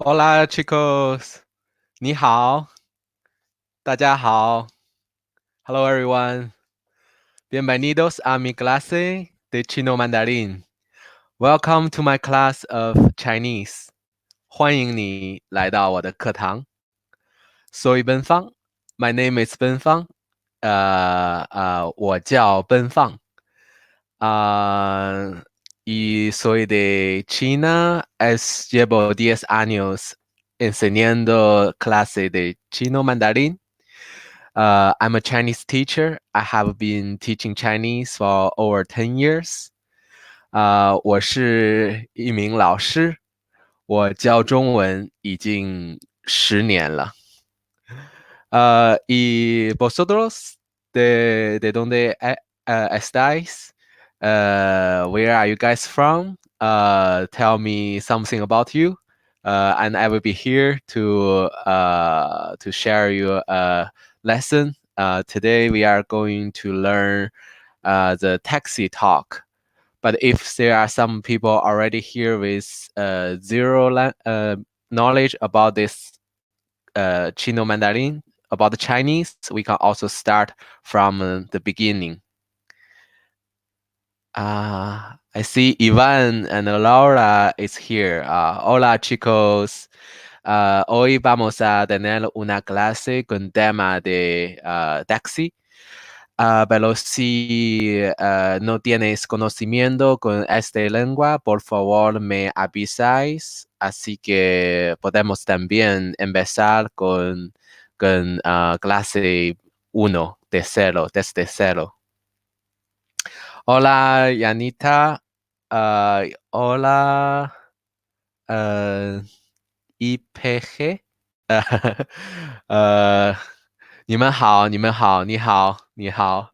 Hola chicos, 你好，大家好。Hello everyone. Bienvenidos a mi clase de chino mandarín. Welcome to my class of Chinese. 欢迎你来到我的课堂。Soy Ben Fang. My name is Ben Fang. 我叫奔放。Y soy de China. Llevo 10 años enseñando clase de chino mandarín. I'm a Chinese teacher. I have been teaching Chinese for over 10 years. 我是一名老师，我教中文已经10年了。¿Y vosotros de dónde estáis? Where are you guys from? Tell me something about you, and I will be here to share you a lesson. Today we are going to learn the taxi talk. But if there are some people already here with knowledge about this Chino Mandarin, about the Chinese, we can also start from the beginning. I see Ivan and Laura is here. Hola chicos. Hoy vamos a tener una clase con tema de taxi. Pero si no tienes conocimiento con esta lengua, por favor me avisáis. Así que podemos también empezar con clase 1 de cero, desde cero. Hola, Yanita. Hola, IPG. 你们好，你好，你好，你好。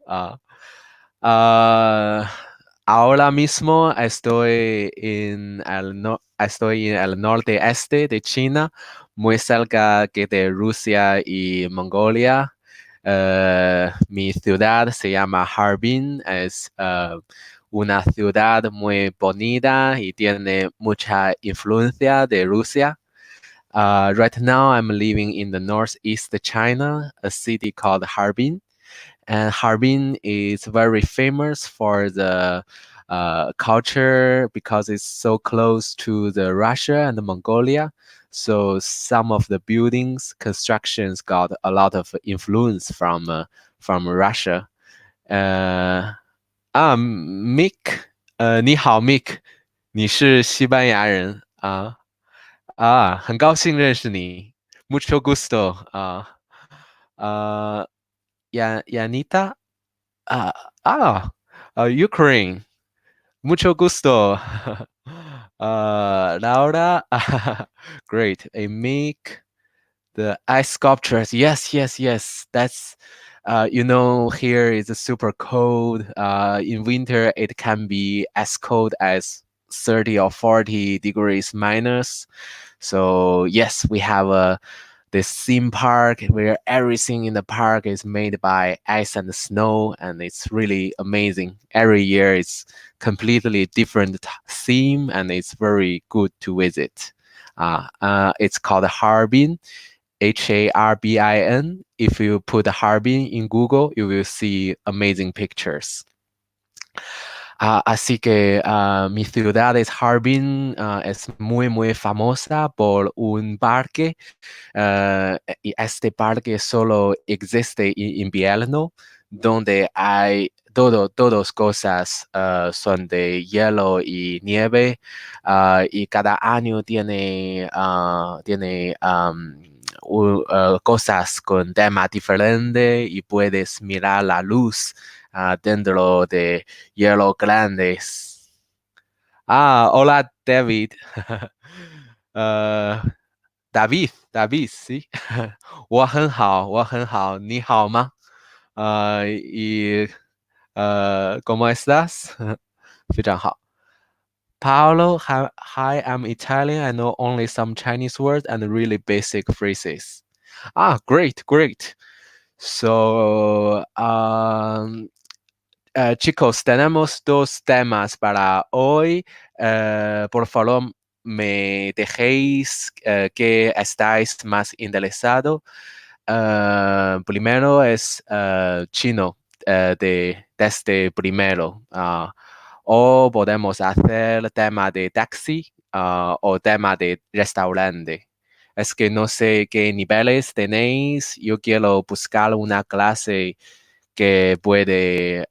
Ahora mismo estoy en el norte este de China, muy cerca que de Rusia y Mongolia. Mi ciudad se llama Harbin, es una ciudad muy bonita y tiene mucha influencia de Rusia. Right now, I'm living in the northeast China, a city called Harbin. And Harbin is very famous for the culture because it's so close to the Russia and the Mongolia. So some of the buildings constructions got a lot of influence from Russia. Mick，你好，Mick，你是西班牙人很高兴认识你，mucho gusto Yanita 啊Ukraine mucho gusto Laura great a make the ice sculptures yes yes yes that's here is super cold in winter it can be as cold as 30 or 40 degrees minus. So yes, we have this theme park where everything in the park is made by ice and snow, and it's really amazing. Every year it's completely different theme, and it's very good to visit. It's called Harbin, Harbin. If you put Harbin in Google, you will see amazing pictures. Así que mi ciudad es Harbin, es muy, muy famosa por un parque. Y este parque solo existe en invierno, donde hay todas cosas son de hielo y nieve. Y cada año tiene cosas con tema diferente y puedes mirar la luz dentro de hielo grandes. Hola David. David, sí. 我很好，你好吗？¿cómo estás? 非常好。Paolo, hi, I'm Italian. I know only some Chinese words and really basic phrases. Great, great. So, chicos, tenemos dos temas para hoy. Por favor, me dejéis que estáis más interesado. Primero es chino, desde primero. O podemos hacer tema de taxi o tema de restaurante. Es que no sé qué niveles tenéis. Yo quiero buscar una clase que puede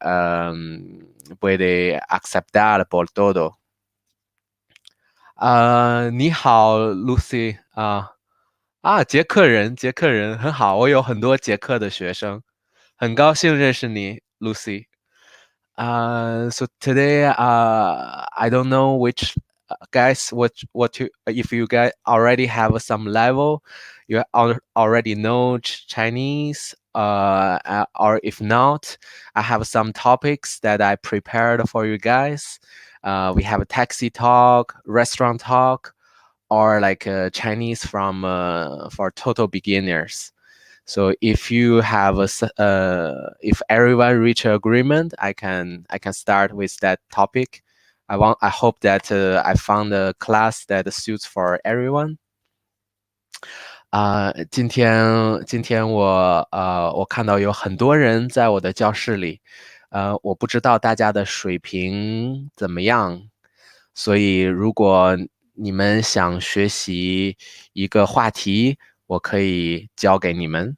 aceptar por todo. 你好，Lucy 捷克人，捷克人很好，我有很多捷克的学生，很高兴认识你，Lucy。So today, I don't know which guys, what you, if you guys already have some level, you already know Chinese, or if not, I have some topics that I prepared for you guys. We have a taxi talk, restaurant talk, or like Chinese from for total beginners. So if you have if everyone reach agreement, I can start with that topic. I hope that I found a class that suits for everyone. 今天我看到有很多人在我的教室里，我不知道大家的水平怎么样，所以如果你们想学习一个话题，我可以教给你们。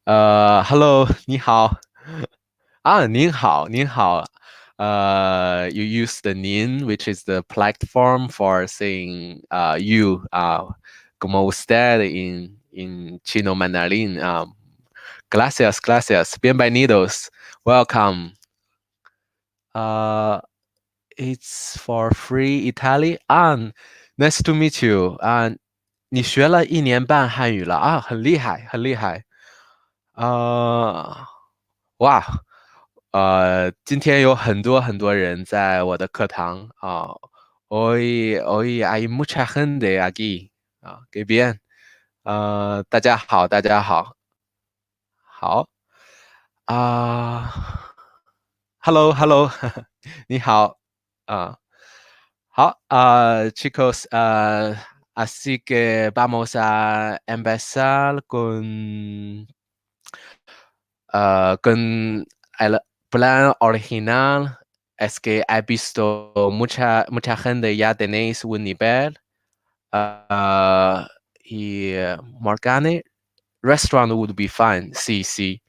Hello，你好。您好，您好。You use the 您 which is the platform for saying you. Como usted in chino mandarin. Gracias, gracias. Bienvenidos. Welcome. It's for free Italy. Nice to meet you. 你学了1年半汉语了很厉害，很厉害。哇，今天有很多很多人在我的课堂Hoy hay mucha gente aquí. Qué bien. 大家好，大家好。好。Hello, hello. 你好。好。Chicos, así que vamos a empezar con el plan original. Es que he visto mucha gente ya tenéis un nivel. Y Morgane, restaurant would be fine. Sí, sí.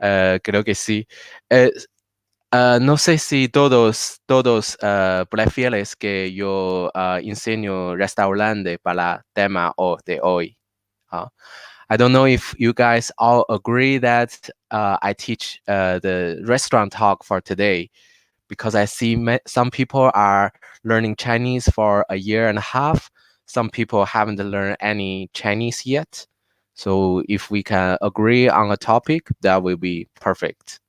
Creo que sí. No sé si todos prefieres que yo enseño restaurante para tema de hoy. I don't know if you guys all agree that I teach the restaurant talk for today, because I see some people are learning Chinese for a year and a half. Some people haven't learned any Chinese yet. So if we can agree on a topic, that will be perfect.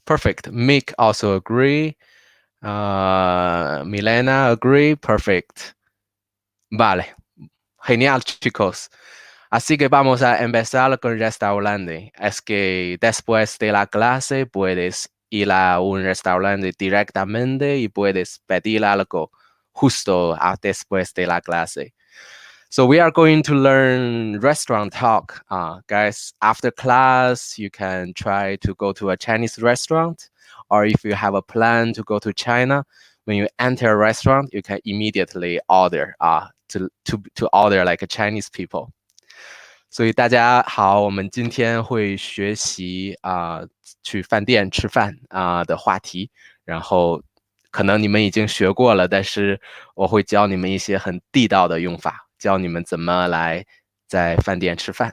Perfect. Mick also agree. Milena agree. Perfect. Vale. Genial, chicos. Así que vamos a empezar con el restaurante. Es que después de la clase puedes ir a un restaurante directamente y puedes pedir algo justo después de la clase. So we are going to learn restaurant talk. Guys, after class, you can try to go to a Chinese restaurant, or if you have a plan to go to China, when you enter a restaurant, you can immediately order to order like a Chinese people. 所以大家好，我们今天会学习去饭店吃饭的话题，然后可能你们已经学过了，但是我会教你们一些很地道的用法，教你们怎么来在饭店吃饭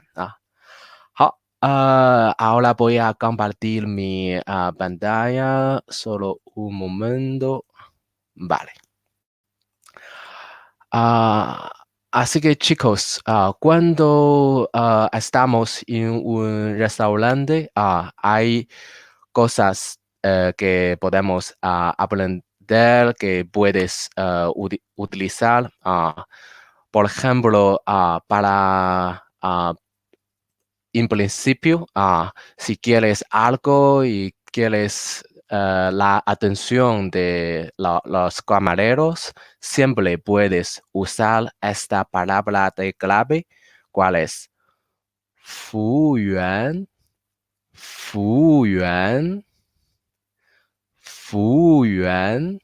好，ahora voy a compartir mi pantalla, solo un momento. Vale. Así que chicos, cuando estamos en un restaurante, hay cosas que podemos aprender, que puedes utilizar. Por ejemplo, en principio, si quieres algo y quieres la atención de los camareros, siempre puedes usar esta palabra de clave. ¿Cuál es? 服务员，服务员，服务员。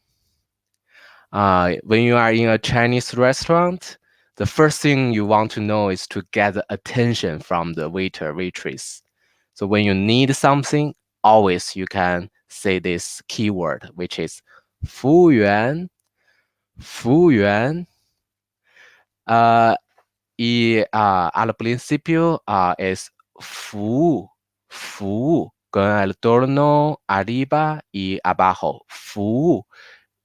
When you are in a Chinese restaurant, the first thing you want to know is to get the attention from the waiter, waitress. So when you need something, always you can say this keyword, which is 服务员，服务员。Y al principio es 服务，服务 con el tono arriba y abajo, 服务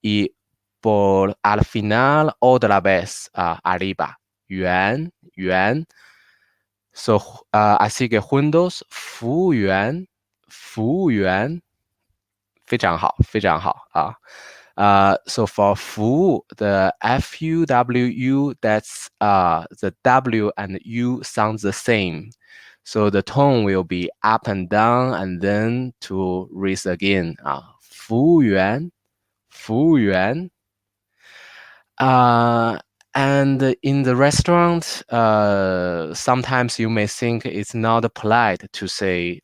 y por al final otra vez arriba, 元，元。So, así que juntos, 服务员，服务员，非常好，非常好啊。So for 服务, the FUWU, that's the W and U sounds the same. So the tone will be up and down and then to raise again. 服务员，服务员。And in the restaurant, sometimes you may think it's not polite to say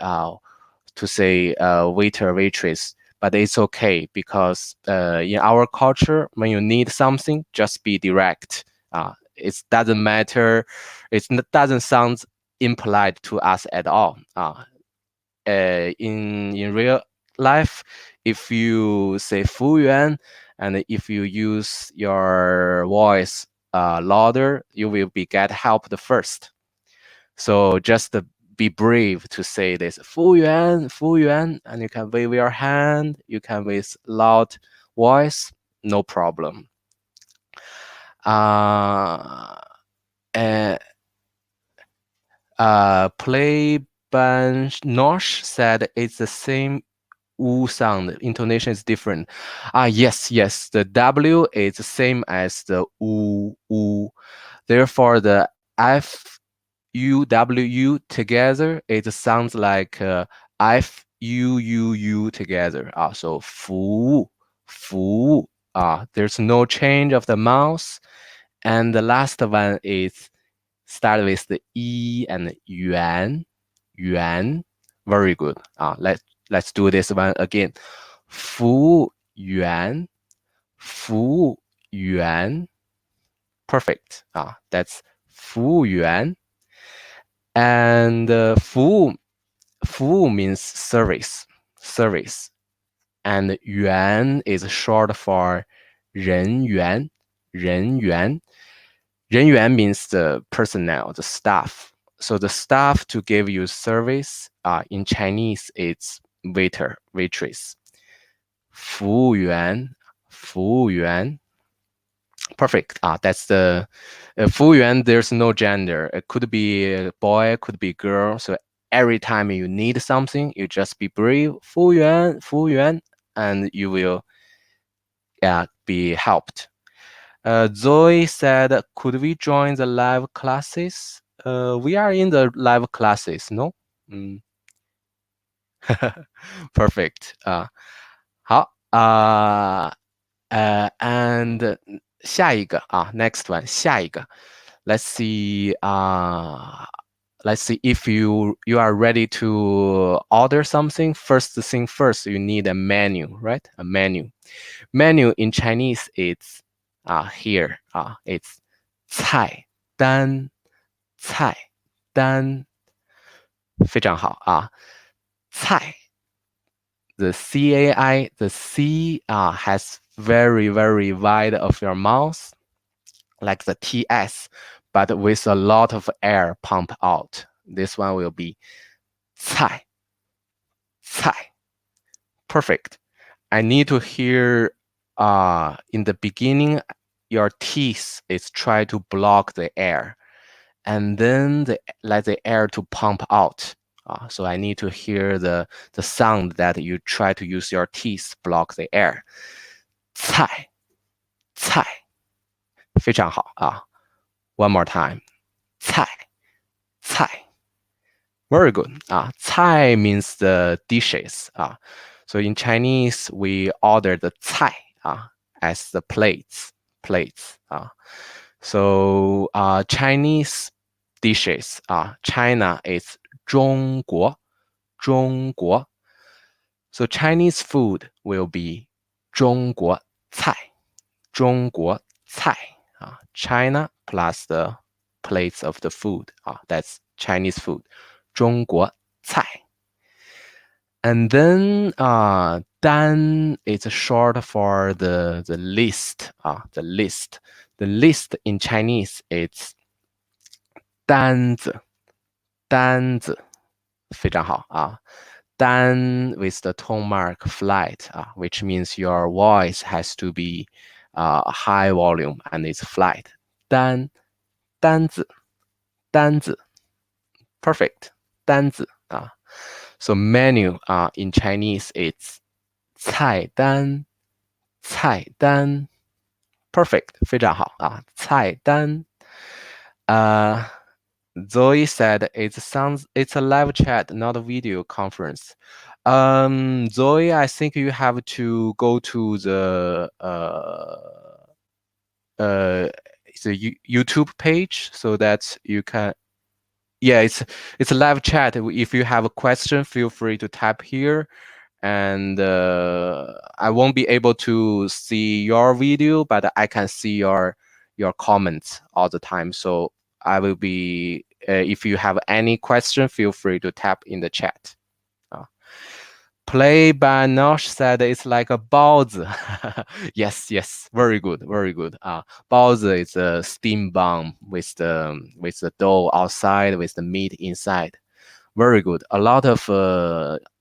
waiter, waitress, but it's okay because in our culture, when you need something, just be direct. It doesn't matter. It doesn't sound impolite to us at all. In real life, if you say 服务员 and if you use your voice louder, you will get help the first. So just be brave to say this 服务员, 服务员, and you can wave your hand, you can with loud voice, no problem. Play Nosh said it's the same U sound. Intonation is different. Yes. The W is the same as the U. Therefore, the FUWU together, it sounds like FUUU together. So 服务, 服务. There's no change of the mouth. And the last one is start with the E and yuan, yuan. Very good. Let's do this one again. 服务员，服务员。Perfect. That's 服务员。And 服务 means service. And 员 is short for 人员。人员 means the personnel, the staff. So the staff to give you service, in Chinese, it's waiter, waitress. 服务员，服务员。Perfect. That's the 服务员. There's no gender. It could be a boy, could be a girl. So every time you need something, you just be brave. 服务员，服务员, and you will be helped. Zoe said, could we join the live classes? We are in the live classes, no? Perfect. 好。And 下一个next one 下一个 let's see if you are ready to order something. First thing first, you need a menu, right? A menu in Chinese, it's here it's 菜单非常好菜 the CAI, the C has very, very wide of your mouth, like the TS, but with a lot of air pump out. This one will be 菜. Perfect. I need to hear in the beginning, your teeth is try to block the air, and then let the air to pump out. So I need to hear the sound that you try to use your teeth block the air. 菜非常好One more time. 菜 Very good. 菜 means the dishes. So in Chinese, we order the 菜 as the plates. So Chinese dishes, China is 中国. So Chinese food will be 中国菜. China plus the plates of the food. That's Chinese food. 中国菜. And then 单 is short for the list. The list. The list in Chinese is 单子. 非常好啊。单 with the tone mark flat, which means your voice has to be high volume and it's flat. 单子 perfect. 单子 So menu in Chinese it's 菜单 perfect. 非常好啊。菜单 Zoe said it's a live chat, not a video conference. Zoe, I think you have to go to the YouTube page so that you can. Yeah, it's a live chat. If you have a question, feel free to type here, and I won't be able to see your video, but I can see your comments all the time. So I will be. If you have any question, feel free to tap in the chat. Play by Nosh said it's like a 包子. Yes, very good. 包子 is a steam bun with the dough outside with the meat inside. Very good. A lot of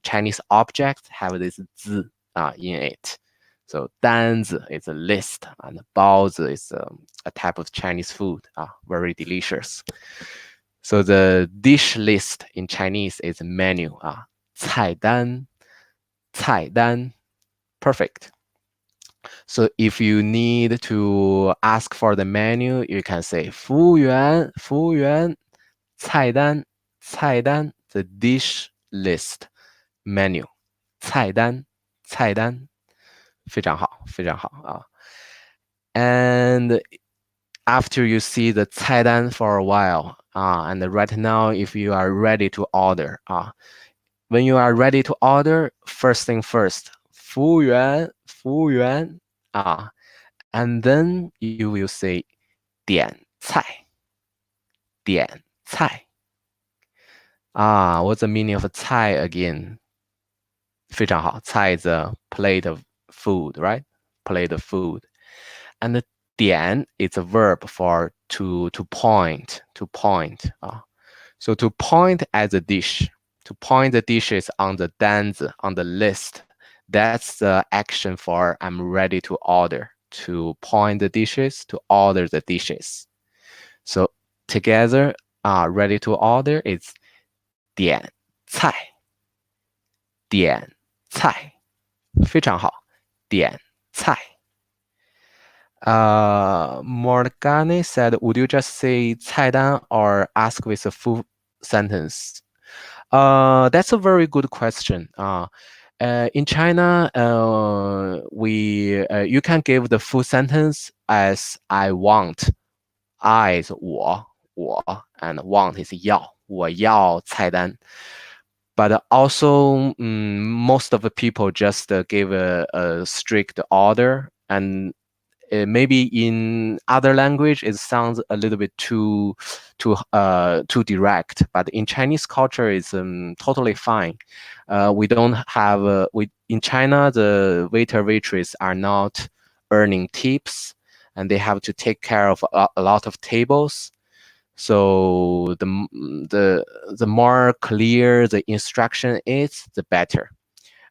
Chinese objects have this 字 in it. So 单子 is a list, and 包子 is a type of Chinese food. Very delicious. So the dish list in Chinese is menu. 菜单 perfect. So if you need to ask for the menu, you can say 服务员菜单 the dish list menu 菜单 非常好 And after you see the 菜单 for a while, and right now if you are ready to order, when you are ready to order, first thing first, 服务员 and then you will say 点菜 what's the meaning of 菜 again? 非常好，菜 is a plate of food, right? Plate of food. And the 点 is a verb for to point. So to point at the dish, to point the dishes on the 单子 on the list, that's the action for I'm ready to order. To point the dishes, to order the dishes. So together, ready to order is 点菜非常好，点菜。Morgane said, would you just say 菜单 or ask with a full sentence? That's a very good question. In China, you can give the full sentence as I want. I is 我 and want is 要，我要菜单。But also, most of the people just give a strict order, and maybe in other language it sounds a little bit too direct. But in Chinese culture, it's totally fine. We don't have in China, the waiter waitress are not earning tips, and they have to take care of a lot of tables. So the more clear the instruction is, the better.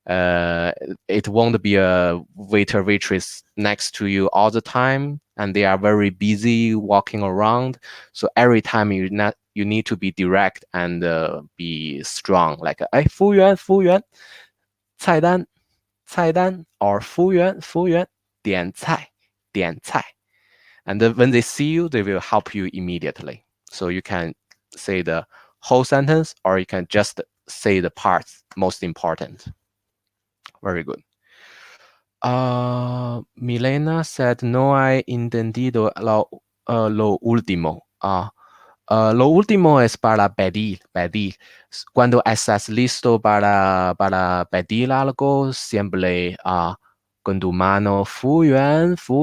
It won't be a waiter waitress next to you all the time, and they are very busy walking around. So every time you need to be direct and be strong, like 哎，服务员，菜单，or 服务员，点菜。And when they see you, they will help you immediately. So you can say the whole sentence, or you can just say the parts most important. very good. Milena said, no he entendido lo último. Lo último es para pedir, pedir. Cuando estás listo para pedir algo, siempre con tu mano, 服务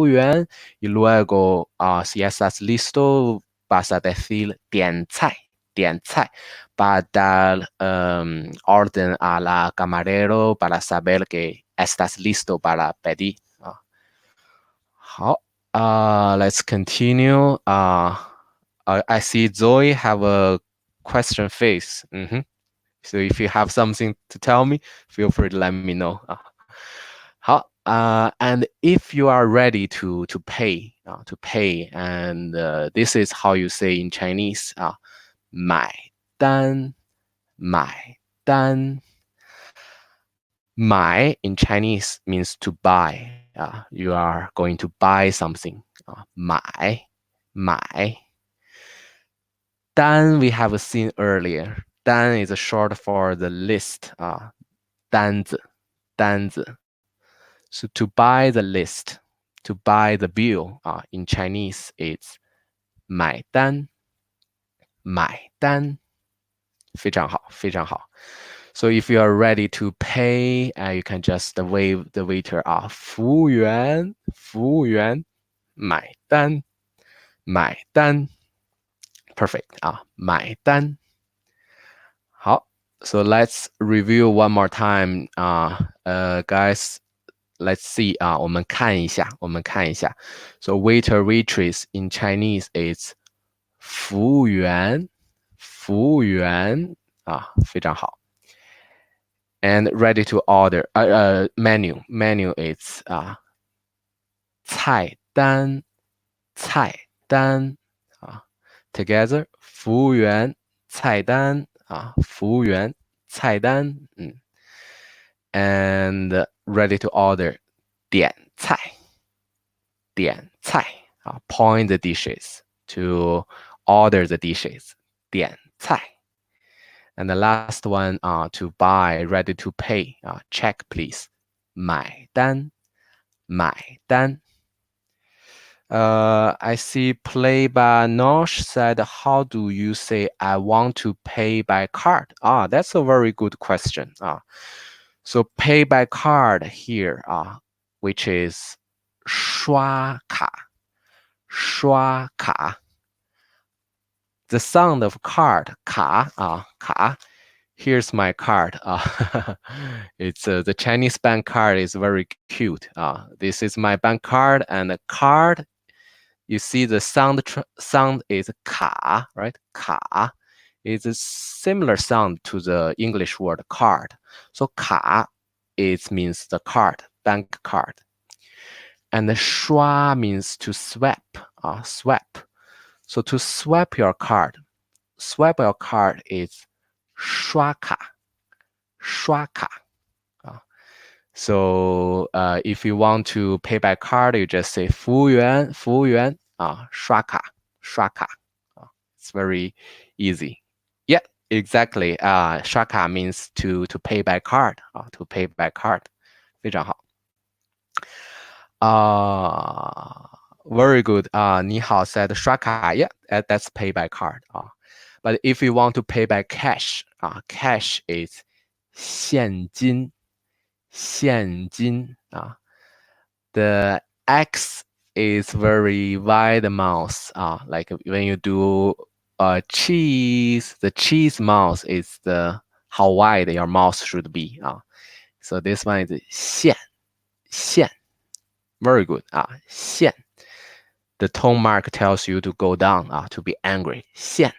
员, y luego, si estás listo, vas a decir 点菜, 点菜, para dar orden a la camarero para saber que estás listo para pedir. 好, let's continue. I see Zoe have a question face. So if you have something to tell me, feel free to let me know. 好, and if you are ready to pay, and this is how you say in Chinese, 买单, 买单. 买 in Chinese means to buy. You are going to buy something. 买, 买. 单 we have seen earlier. 单 is short for the list. 单子, 单子. So to buy the list, to buy the bill, in Chinese it's 买单, 买单. 非常好, 非常好. So if you are ready to pay, you can just wave the waiter, 服务员, 服务员, 买单, 买单. Perfect. 买单. 好, so let's review one more time. Guys, let's see. 我们看一下. So waiter, waitress in Chinese is 服务员, 服务员. 非常好. And ready to order. Menu. Menu is 菜单, 菜单. Together, 服务员菜单, 服务员菜单. And ready to order, 点菜, 点菜. Point the dishes to order the dishes, 点菜. And the last one, to buy, ready to pay, check please, 买单, 买单. I see Play by Nosh said, how do you say I want to pay by card? That's a very good question. So pay by card here, which is 刷卡, 刷卡. The sound of card, 卡, 卡. Here's my card. It's the Chinese bank card is very cute. This is my bank card, and the card, you see the sound is 卡, right? 卡 is a similar sound to the English word card. So 卡, it means the card, bank card. And the 刷 means to swipe, swipe. So to swipe your card is 刷卡, 刷卡. So if you want to pay by card, you just say 服务员, 服务员, 刷卡, 刷卡. It's very easy. Yeah, exactly. 刷卡 means to pay by card, to pay by card. 非常好. Very good. 你好 said 刷卡. Yeah, that's pay by card. But if you want to pay by cash, cash is 现金, 现金. The X is very wide mouth. Like when you do cheese, the cheese mouth is how wide your mouth should be. So this one is 现, 现. Very good. 现. The tone mark tells you to go down, to be angry. 现.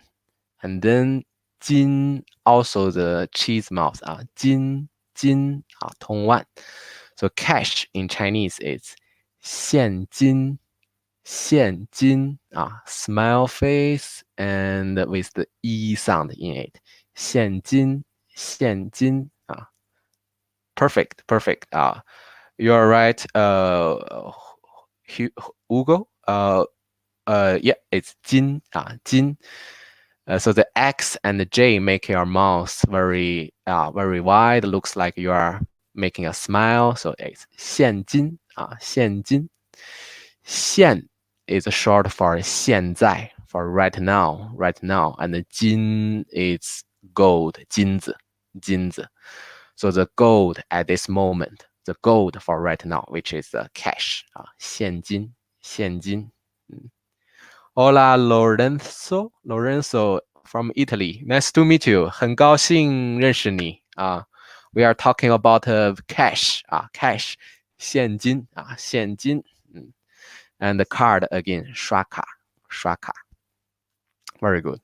And then 金, also the cheese mouth. 金, 金, tone 1. So cash in Chinese is 现金, 现金, smile face and with the E sound in it. 现金, 现金. Perfect, perfect. You're right, Hugo. Yeah, it's 金, 金. So the X and the J make your mouth very, very wide. Looks like you are making a smile. So it's 现金现金。现 is short for 现在 for right now, and the 金 is gold 金子。So the gold at this moment, the gold for right now, which is the cash 现金。Hola Lorenzo from Italy. Nice to meet you. 很高兴认识你We are talking about cash cash 现金and the card again 刷卡 Very good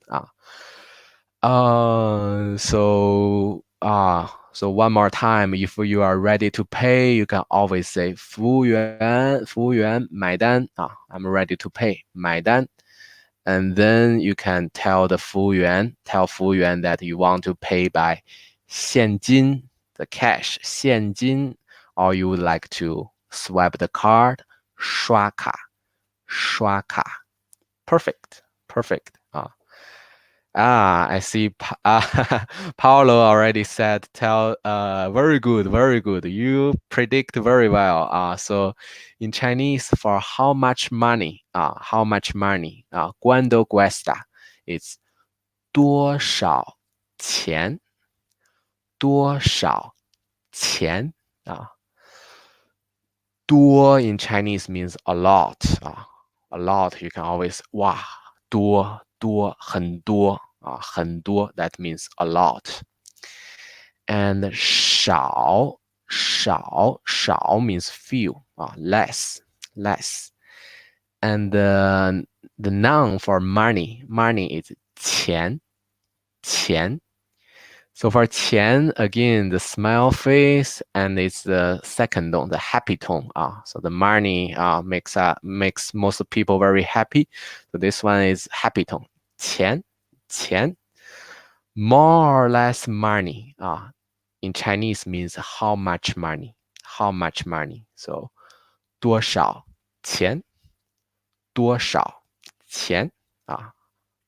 So one more time, if you are ready to pay, you can always say 服务员买单I'm ready to pay 买单。And then you can tell 服务员 that you want to pay by 现金 the cash 现金 or you would like to swipe the card 刷卡 Perfect I see Paolo already said very good you predict very well so in Chinese for how much money cuánto cuesta it's 多少钱多 in Chinese means a lot a lot you can always 哇多很多that means a lot and 少 means few less and the noun for money is 钱 So for 钱 again the smile face and it's the second tone the happy tone so the money makes most people very happy so this one is happy tone 钱 more or less money in Chinese means how much money so 多少钱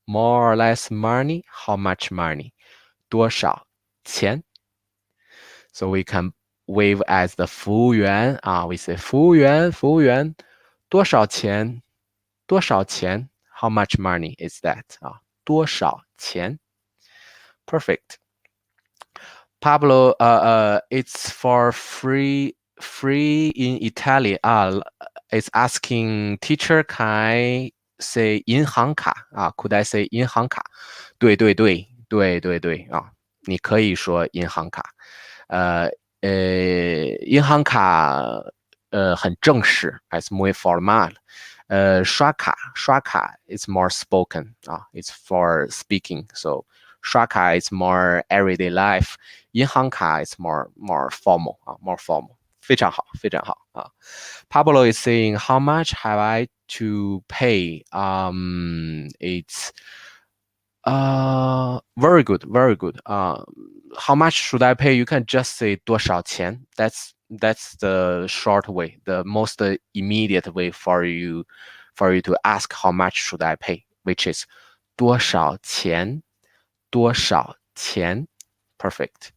more or less money how much money 多少钱 So we can wave as the 服务员we say 服务员多少钱 how much money is that 多少钱 Perfect Pablo it's for free in Italy it's asking teacher can I say 银行卡could I say 银行卡对你可以说银行卡银行卡很正式 it's muy formal 刷卡 is more spoken it's for speaking so 刷卡 is more everyday life 银行卡 is more formal more formal 非常好 Pablo is saying how much have I to pay it's very good how much should I pay you can just say 多少钱 that's the short way the most immediate way for you to ask how much should I pay which is 多少钱 Perfect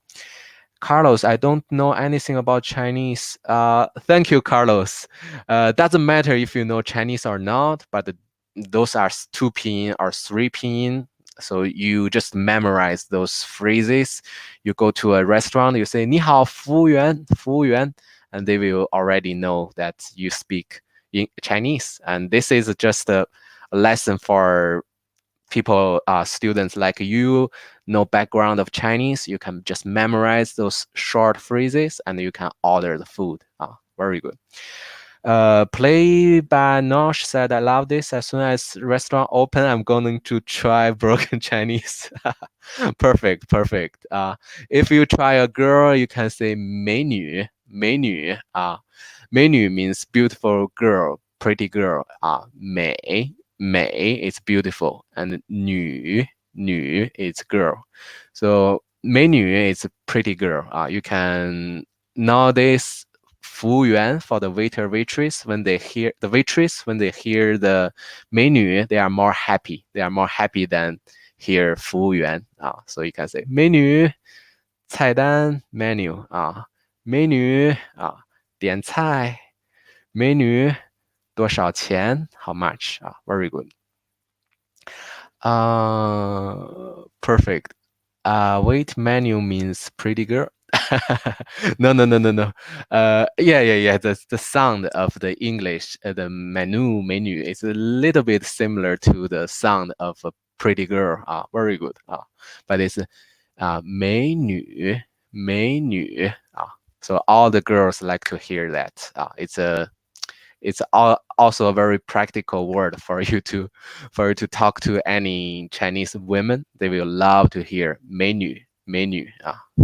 Carlos, I don't know anything about Chinese. Thank you, Carlos. Doesn't matter if you know Chinese or not, but those are 2 pinyin or 3 pinyin. So you just memorize those phrases. You go to a restaurant, you say 你好服务员 and they will already know that you speak in Chinese. And this is just a lesson for people students like you no background of Chinese you can just memorize those short phrases and you can order the food very good Play by Nosh said I love this as soon as restaurant open I'm going to try broken Chinese perfect if you try a girl you can say 美女美means beautiful girl pretty girl 美 is beautiful and 女 is girl so 美女 is pretty girl you can nowadays 服务员 for the waiter waitress when they hear the the 美女 they are more happy than hear 服务员so you can say 美女菜单 menu 美女点菜，美女多少钱？How much? Very good. Perfect. Wait, menu means pretty girl. No, no, no, no, no. Yeah. The sound of the English, the menu is a little bit similar to the sound of a pretty girl. Very good. But it's 美女. So all the girls like to hear that. Also a very practical word for you to talk to any Chinese women. They will love to hear 美女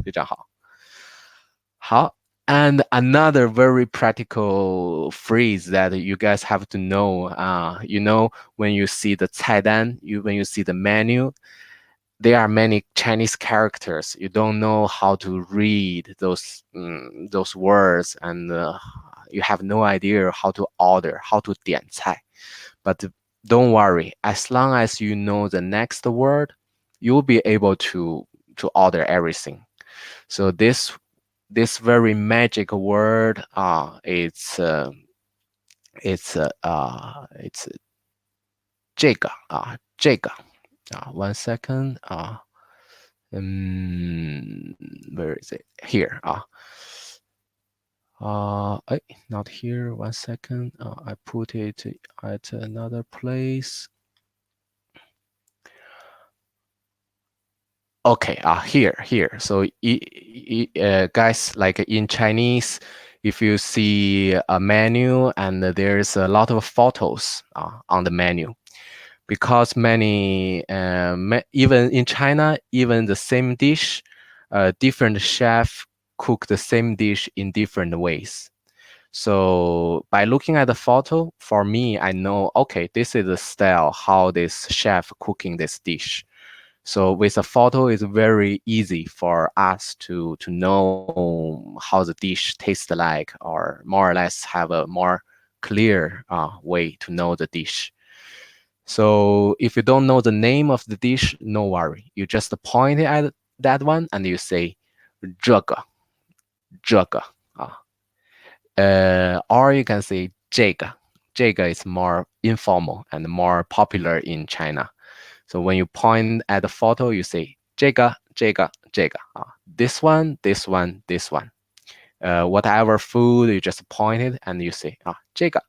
非常好。好 and another very practical phrase that you guys have to know, when you see the 菜单, when you see the menu, there are many Chinese characters. You don't know how to read those words, and you have no idea how to order, how to 点菜. But don't worry, as long as you know the next word, you'll be able to order everything. So this very magic word, it's 这个. One second. Where is it? Here. Not here. One second. I put it at another place. Okay. Here. So, guys, like in Chinese, if you see a menu and there's a lot of photos on the menu, because many, even in China, even the same dish, different chef cook the same dish in different ways. So by looking at the photo, for me, I know, okay, this is the style how this chef cooking this dish. So with a photo, it's very easy for us to know how the dish tastes like, or more or less have a more clear way to know the dish. So if you don't know the name of the dish, no worry. You just point it at that one and you say 这个. Or you can say 这个. 这个 is more informal and more popular in China. So when you point at the photo, you say 这个. This one. Whatever food, you just point it and you say 这个.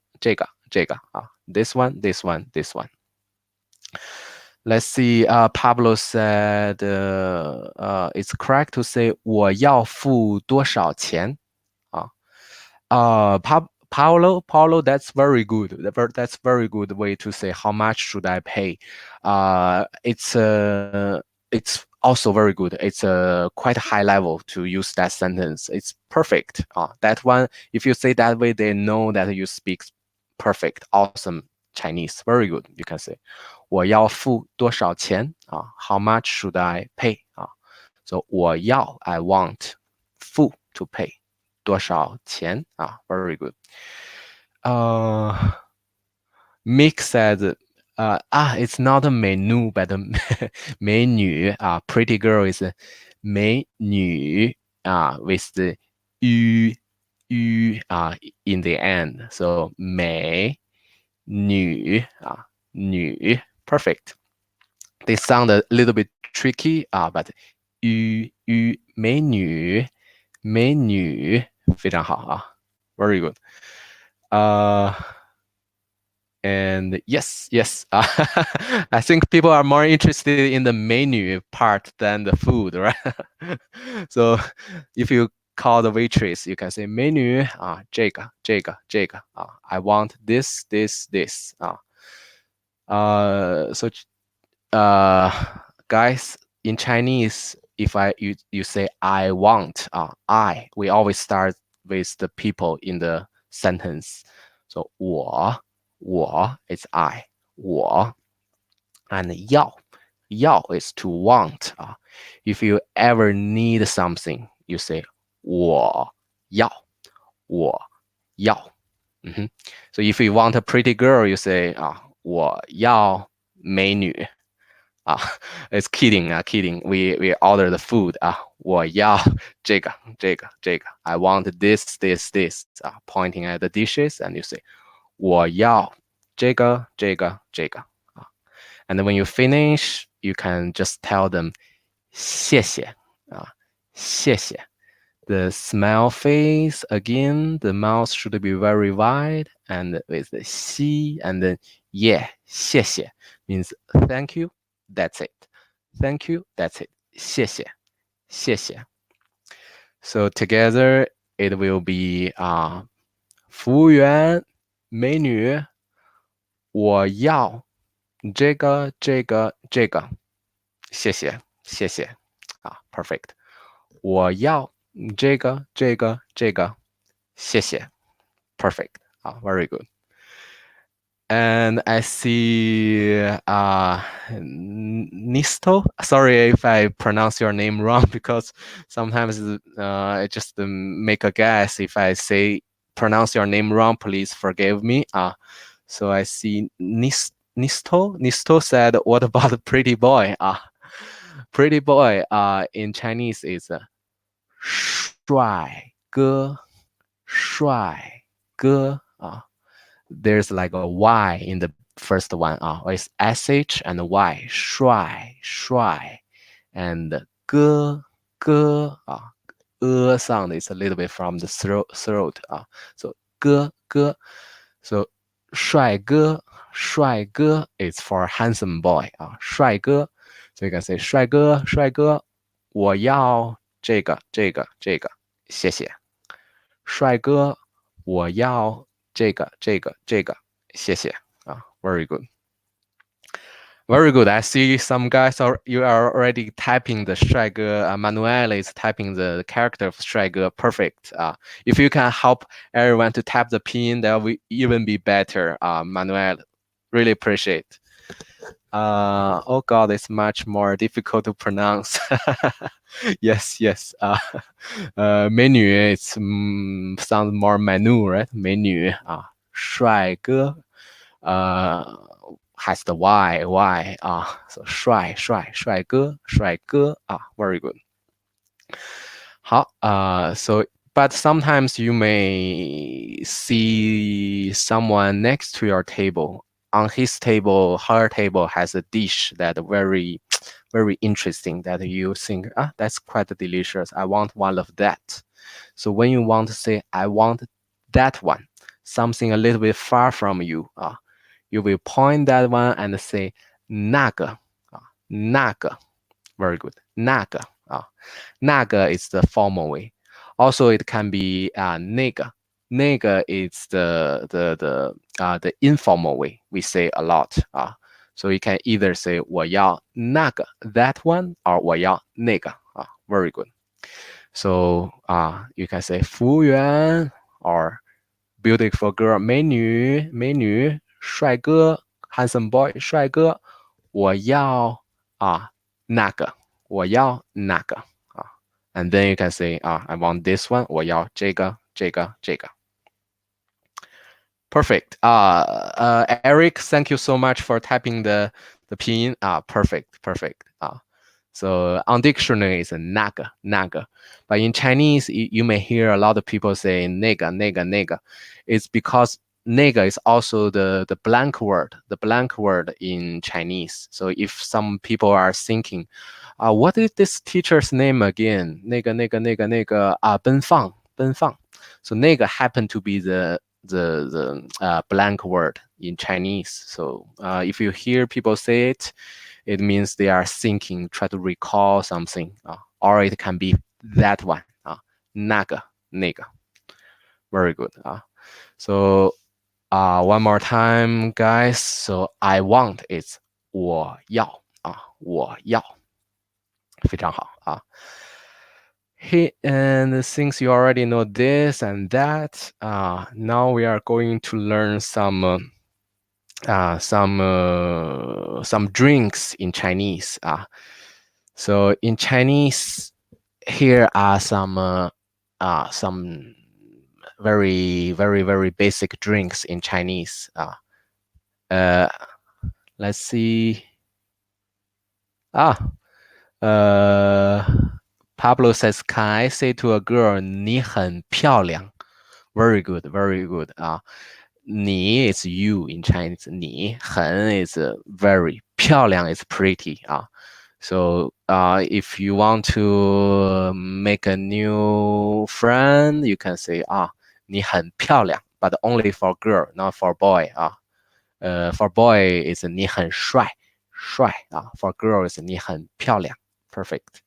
This one. Let's see. Pablo said it's correct to say 我要付多少钱? Paulo, that's very good. That's very good way to say how much should I pay. It's also very good. It's a quite high level to use that sentence. It's perfect. That one, if you say that way, they know that you speak perfect, awesome Chinese. Very good. You can say 我要付多少钱? How much should I pay? So 我要, I want. 付, to pay. 多少钱? Very good. Mick said, it's not a menu, but a 美女. Pretty girl is 美女, with the yu in the end. So 美女, 女. Perfect. They sound a little bit tricky, but 美女 非常好 Very good. And yes. I think people are more interested in the menu part than the food, right? So if you call the waitress, you can say 美女 这个 I want this. So guys, in Chinese, if you say I want, we always start with the people in the sentence. So 我 is I, 我 and 要 is to want. If you ever need something, you say 我要. So if you want a pretty girl, you say 我要美女. it's kidding, kidding. We order the food. 我要这个. I want this. Pointing at the dishes, and you say 我要这个. And then when you finish, you can just tell them 谢谢. 谢谢. The smile face again, the mouth should be very wide and with the 西 and then 谢谢 means thank you, that's it. Thank you, that's it. 谢谢. So together it will be 服务员美女我要这个谢谢 perfect. 我要这个谢谢 perfect. Very good. And I see Nisto. Sorry if I pronounce your name wrong, because sometimes I just make a guess. If I say pronounce your name wrong, please forgive me. So I see Nisto. Nisto said, "What about the pretty boy?" Pretty boy in Chinese is 帅哥there's like a Y in the first one. It's SH and Y. 帅. And 哥. Sound is a little bit from the throat. So 哥. So 帅哥 is for handsome boy. 帅哥. So you can say 帅哥我要这个谢谢。帅哥我要这个谢谢。Very good. Very good. I see some guys you are already typing the 帅哥. Manuel is typing the character of 帅哥. Perfect. If you can help everyone to tap the pin, that will even be better. Manuel, really appreciate. Oh God, it's much more difficult to pronounce. Yes. 美女 it's sounds more menu, right? 美女帅哥 has the Y. So 帅哥very good. 好 so but sometimes you may see someone next to your table. On his table, her table has a dish that very interesting that you think, that's quite delicious. I want one of that. So when you want to say, I want that one, something a little bit far from you, you will point that one and say 那个. Very good. 那个 is the formal way. Also, it can be 那个. 那个 is the informal way. We say a lot. So you can either say 我要那个 that one or 我要那个 very good. So you can say 服务员 or beautiful girl 美女帅哥 handsome boy 帅哥我要那个 and then you can say I want this one 我要这个 Perfect. Eric, thank you so much for typing the pin. Perfect. So on dictionary is 那个. But in Chinese, you may hear a lot of people say 那个. It's because 那个 is also the blank word in Chinese. So if some people are thinking, what is this teacher's name again? 那个奔放. So 那个happen to be the blank word in Chinese. So if you hear people say it, it means they are thinking, try to recall something, or it can be that one. 那个. Very good. So one more time, guys. So I want is 我要. 我要. 非常好. And since you already know this and that, now we are going to learn some drinks in Chinese. So in Chinese, here are some very basic drinks in Chinese. Let's see. Ah, uh, Pablo says, "Can I say to a girl, 你很漂亮?" Very good, very good. 你 is you in Chinese. 你很 is very. 漂亮 is pretty. So if you want to make a new friend, you can say 你很漂亮, but only for girl, not for boy. For boy is 你很帅, 帅 For girl is 你很漂亮. Perfect.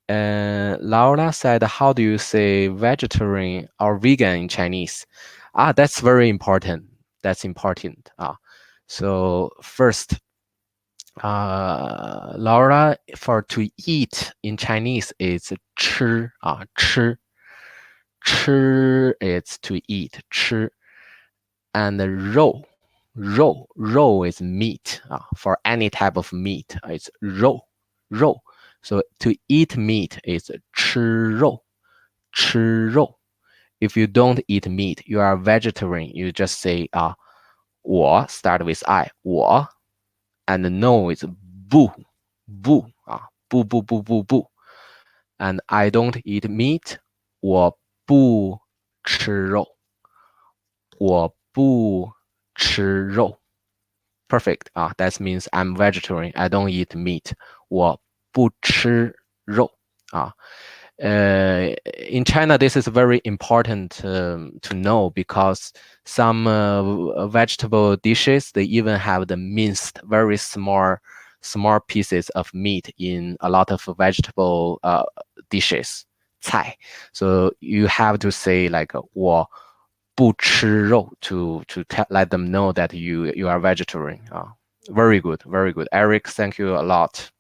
And Laura said, how do you say vegetarian or vegan in Chinese? That's very important. That's important. So first, Laura, for to eat in Chinese is 吃吃吃 is to eat 吃 and 肉 is meat for any type of meat it's 肉 so to eat meat is 吃肉 if you don't eat meat you are a vegetarian you just say 我 start with I 我 and no is 不 and I don't eat meat 我不吃肉我不吃肉 perfect that means I'm vegetarian I don't eat meat 我不吃肉in China, this is very important to know because some vegetable dishes they even have the minced, very small pieces of meat in a lot of vegetable dishes, 菜. So you have to say like 我不吃肉 to let them know that you are vegetarian. Very good, very good. Eric, thank you a lot.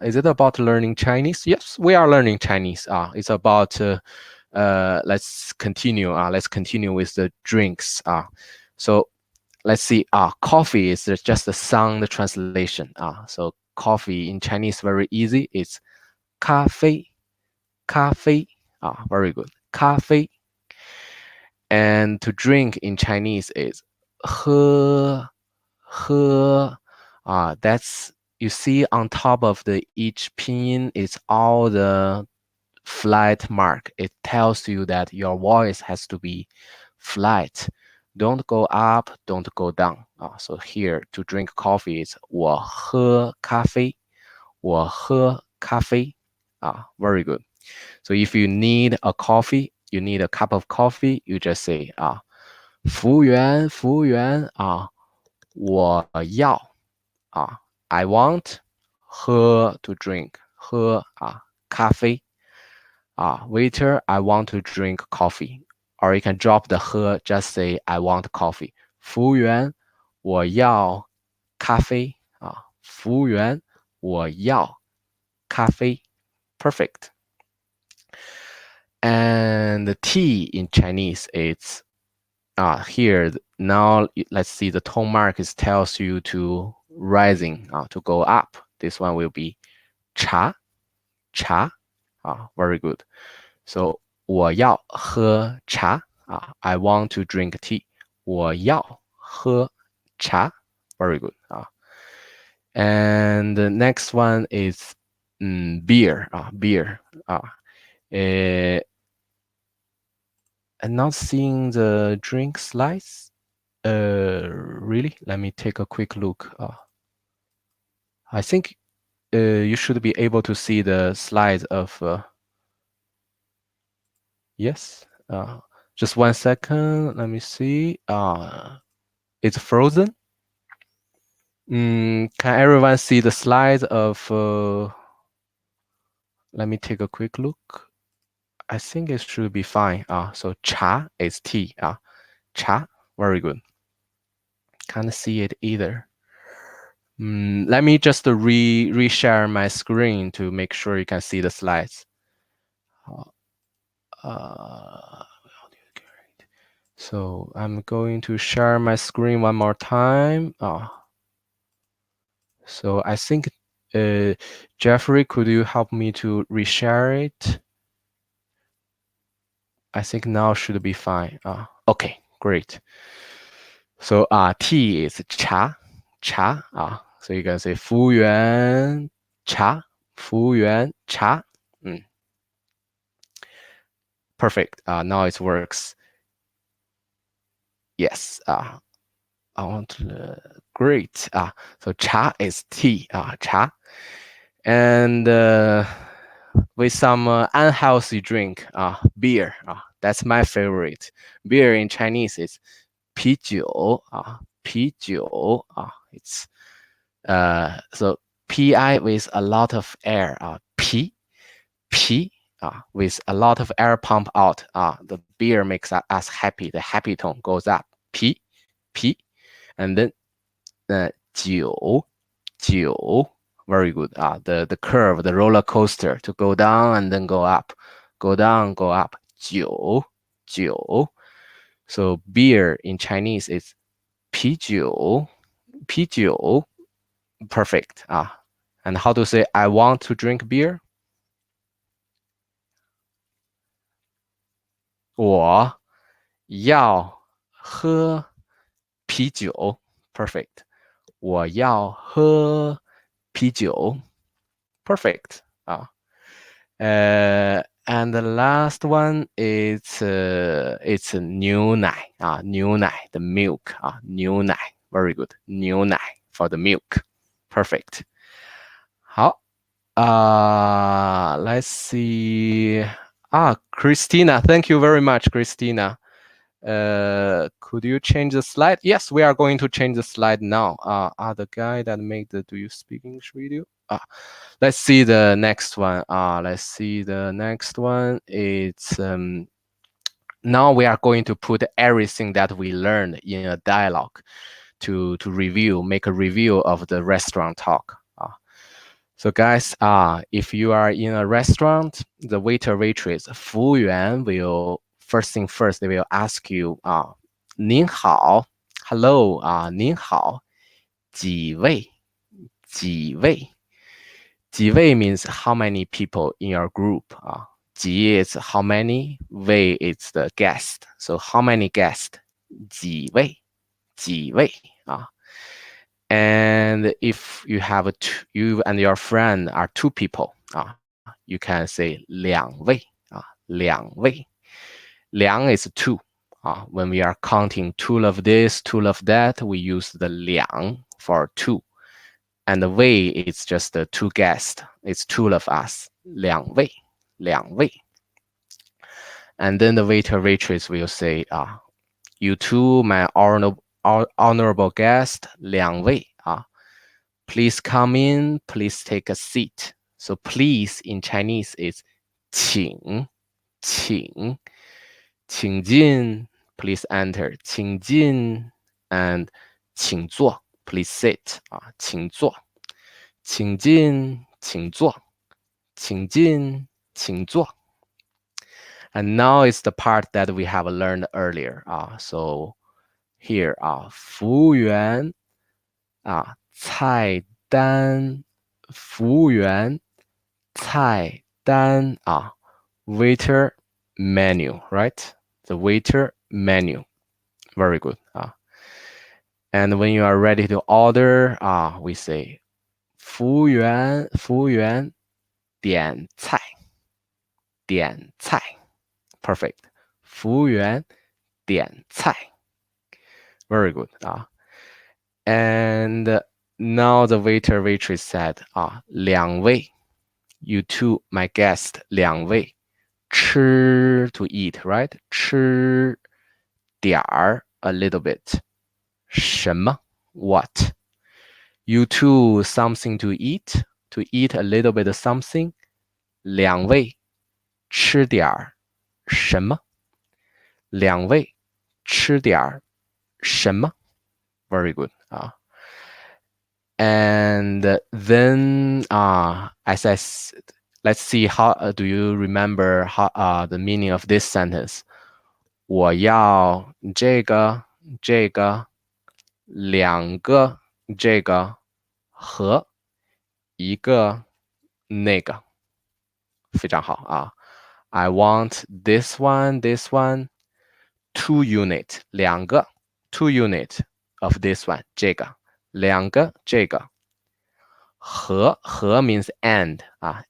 Is it about learning Chinese? Yes, we are learning Chinese. It's about let's continue. Let's continue with the drinks. So let's see. Coffee is just a sound translation. So coffee in Chinese very easy. It's 咖啡. Very good. 咖啡. And to drink in Chinese is 喝. That's you see on top of the each pinyin is all the flat mark. It tells you that your voice has to be flat. Don't go up, don't go down. So here to drink coffee is 我喝咖啡. 我喝咖啡. Very good. So if you need a coffee, you need a cup of coffee, you just say 服务员我要I want 喝 to drink 喝咖啡waiter I want to drink coffee or you can drop the 喝 just say I want coffee 服务员我要咖啡服务员我要咖啡 perfect and the tea in Chinese it's here now let's see the tone mark is tells you to rising to go up this one will be 茶 very good so 我要喝茶I want to drink tea 我要喝茶 very good and the next one is beer beer I'm not seeing the drink slides. Really? Let me take a quick look. I think you should be able to see the slides of. Yes. Just 1 second. Let me see. It's frozen. Can everyone see the slides of? Let me take a quick look. I think it should be fine. So cha is tea. Cha, very good. Can't see it either. Let me just reshare my screen to make sure you can see the slides. So I'm going to share my screen one more time. So I think, Jeffrey, could you help me to reshare it? I think now should be fine. Okay, great. So tea is cha. So you can say 服务员茶，服务员茶。Perfect. Now it works. Yes. I want great. So cha is tea. Cha, and with some unhealthy drink. Beer. That's my favorite. Beer in Chinese is 啤酒. 啤酒. It's so pi with a lot of air. 啤. With a lot of air pump out. The beer makes us happy. The happy tone goes up. 啤. And then 酒. Very good. The curve, the roller coaster to go down and then go up. Go down, go up. 酒. So beer in Chinese is 啤酒. Perfect. And how to say I want to drink beer? 我要喝啤酒。Perfect. 我要喝啤酒。Perfect. And the last one is it's 牛奶。牛奶 the milk. 牛奶 very good. 牛奶 for the milk. Perfect. 好。Let's see. Christina, thank you very much, Christina. Could you change the slide? Yes, we are going to change the slide now. The guy that made the Do You Speak English video? Let's see the next one. Let's see the next one. It's now we are going to put everything that we learned in a dialogue to review, make a review of the restaurant talk. So guys, if you are in a restaurant, the waiter waitress 服务员 will first thing first they will ask you 您好 hello 您好几位 几位 means how many people in your group 几 is how many, 位 is the guest. So how many guests 几位 And if you have you and your friend are two people, you can say 两位 两位 两 is two. When we are counting two of this, two of that, we use the 两 for two. And the 位 is just the two guests. It's two of us. 两位 And then the waiter waitress will say, you two, my honorable guest, 两位 please come in, please take a seat. So please in Chinese is 请进 please enter 请进 and 请坐 please sit 请坐请进请坐 And now is the part that we have learned earlier. So here 服务员菜单服务员菜单waiter menu, right? The waiter menu. Very good. And when you are ready to order, we say 服务员点菜 Perfect. 服务员点菜 Very good. And now the waiter waitress said, 两位 you two, my guest, 两位吃 to eat, right? 吃点儿 a little bit. 什么 what? You two, something to eat a little bit of something. 两位吃点儿什么？两位吃点儿什么？ Very good. And then, as I said, let's see how do you remember how the meaning of this sentence? 我要这个两个这个和一个那个，非常好I want this one, two unit 两个 two unit of this one 这个两个这个和 means and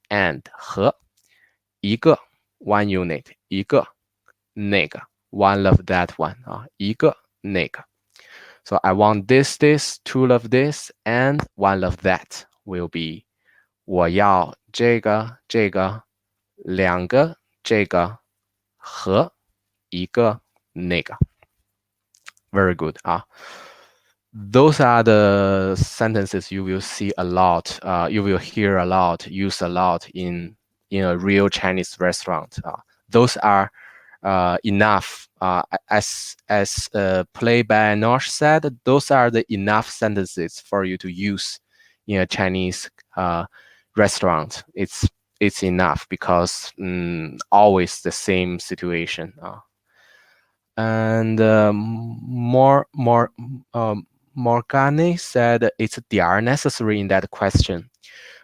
，and 和一个 one unit 一个那个 one of that one 一个那个。So I want this, two of this, and one of that will be 我要这个两个这个和一个那个。Very good Those are the sentences you will see a lot, you will hear a lot, use a lot in a real Chinese restaurant. Those are enough. As Play by Nosh said, those are the enough sentences for you to use in a Chinese restaurant. It's enough because always the same situation. And Morgane said it's 点儿 necessary in that question.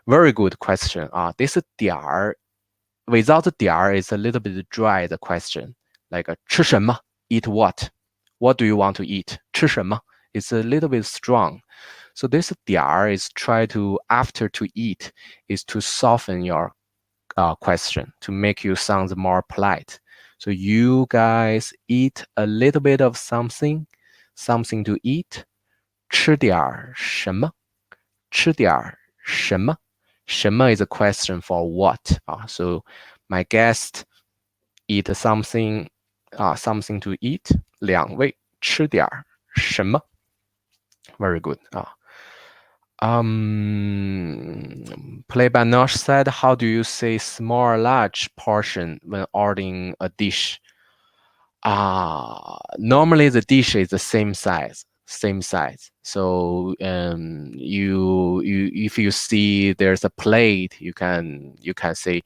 Very good question. This 点儿 without 点儿 is a little bit dry, the question. Like 吃什么 eat what? What do you want to eat? 吃什么 It's a little bit strong. So this 点儿 is try to, after to eat, is to soften your question, to make you sound more polite. So you guys eat a little bit of something to eat. 吃点儿什么？吃点儿什么？什么 is a question for what? So my guest eat something, something to eat. 两位吃点儿什么？ Very good. Play by Nosh said, how do you say small or large portion when ordering a dish? Normally the dish is the same size. So you if you see there's a plate, you can say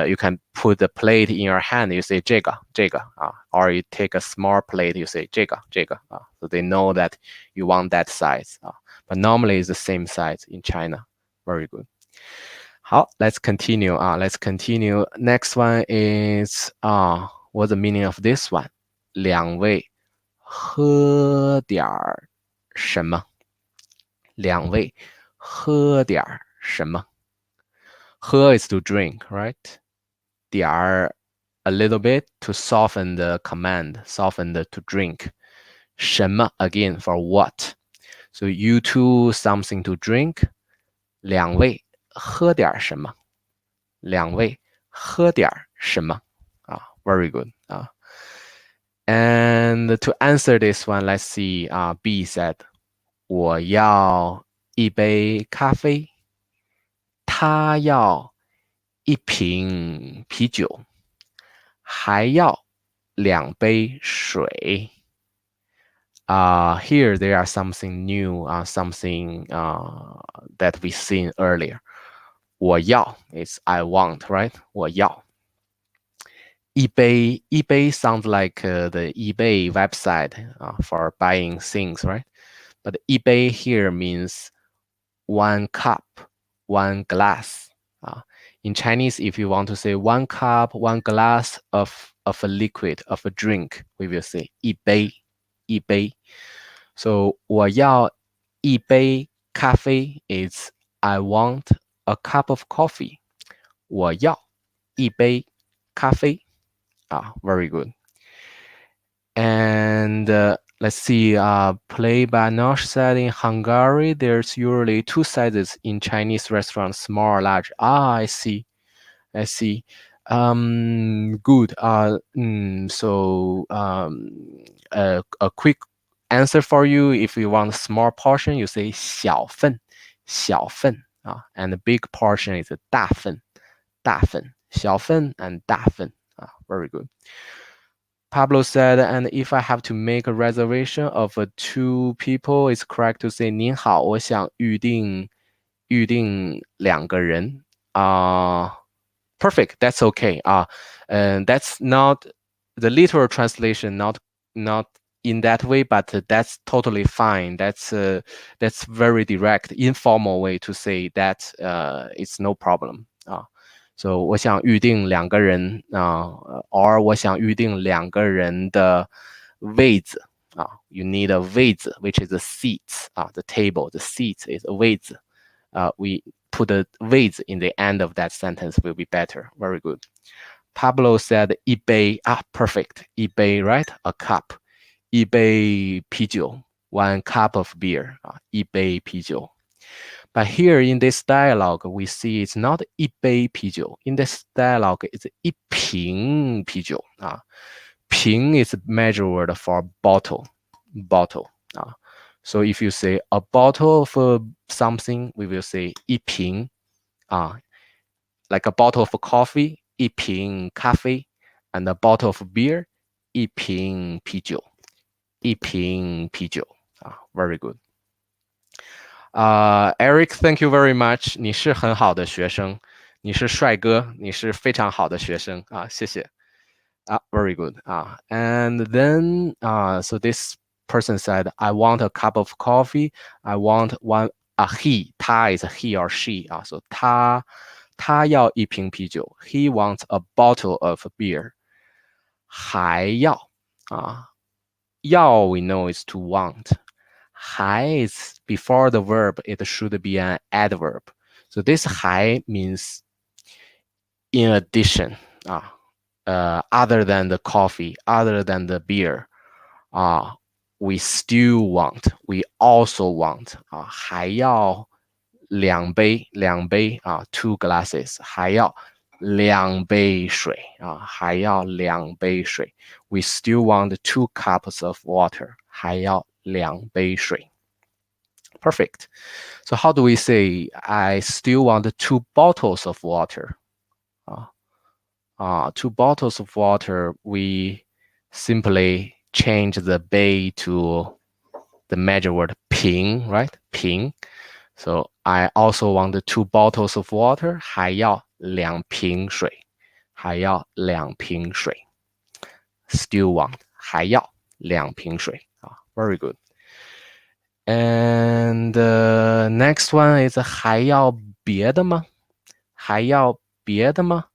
you can put the plate in your hand, you say 这个 or you take a small plate, you say 这个 so they know that you want that size. But normally it's the same size in China. Very good. 好, let's continue. Next one is what's the meaning of this one? 两位喝点儿什么？两位喝点儿什么？喝 is to drink, right? 点儿 a little bit to soften the command, soften the to drink. 什么 again for what? So you two something to drink. 两位喝点儿什么？两位喝点儿什么？Very good. And to answer this one, let's see. B said, 我要一杯咖啡。他要一瓶啤酒，还要两杯水。Here there are something new, something that we seen earlier. 我要 is I want, right? 我要。eBay sounds like the eBay website for buying things, right? But eBay here means one cup, one glass. In Chinese, if you want to say one cup, one glass of a liquid, of a drink, we will say 一杯. So 我要一杯咖啡 is I want a cup of coffee. 我要一杯咖啡. Very good. And let's see, Play by Nosh said in Hungary, there's usually two sizes in Chinese restaurants, small or large. I see. Good. So a quick answer for you. If you want a small portion, you say 小份. And the big portion is 大份. 小份 and 大份. Very good. Pablo said, and if I have to make a reservation of two people, it's correct to say 您好，我想预定两个人。Perfect. That's okay. And that's not the literal translation, not in that way, but that's totally fine. That's very direct, informal way to say that it's no problem. So 我想预定两个人or 我想预定两个人的位子You need a 位子 which is a seat the table. The seat is a 位子 we put a with in the end of that sentence will be better. Very good. Pablo said 一杯, perfect. 一杯, right? A cup. 一杯啤酒, 1 cup of beer. 一杯啤酒. But here in this dialogue, we see it's not 一杯啤酒. In this dialogue, it's 一瓶啤酒. 瓶 is a measure word for bottle. Bottle. So if you say a bottle of something, we will say 一瓶. Like a bottle of coffee, 一瓶咖啡, and a bottle of beer, 一瓶啤酒. 一瓶啤酒. Very good. Eric, thank you very much. 你是很好的学生，你是帅哥，你是非常好的学生啊，谢谢。Very good. And then, so this person said, I want a cup of coffee. I want one, he, 他 is he or she. So 他要一瓶啤酒. He wants a bottle of beer. 还要要 we know is to want. 还 is before the verb, it should be an adverb. So this 还 means in addition. Other than the coffee, other than the beer, we still want, we also want, 还要两杯 two glasses, 还要两杯水 还要两杯水 we still want 2 cups of water, 还要两杯水 Perfect. So how do we say I still want 2 bottles of water? 2 bottles of water, we simply change the 杯 to the measure word 瓶, right? 瓶. So I also want 2 bottles of water. 还要两瓶水. 还要两瓶水. Still want. 还要两瓶水. Very good. And next one is 还要别的吗？还要别的吗？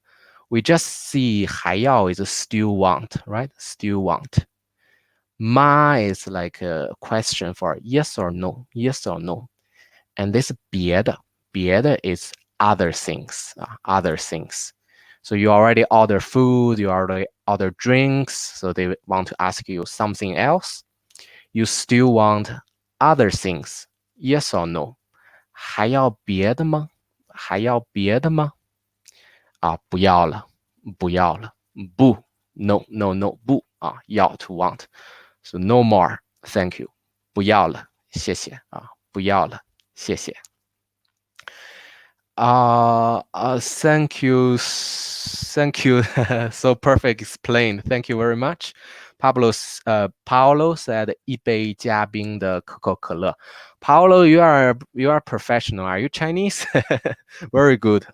We just see 还要 is a still want, right? Still want. Ma is like a question for yes or no, yes or no. And this 别的 is other things, other things. So you already order food, you already order drinks, so they want to ask you something else. You still want other things, yes or no. 还要别的吗？还要别的吗？不要了。不要了，不 no no no 不要 to want, so no more, thank you, 不要了，谢谢不要了，谢谢。Thank you, so perfect explained. Thank you very much. Paulo said 一杯加冰的可口可乐。Paulo, you are professional. Are you Chinese? Very good.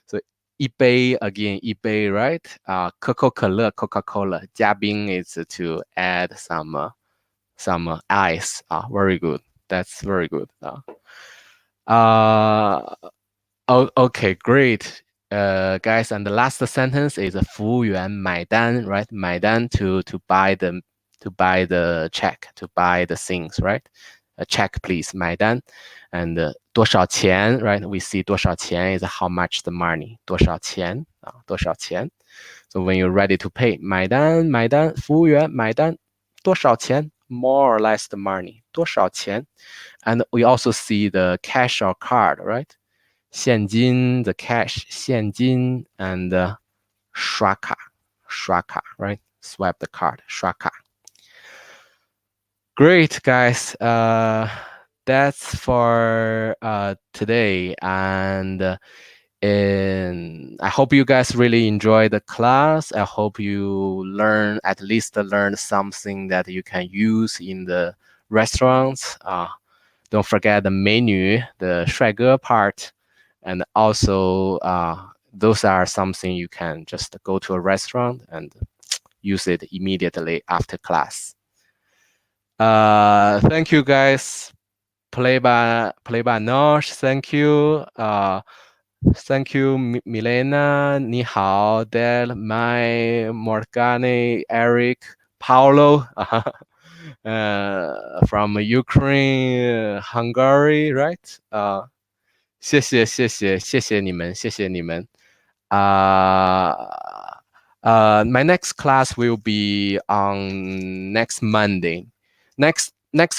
So 一杯 again, 一杯 right? 可口可乐 Coca-Cola. 加冰 is to add some ice. Very good. That's very good. Okay, great. Guys, and the last sentence is 服务员买单, right? 买单 to buy the check, to buy the things, right? A check, please. 买单 and 多少钱, right? We see 多少钱 is how much the money. 多少钱多少钱 So when you're ready to pay, 买单买单服务员买单多少钱 more or less the money. 多少钱 And we also see the cash or card, right? 现金 the cash 现金 and 刷卡 right? Swipe the card 刷卡 Great, guys. That's for today, and I hope you guys really enjoy the class. I hope you at least learn something that you can use in the restaurants. Don't forget the menu, the 帅哥 part, and also those are something you can just go to a restaurant and use it immediately after class. Thank you, guys. Play by Nosh. Thank you. Thank you, Milena. Ni hao, Del, Mai, Morgane, Eric, Paolo. From Ukraine, Hungary, right? 谢谢你们，谢谢你们。My next class will be on next Monday. Next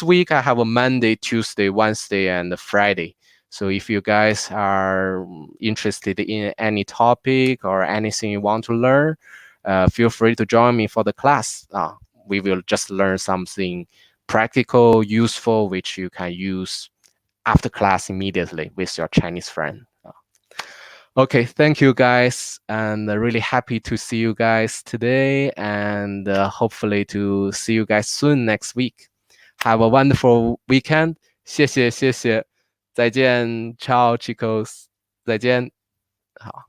week I have a Monday, Tuesday, Wednesday, and a Friday. So if you guys are interested in any topic or anything you want to learn, feel free to join me for the class. We will just learn something practical, useful, which you can use after class immediately with your Chinese friend. Okay, thank you guys, and really happy to see you guys today, and hopefully to see you guys soon next week. Have a wonderful weekend. 谢谢，再见，Ciao chicos，再见，好。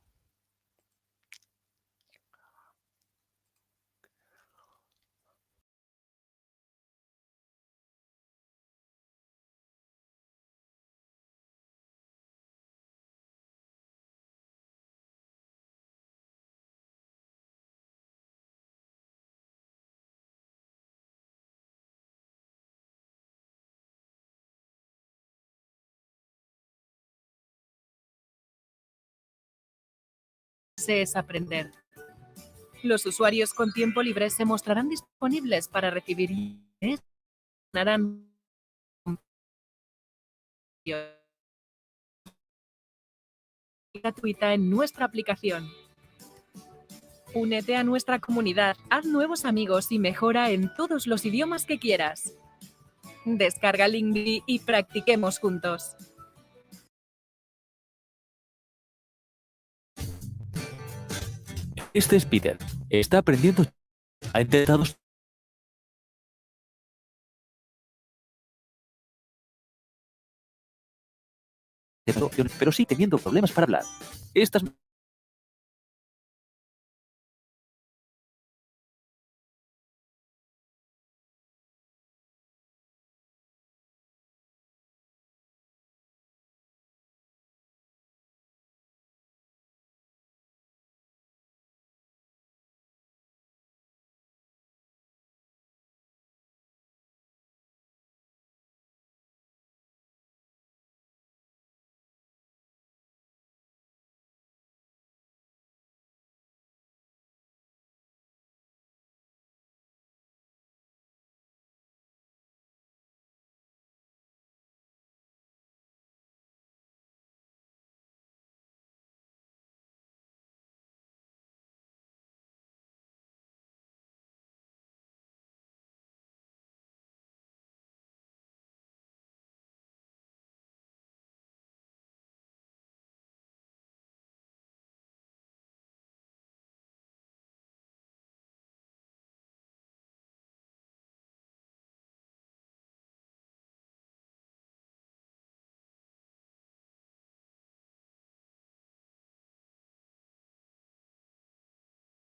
Es aprender. Los usuarios con tiempo libre se mostrarán disponibles para recibir y harán gratuita en nuestra aplicación. Únete a nuestra comunidad, haz nuevos amigos y mejora en todos los idiomas que quieras. Descarga Lingui y practiquemos juntos. Este es Peter. Está aprendiendo. Ha intentado pero sí teniendo problemas para hablar. Estas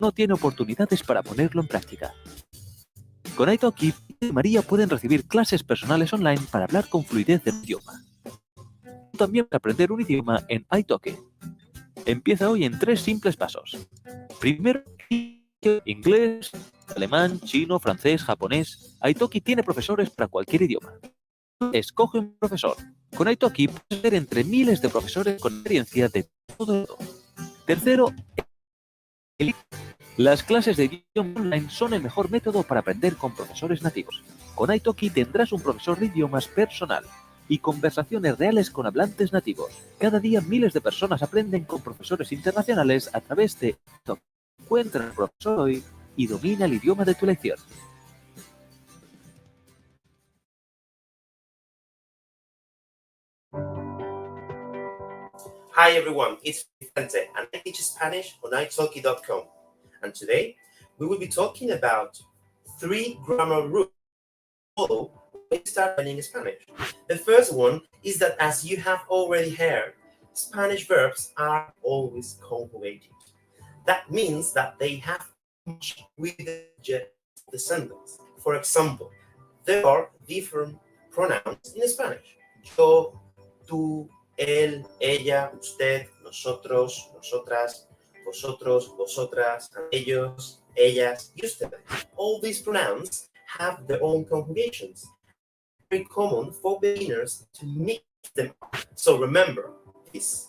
no tiene oportunidades para ponerlo en práctica. Con italki, Peter y María pueden recibir clases personales online para hablar con fluidez del idioma. También para aprender un idioma en italki. Empieza hoy en 3 simples pasos. Primero, inglés, alemán, chino, francés, japonés. Italki tiene profesores para cualquier idioma. Escoge un profesor. Con italki puedes ver entre miles de profesores con experiencia de todo el mundo. Tercero, las clases de idioma online son el mejor método para aprender con profesores nativos. Con italki tendrás un profesor de idiomas personal y conversaciones reales con hablantes nativos. Cada día miles de personas aprenden con profesores internacionales a través de italki. Encuentra al profesor hoy y domina el idioma de tu elección. Hi everyone, it's Vicente and I teach Spanish on italki.com. And today we will be talking about 3 grammar rules when you start learning Spanish. The first one is that, as you have already heard, Spanish verbs are always conjugated. That means that they have much with the sentence. For example, there are different pronouns in Spanish. Yo, tú, él, ella, usted, nosotros, nosotras, vosotros, vosotras, ellos, ellas, y ustedes. All these pronouns have their own conjugations. Very common for beginners to mix them up. So remember, Peace.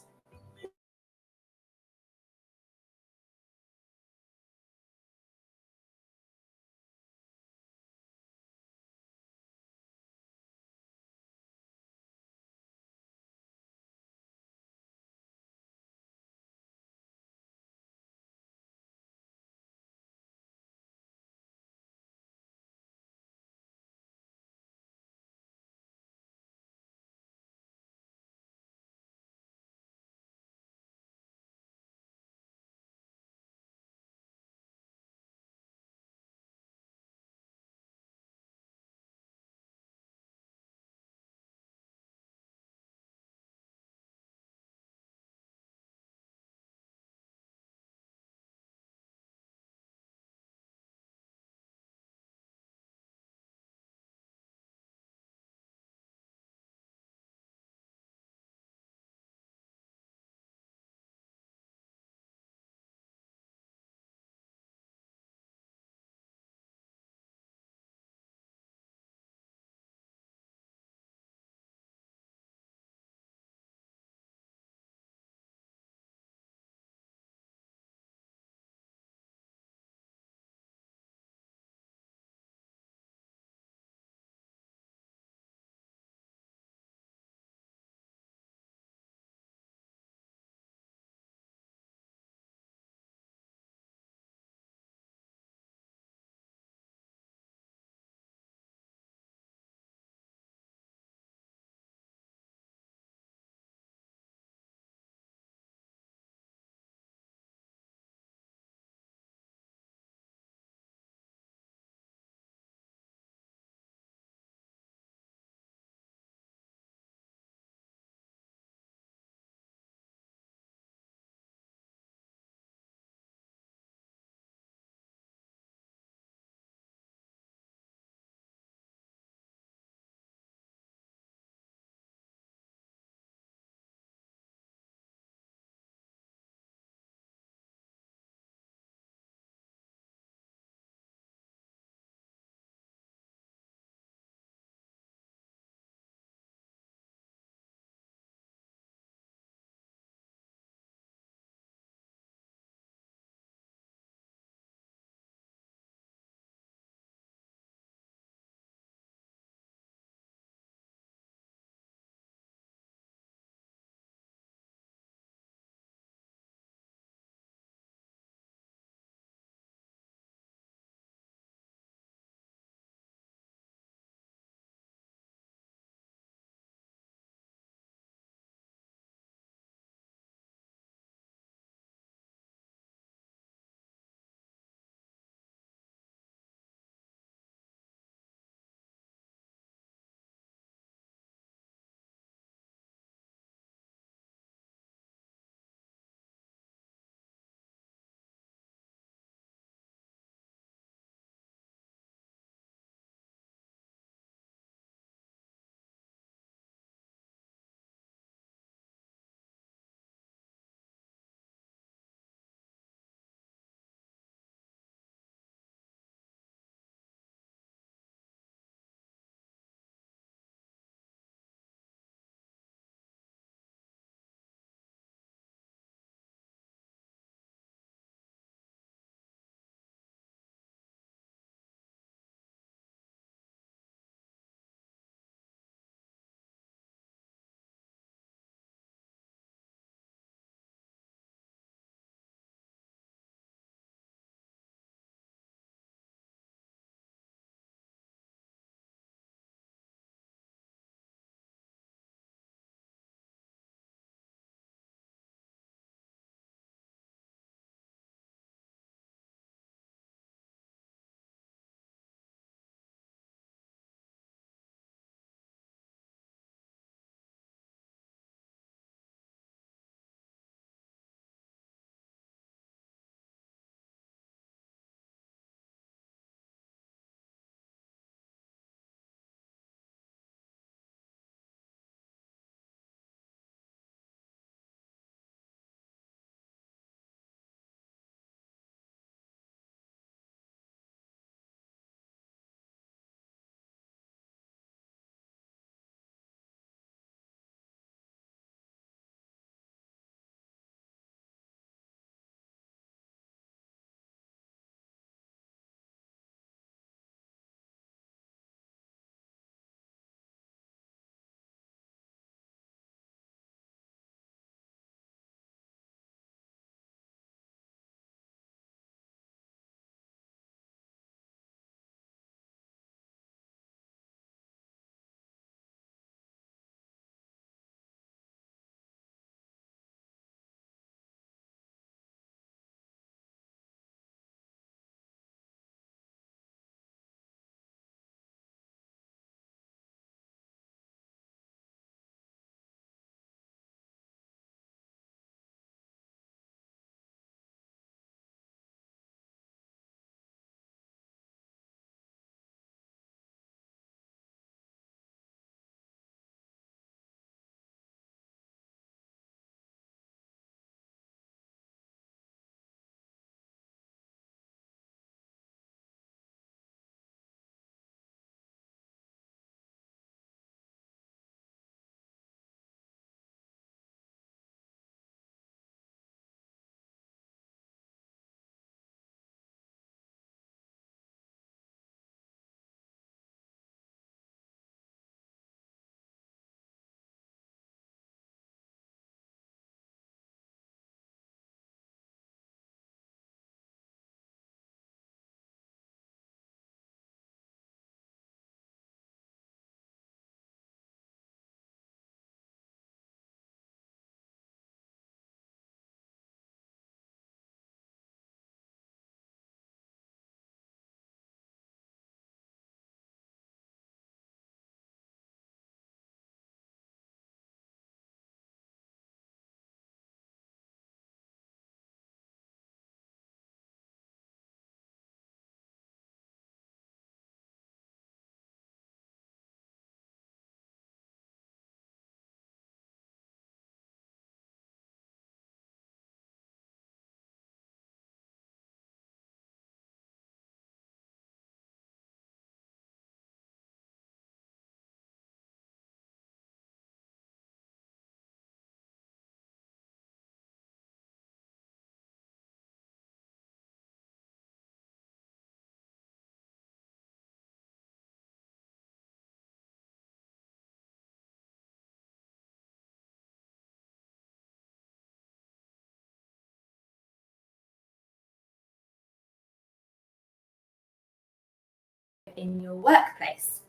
in your workplace.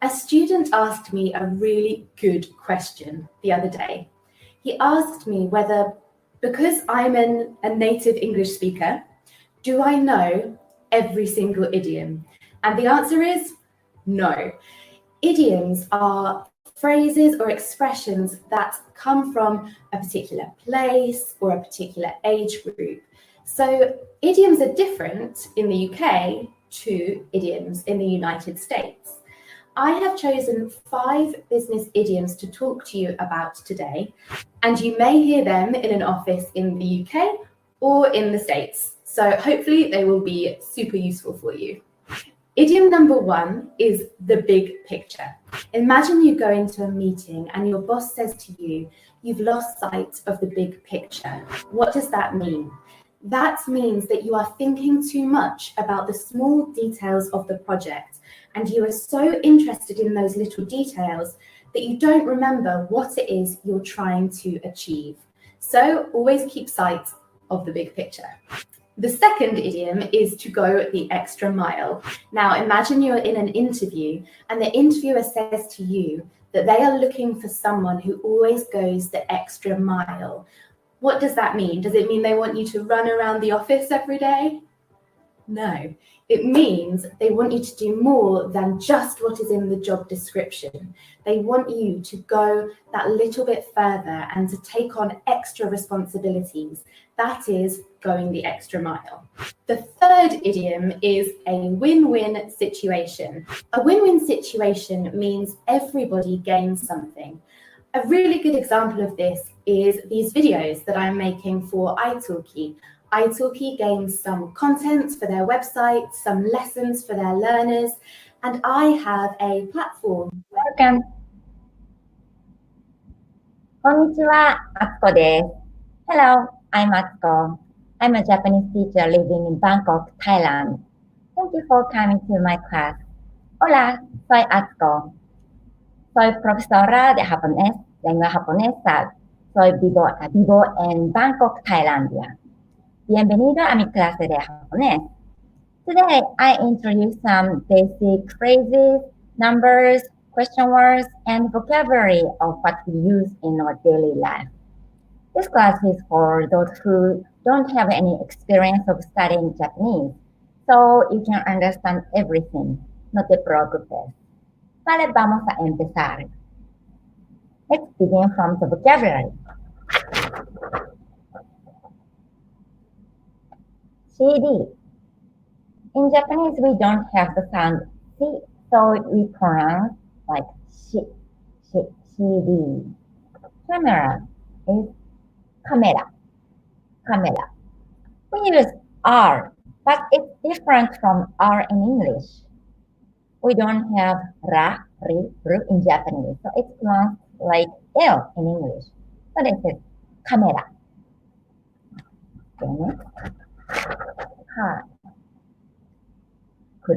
A student asked me a really good question the other day. He asked me whether, because I'm a native English speaker, do I know every single idiom? And the answer is no. Idioms are phrases or expressions that come from a particular place or a particular age group. So idioms are different in the UK to idioms in the United States. I have chosen 5 business idioms to talk to you about today, and you may hear them in an office in the UK or in the States. So hopefully they will be super useful for you. Idiom number 1 is the big picture. Imagine you go into a meeting and your boss says to you, you've lost sight of the big picture. What does that mean? That means that you are thinking too much about the small details of the project, and you are so interested in those little details that you don't remember what it is you're trying to achieve. So always keep sight of the big picture. The second idiom is to go the extra mile. Now imagine you're in an interview and the interviewer says to you that they are looking for someone who always goes the extra mile. What does that mean? Does it mean they want you to run around the office every day? No, it means they want you to do more than just what is in the job description. They want you to go that little bit further and to take on extra responsibilities. That is going the extra mile. The third idiom is a win-win situation. A win-win situation means everybody gains something. A really good example of this is these videos that I'm making for italki. Italki gains some content for their website, some lessons for their learners, and I have a platform. Welcome. こんにちは、あつこです。Hello, I'm Atsuko. I'm a Japanese teacher living in Bangkok, Thailand. Thank you for coming to my class. Hola, soy Atsuko. Soy profesora de japonés, lengua japonesa. Soy vivo en Bangkok, Tailandia. Bienvenido a mi clase de japonés. Today, I introduce some basic phrases, numbers, question words, and vocabulary of what we use in our daily life. This class is for those who don't have any experience of studying Japanese, so you can understand everything, no te preocupes. Vale, vamos a empezar. Let's begin from the vocabulary. CD. In Japanese, we don't have the sound C, so we pronounce like CD. Camera is camera. We use R, but it's different from R in English. We don't have ra, ri, ru in Japanese, so it's pronounced like L in English. So this is camera. Okay, next. Car. 車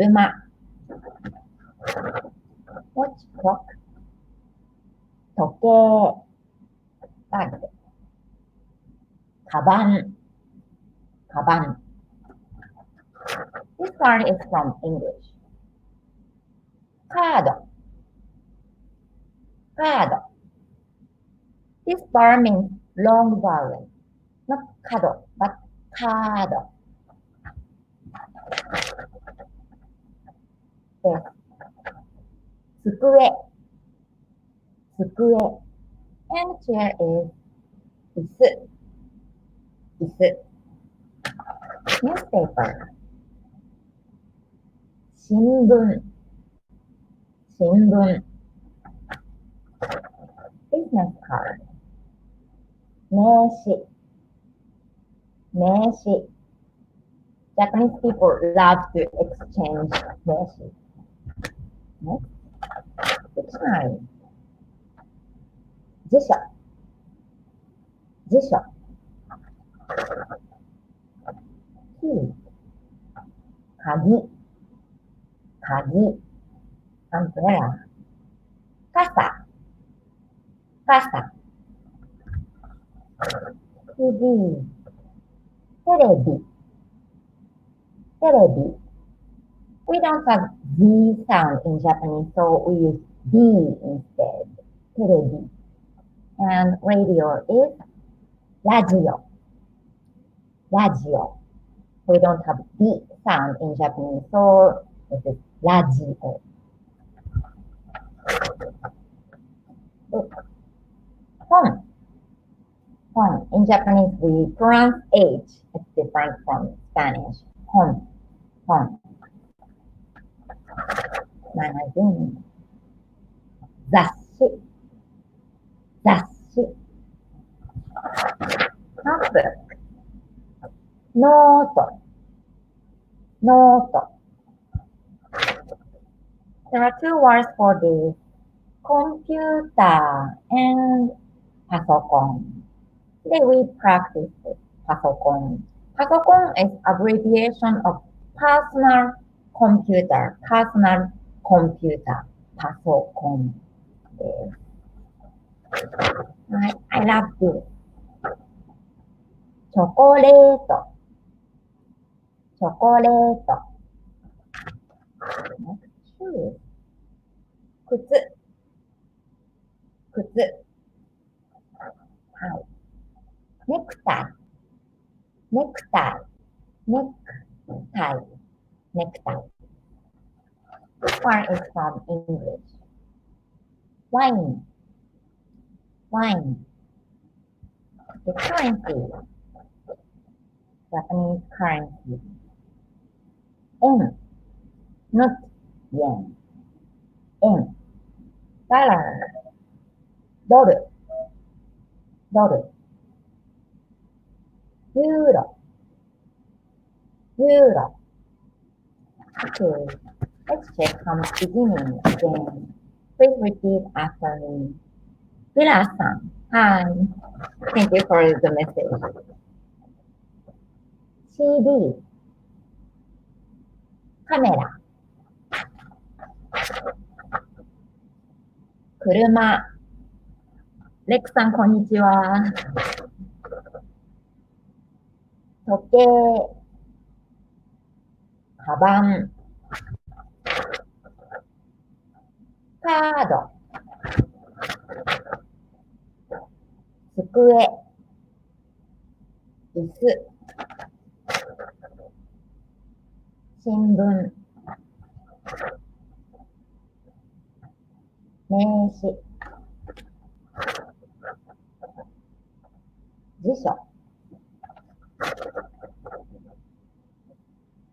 watch clock 時計 bag カバン This part is from English. Card. This part means long vowel, not card, but card. Tsukue. And chair is isu. Newspaper. Shinbun. Business card. Meishi. Japanese people love to exchange meishi. Next. Dictionary. 辞書 key 鍵 umbrella 傘 TV テレビ We don't have D sound in Japanese, so we use D instead. テレビ and radio is ラジオ。ラジオ。We don't have D sound in Japanese, so this is ラジオ。本。本. In Japanese, we pronounce H. It's different from Spanish. 本. 本. Magazine. 雑誌. 雑誌. Notebook. ノート. ノート. There are two words for this. Computer and パソコン. Today we practice パソコン. パソコン is abbreviation of personal computer. Personal computer. パソコンです。I love this. チョコレート。チョコレート。靴。靴。はい。ネクタイ。ネクタイ。ネクタイ。ネクタイ。This one is from English. Wine. Wine. The currency. Japanese currency. Yen. Not yen. Yen. Dollar. ドル。ドル。ユーロ。ユーロ。Okay. Let's check from the beginning again. Please repeat after me. Villa-san. Hi. Thank you for the message. CD. カメラ。車。レックさん、こんにちは。時計。カバン。カード。机。椅子。新聞。名詞。辞書。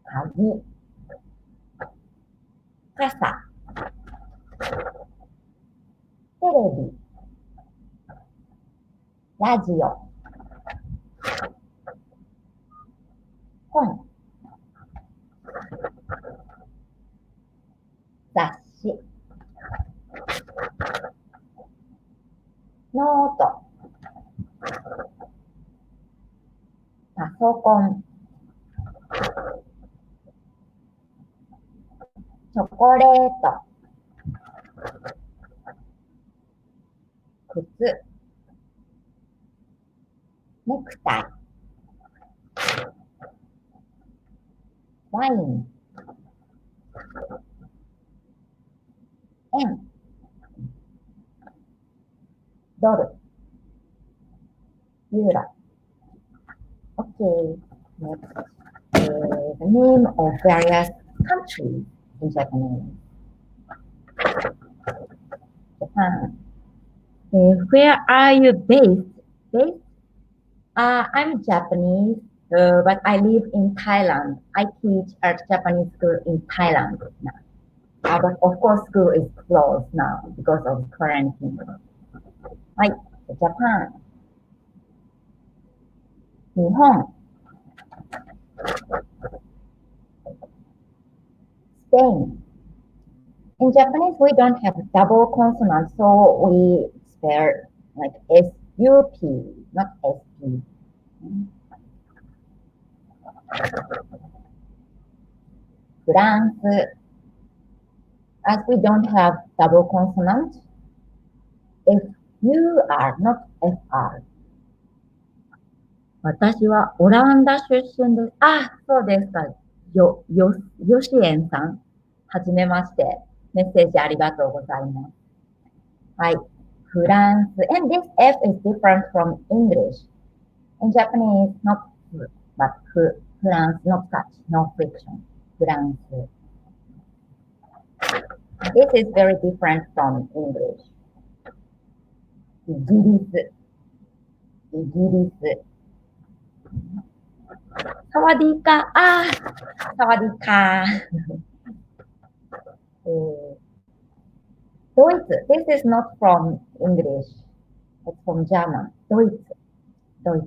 鍵。傘。テレビ。ラジオ。本。雑誌。ノート。パソコン。チョコレート。靴。ネクタイ。ワイン。円。ドル。ユーロ。Okay. Next. The name of various countries in Japanese. Japan. Where are you based? Based? I'm Japanese, but I live in Thailand. I teach at Japanese school in Thailand now. But of course, school is closed now because of quarantine. はい、Japan. 日本。Spain. In Japanese, we don't have double consonants, so we spell like S-U-P, not S-P. France. As we don't have double consonants, F-U-R, not F-R. 私はオランダ出身です。あ、そうですか。よしえんさん。はじめまして。メッセージありがとうございます。はい。フランス。And this F is different from English. In Japanese, not but フランス not touch, no friction. フランス。This is very different from English. イギリス。イギリス。サワディーカー。サワディーカー。ドイツ。This is not from English. It's from German. ドイツ。ドイツ。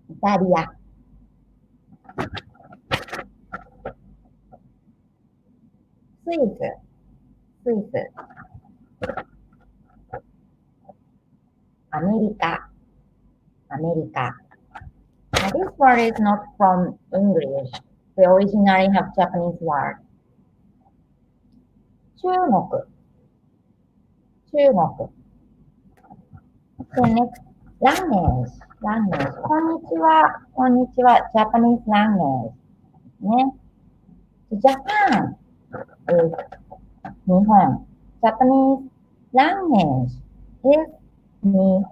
イタリア。スイス。スイス。アメリカ。アメリカ。Now, this word is not from English. We originally have Japanese word. 中国。中国。Okay, next, language. Language. こんにちは。こんにちは。Japanese language. ね。Japan is 日本。Japanese language is 日本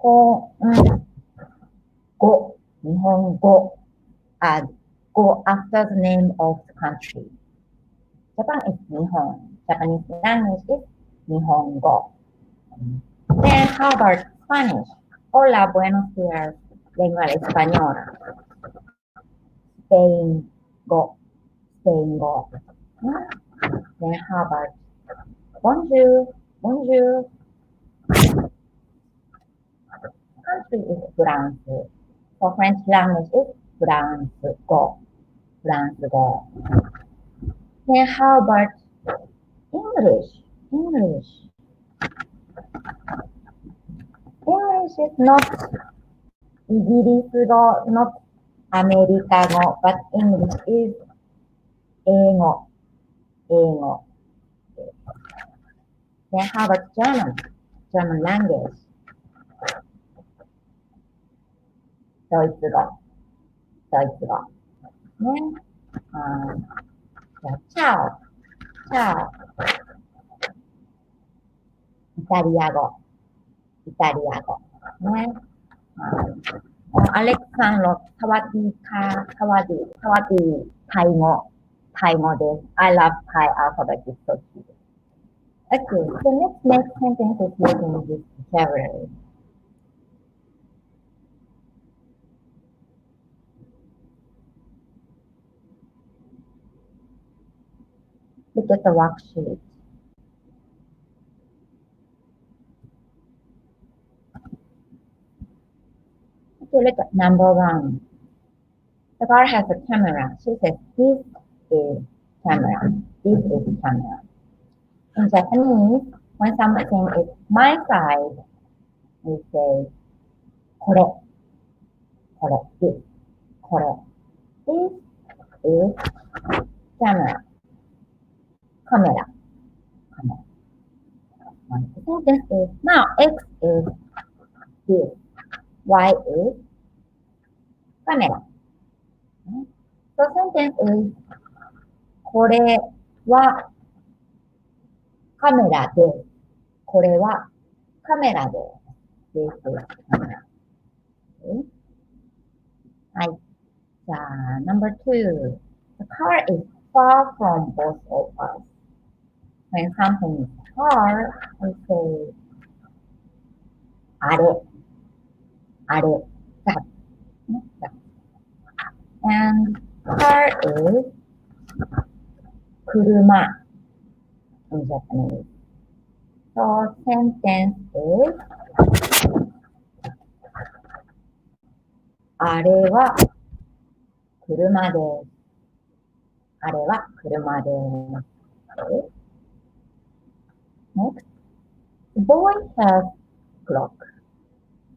語。日本語。Go after the name of the country. Japan is 日本。Japanese language is 日本語。Then how about Spanish? Hola, buenos días. Lengua española. Spain go. Spain go. Then how about bonjour? Bonjour. Country is France. For French language is France go. France go. Then how about English? English. English is not イギリス語 not アメリカ語 but English is 英語。英語。Then how about German? German language. ドイツ語。ドイツ語。ね。チャオ。チャオ。イタリア語。イタリア語。ね。アレクサンロ、サワディーカー、サワディ、サワディ、タイ語。タイ語です。I love Thai alphabet. It's so cute. Okay, so let's make sentences using this vocabulary. Look at the worksheet. Okay, look at number 1. The girl has a camera. She says, this is camera. This is camera. In Japanese, when something is my side, we say, これ。これ。this. これ。This is camera. Camera. Camera. The sentence is, now X is this. Y is camera. So sentence is, これはカメラです。これはカメラです。This is camera. Okay. はい。じゃあ、number 2. The car is far from both of us. When something is far, we say, あれ。あれ。that. And car is 車 in Japanese. So sentence is あれは車です。あれは車です。Okay. Next, the boy has clock.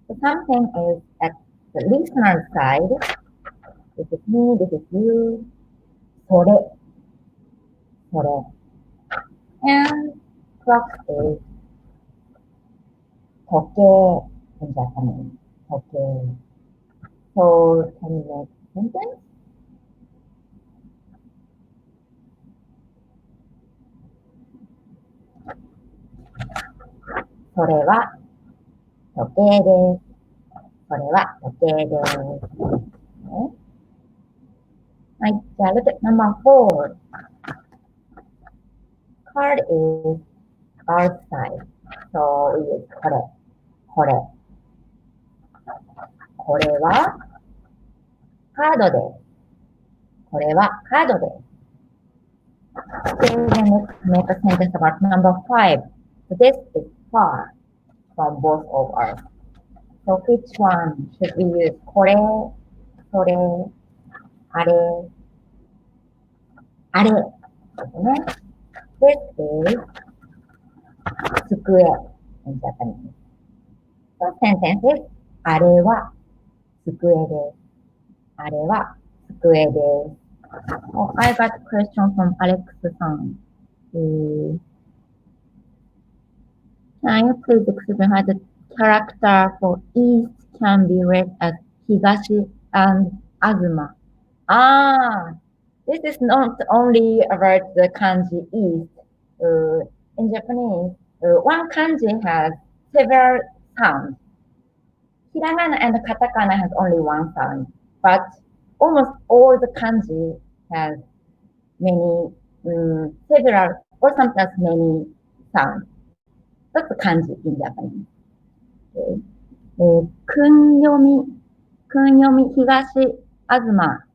So something is at the listener side. This is me, this is you. それ。それ。And clock is 時計 in Japanese. 時計. So can you make a sentence? それは時計です。それは時計です。はい、じゃあ、look at number 4. Card is outside. So we use これ。これ。これはカードです。これはカードです。Okay, then let's make a sentence about number 5. This is far from both of us. So which one should we use? これ、それ、あれ、あれですね。This is 机 in Japanese. So sentence is あれは机です。あれは机です。Oh, I got a question from Alex さん。Can you please explain how the character for east can be read as Higashi and Azuma? This is not only about the kanji east. In Japanese, one kanji has several sounds. Hiragana and katakana has only one sound, but almost all the kanji has many, several, or sometimes many sounds. That's the kanji in Japanese. Okay. 訓読み、東、東。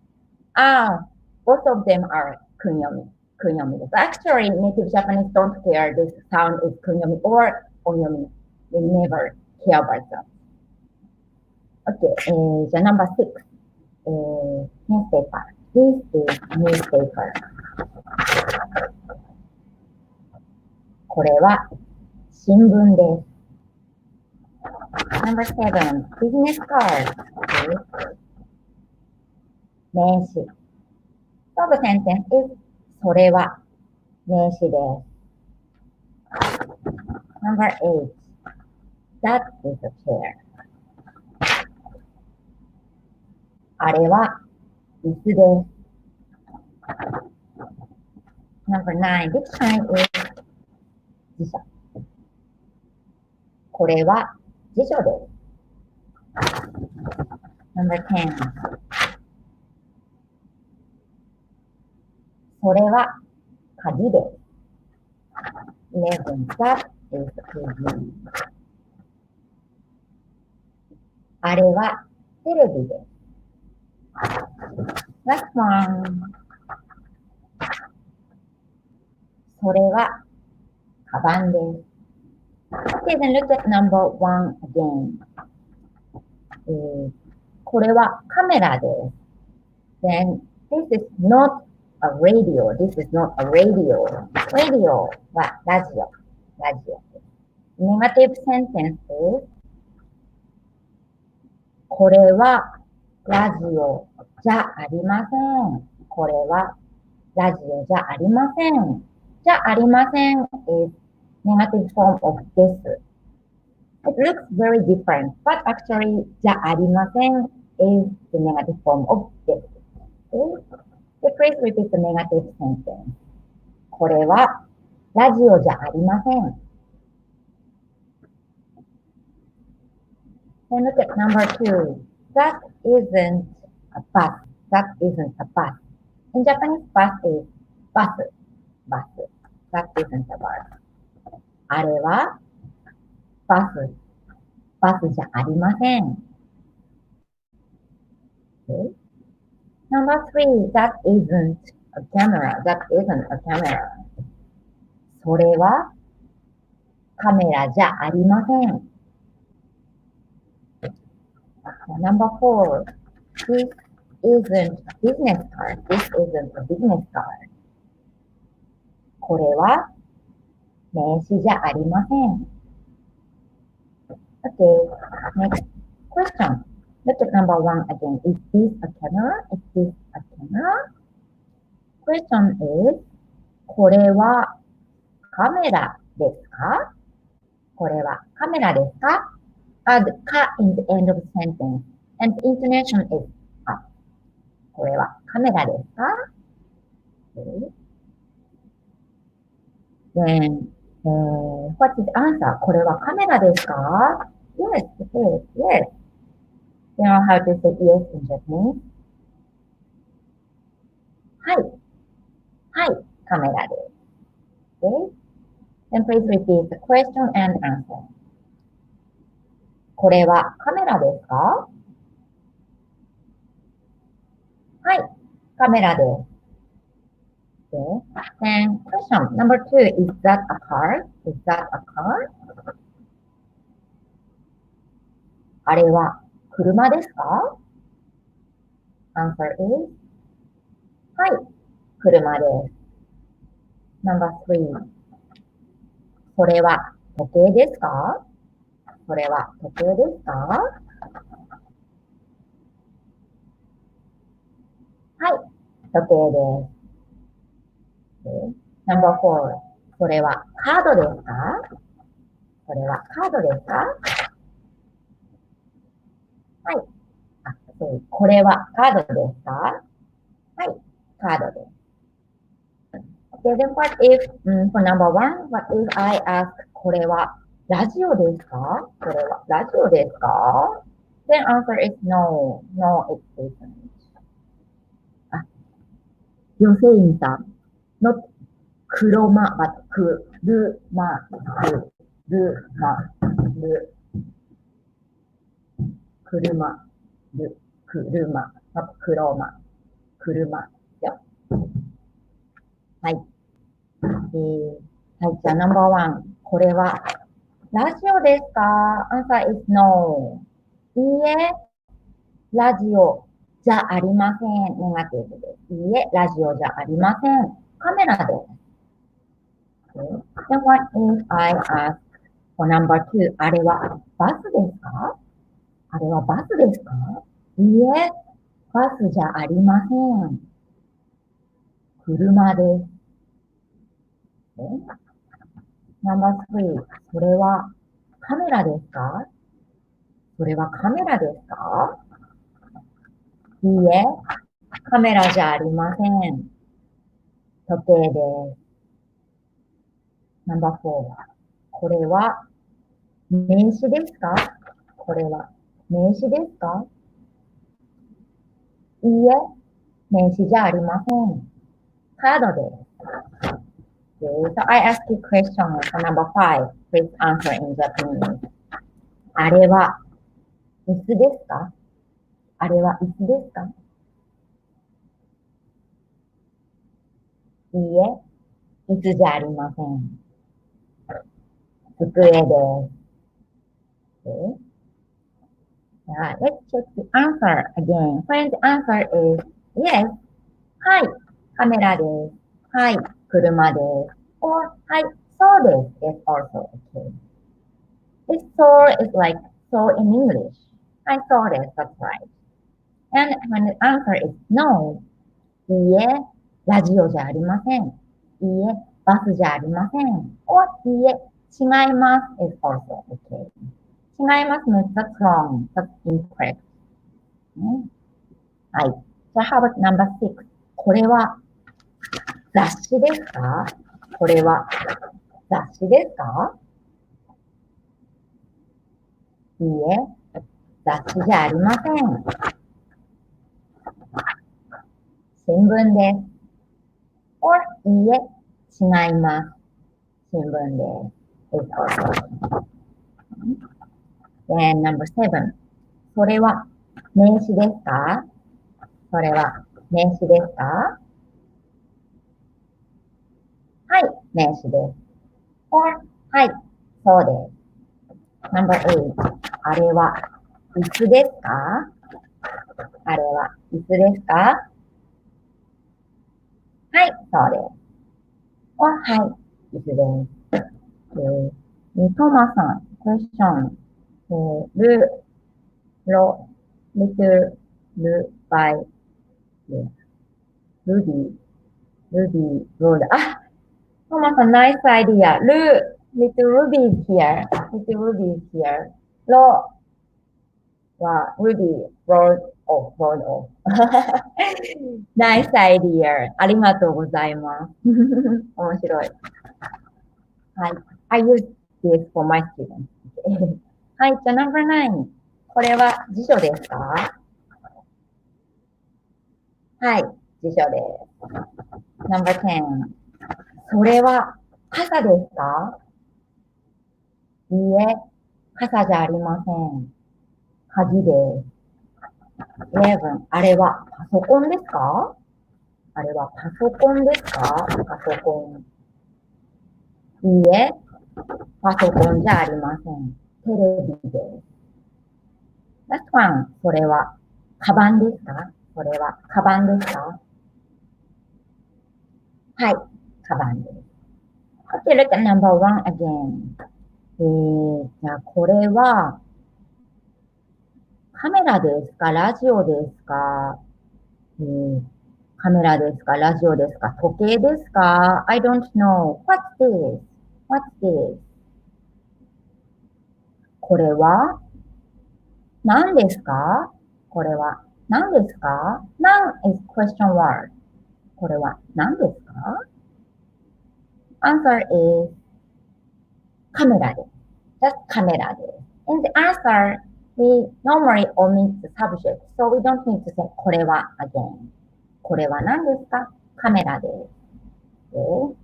Both of them are 訓読み。Actually, native Japanese don't care this sound is 訓読み or 音読み。They never care about that. Okay, じゃあ number 6. Newspaper. This is newspaper. これは新聞です。Number 7. Business card. Okay. 名詞。So the sentence is それは名詞です。Number 8. That is a chair. あれは椅子です。Number 9. This kind is 辞書。これは辞書です。Number 10. それは鍵です。11. That is TV. あれはテレビです。Last one. それはカバンです。Okay, then look at number 1 again. これはカメラです。Then this is not a radio. This is not a radio. Radio はラジオ。ラジオです。Negative sentence is これはラジオじゃありません。これはラジオじゃありません。じゃありません is negative form of this. It looks very different, but actually じゃありません is the negative form of this. Okay? So please repeat the negative sentence. これはラジオじゃありません。Then look at number 2. That isn't a bus. That isn't a bus. In Japanese, bus is bus. Bus. That isn't a bus. あれはバス。バスじゃありません。Okay. Number 3. That isn't a camera. That isn't a camera. それはカメラじゃありません。Number 4. This isn't a business card. This isn't a business card. これは名刺じゃありません。Okay, next question. Look at number 1 again. Is this a camera? Is this a camera? Question is, これはカメラですか？これはカメラですか？ Add か in the end of the sentence. And the intonation is up. これはカメラですか？ Okay. Then, What is the answer? これはカメラですか？ Yes, it is. Yes. You know how to say yes in Japanese? はい。はい。カメラです。Okay? Then please repeat the question and answer. これはカメラですか？はい。カメラです。Okay. And question number 2, is that a car? Is that a car? あれは車ですか？ Answer is はい、車です。Number 3, それは時計ですか？それは時計ですか？はい、時計です。Okay. Number 4, それはカードですか？それはカードですか？はい。これはカードですか？はい。カードです。Okay, then what if, for number 1, what if I ask これはラジオですか？これはラジオですか？ Then answer is no. No, it isn't. あ、女性員さん。not 車 but 車。車。車。not 車。車。よ。はい。はい、じゃあ、ナンバーワン。これは、ラジオですか？ Answer is no. いいえ、ラジオじゃありません。ネガティブです。いいえ、ラジオじゃありません。カメラです。Okay. Then what if I ask for number 2? あれはバスですか？あれはバスですか？いいえ、バスじゃありません。車です。Okay. Number 3. それはカメラですか？それはカメラですか？いいえ、カメラじゃありません。時計です。Number 4. これは名詞ですか？これは名詞ですか？いいえ、名詞じゃありません。カードです。Okay, so I ask you question for number 5. Please answer in Japanese. あれは椅子ですか？あれは椅子ですか？いいえ、椅子じゃありません。机です。Okay. Let's check the answer again. First answer is yes. はい、カメラです。はい、車です。or はい、そうです is also okay. This so is like so in English. はい、そうです。That's right. And when the answer is no, いいえ、ラジオじゃありません。いいえ、バスじゃありません。or いいえ、違います is also okay. 違います means that's wrong, that's incorrect. はい。じゃあ、how about number 6? これは雑誌ですか？これは雑誌ですか？いいえ、雑誌じゃありません。新聞です。or いいえ、違います。新聞です。is also. Then number 7. それは名詞ですか？それは名詞ですか？はい、名詞です。or はい、そうです。Number 8. あれは椅子ですか？あれは椅子ですか？はい、そうです。はい、椅子です。トマさん、question. little, by, ルビー、ロード。あ、トマさん、nice idea. little Ruby is here. Little Ruby is here. は、Ruby, roll off. Nice idea. ありがとうございます。面白い。はい。I use this for my students. はい。じゃあ No.9。これは辞書ですか？はい。辞書です。No.10。それは傘ですか？いいえ、傘じゃありません。鍵です。11。あれはパソコンですか？あれはパソコンですか？パソコン。いいえ、パソコンじゃありません。テレビです。Last one。それは、カバンですか？それは、カバンですか？はい、カバンです。Okay, look at number one again. じゃあ、これは、カメラですか？ラジオですか？カメラですか？ラジオですか？時計ですか？ I don't know. What's this? What's this? これは何ですか？これは何ですか？ None is question word. これは何ですか？ Answer is カメラです。just カメラです。In the answer, we normally omit the subject, so we don't need to say これは again. これは何ですか？カメラです。Okay.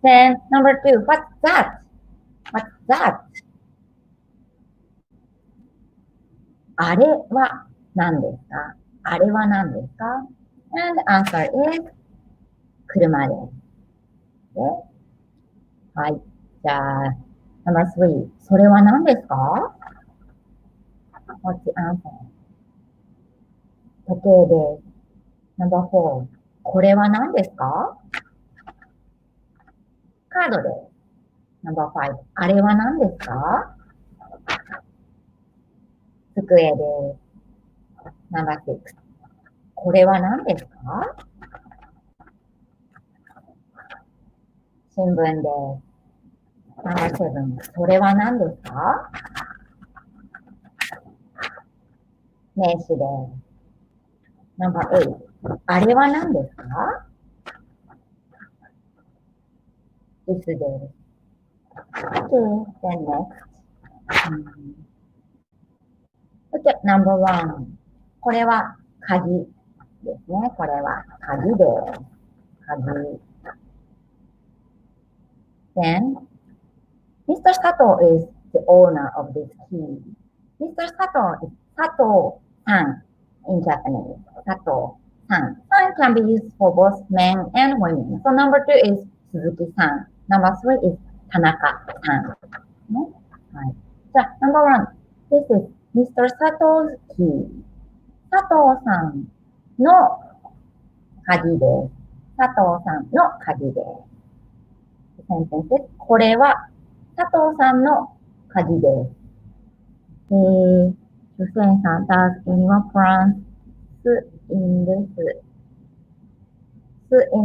Then number two, what's that? What's that? あれは何ですか？あれは何ですか？ And the answer is 車です。Okay. はい。じゃあ、number three. それは何ですか？ What's the answer? 時計です。number four. これは何ですか？カードです。number five. あれは何ですか？机です。number six. これは何ですか？新聞です。number seven. それは何ですか？名詞です。number eight. あれは何ですか？椅子です。Okay, then next. Look at number one. これは鍵ですね。これは鍵です。鍵。Then, Mr. Sato is the owner of this key. Mr. Sato is Sato-san in Japanese. Sato-san. San can be used for both men and women. So number two is Suzuki-san. Number three is Tanaka-san. ね、はい。じゃあ、number one. This is Mr. Sato's key. 佐藤さんの鍵です。佐藤さんの鍵です。センテンスです。これは佐藤さんの鍵です。主戦さん、does anyone pronounce in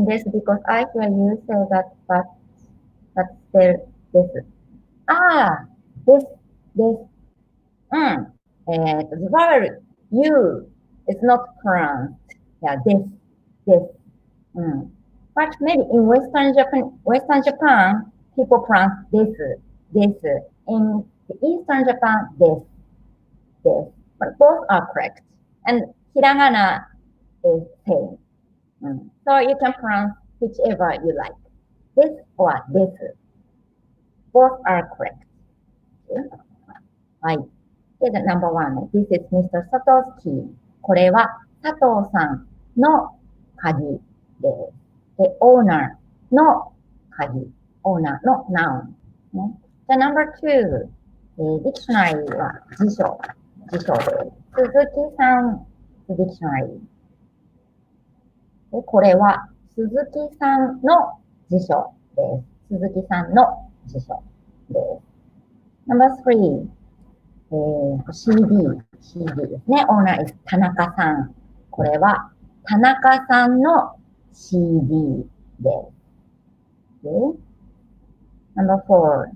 this because I hear you say that but still this. です。the vowel you is not pronounced. Yeah, this. But maybe in Western Japan, people pronounce this. In the Eastern Japan, this. But both are correct. And hiragana is same. So you can pronounce whichever you like. This or this. Both are correct. Okay? はい。で、number one. This is Mr. Sato's key. これは佐藤さんの鍵です。で、owner の鍵。owner の noun。ね。じゃあ number two. dictionary は辞書です。鈴木さん dictionary。で、これは鈴木さんの辞書です。鈴木さんの辞書です。number three. CD ですね。オーナー is 田中さん。これは田中さんの CD です。number four.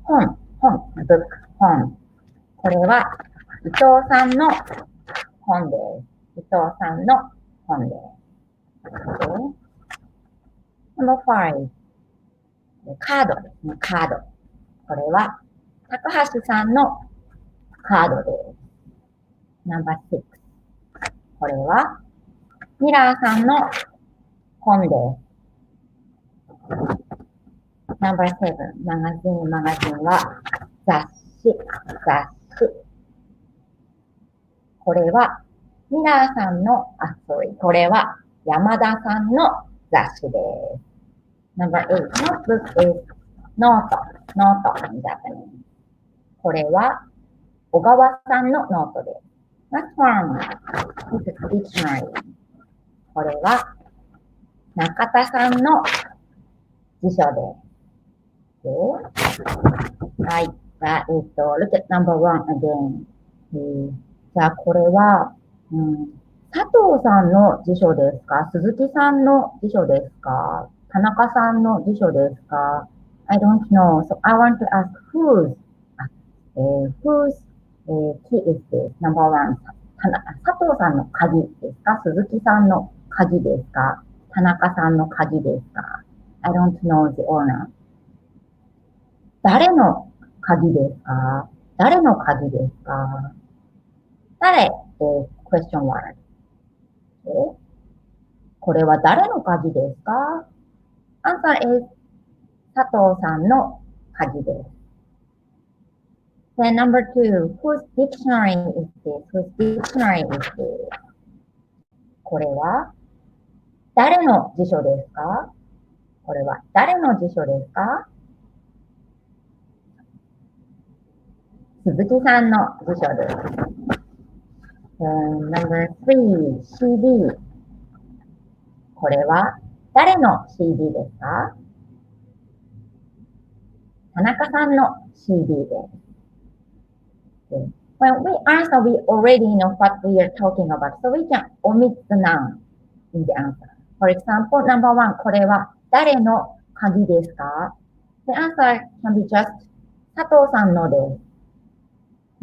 本。book 本。これは伊藤さんの本です。伊藤さんの本です。number five. カードですね、カード。これは、高橋さんのカードです。Number 6。これは、ミラーさんの本です。Number 7。マガジンは、雑誌。これは、ミラーさんの、これは、山田さんの雑誌です。Number 8. Notebook is ノート in Japanese。これは、小川さんのノートです。Next one is dictionary。これは、中田さんの辞書です。はい。look at number 1 again。じゃあ、これは、佐藤さんの辞書ですか？鈴木さんの辞書ですか？田中さんの辞書ですか？ I don't know. So I want to ask whose key is this? Number 1. 佐藤さんの鍵ですか？鈴木さんの鍵ですか？田中さんの鍵ですか？ I don't know the owner. 誰の鍵ですか？誰の鍵ですか？誰 question word。これは誰の鍵ですか？ Answer is 佐藤さんの鍵です。Then number 2, whose dictionary is this? Whose dictionary is this? これは誰の辞書ですか？これは誰の辞書ですか？鈴木さんの辞書です。Number 3, CD。これは誰の CD ですか？田中さんの CD です。When we answer, we already know what we are talking about, so we can omit the noun in the answer. For example, number 1, これは誰の鍵ですか？ The answer can be just 佐藤さんのです。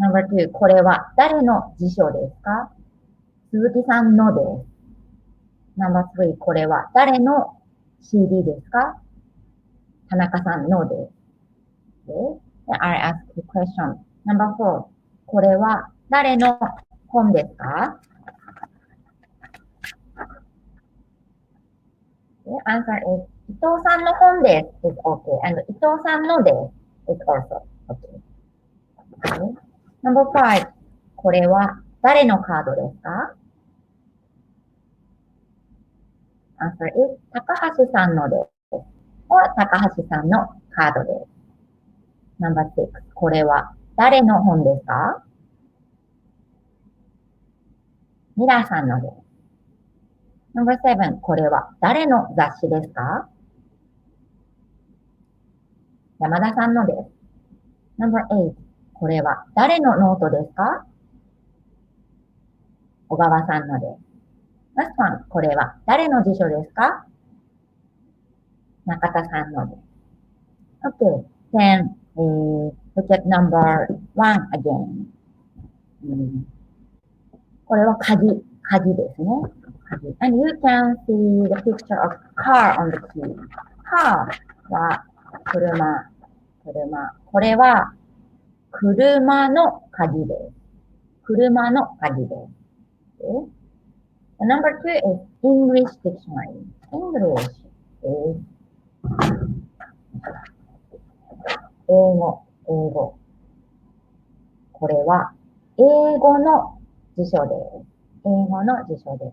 Number 2, これは誰の辞書ですか？鈴木さんのです。Number 3, これは誰の CD ですか？田中さんのです。Okay? I ask the question. Number 4, これは誰の本ですか？ The answer is 伊藤さんの本です。is okay. And 伊藤さんのです。is also okay. Number 5, これは誰のカードですか？ Answer is 高橋さんのです。or 高橋さんのカードです。Number 6, これは誰の本ですか？ミラーさんのです。Number 7, これは誰の雑誌ですか？山田さんのです。Number 8, これは誰のノートですか？小川さんのです。Last one, これは誰の辞書ですか？中田さんのです。Okay, then, look at number 1 again. これは鍵ですね。鍵。And you can see the picture of car on the key. Car は車。これは車の鍵です。車の鍵です。Okay? Number 2 is English dictionary. English is 英語。これは英語の辞書です。英語の辞書です。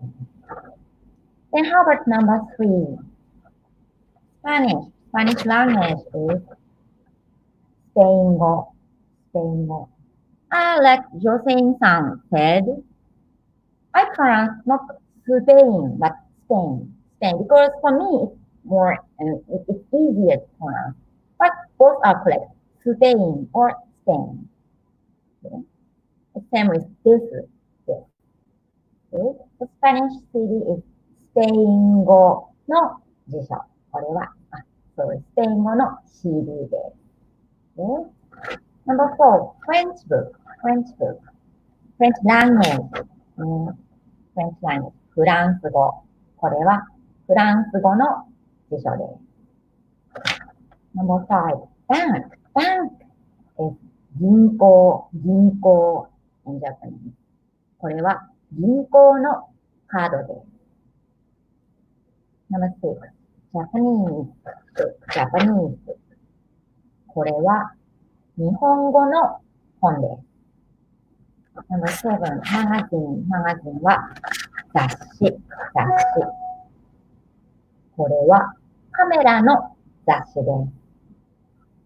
Then how about number 3? Spanish. Spanish language is スペイン語。Like Josein San said, I pronounce not Spain, but Spain, because for me it's more, it's easier to pronounce. But both are correct, Spain or Spain. Okay. The same with this. Okay. The Spanish CD is スペイン語の辞書。これは、スペイン語の CD です。Okay. Number 4, French book. French language. French language. フランス語。これはフランス語の辞書です。Number 5, bank. Bank is 銀行in Japanese. これは銀行のカードです。Number 6, Japanese. これは日本語の本です。Number 7, magazine は雑誌。これはカメラの雑誌です。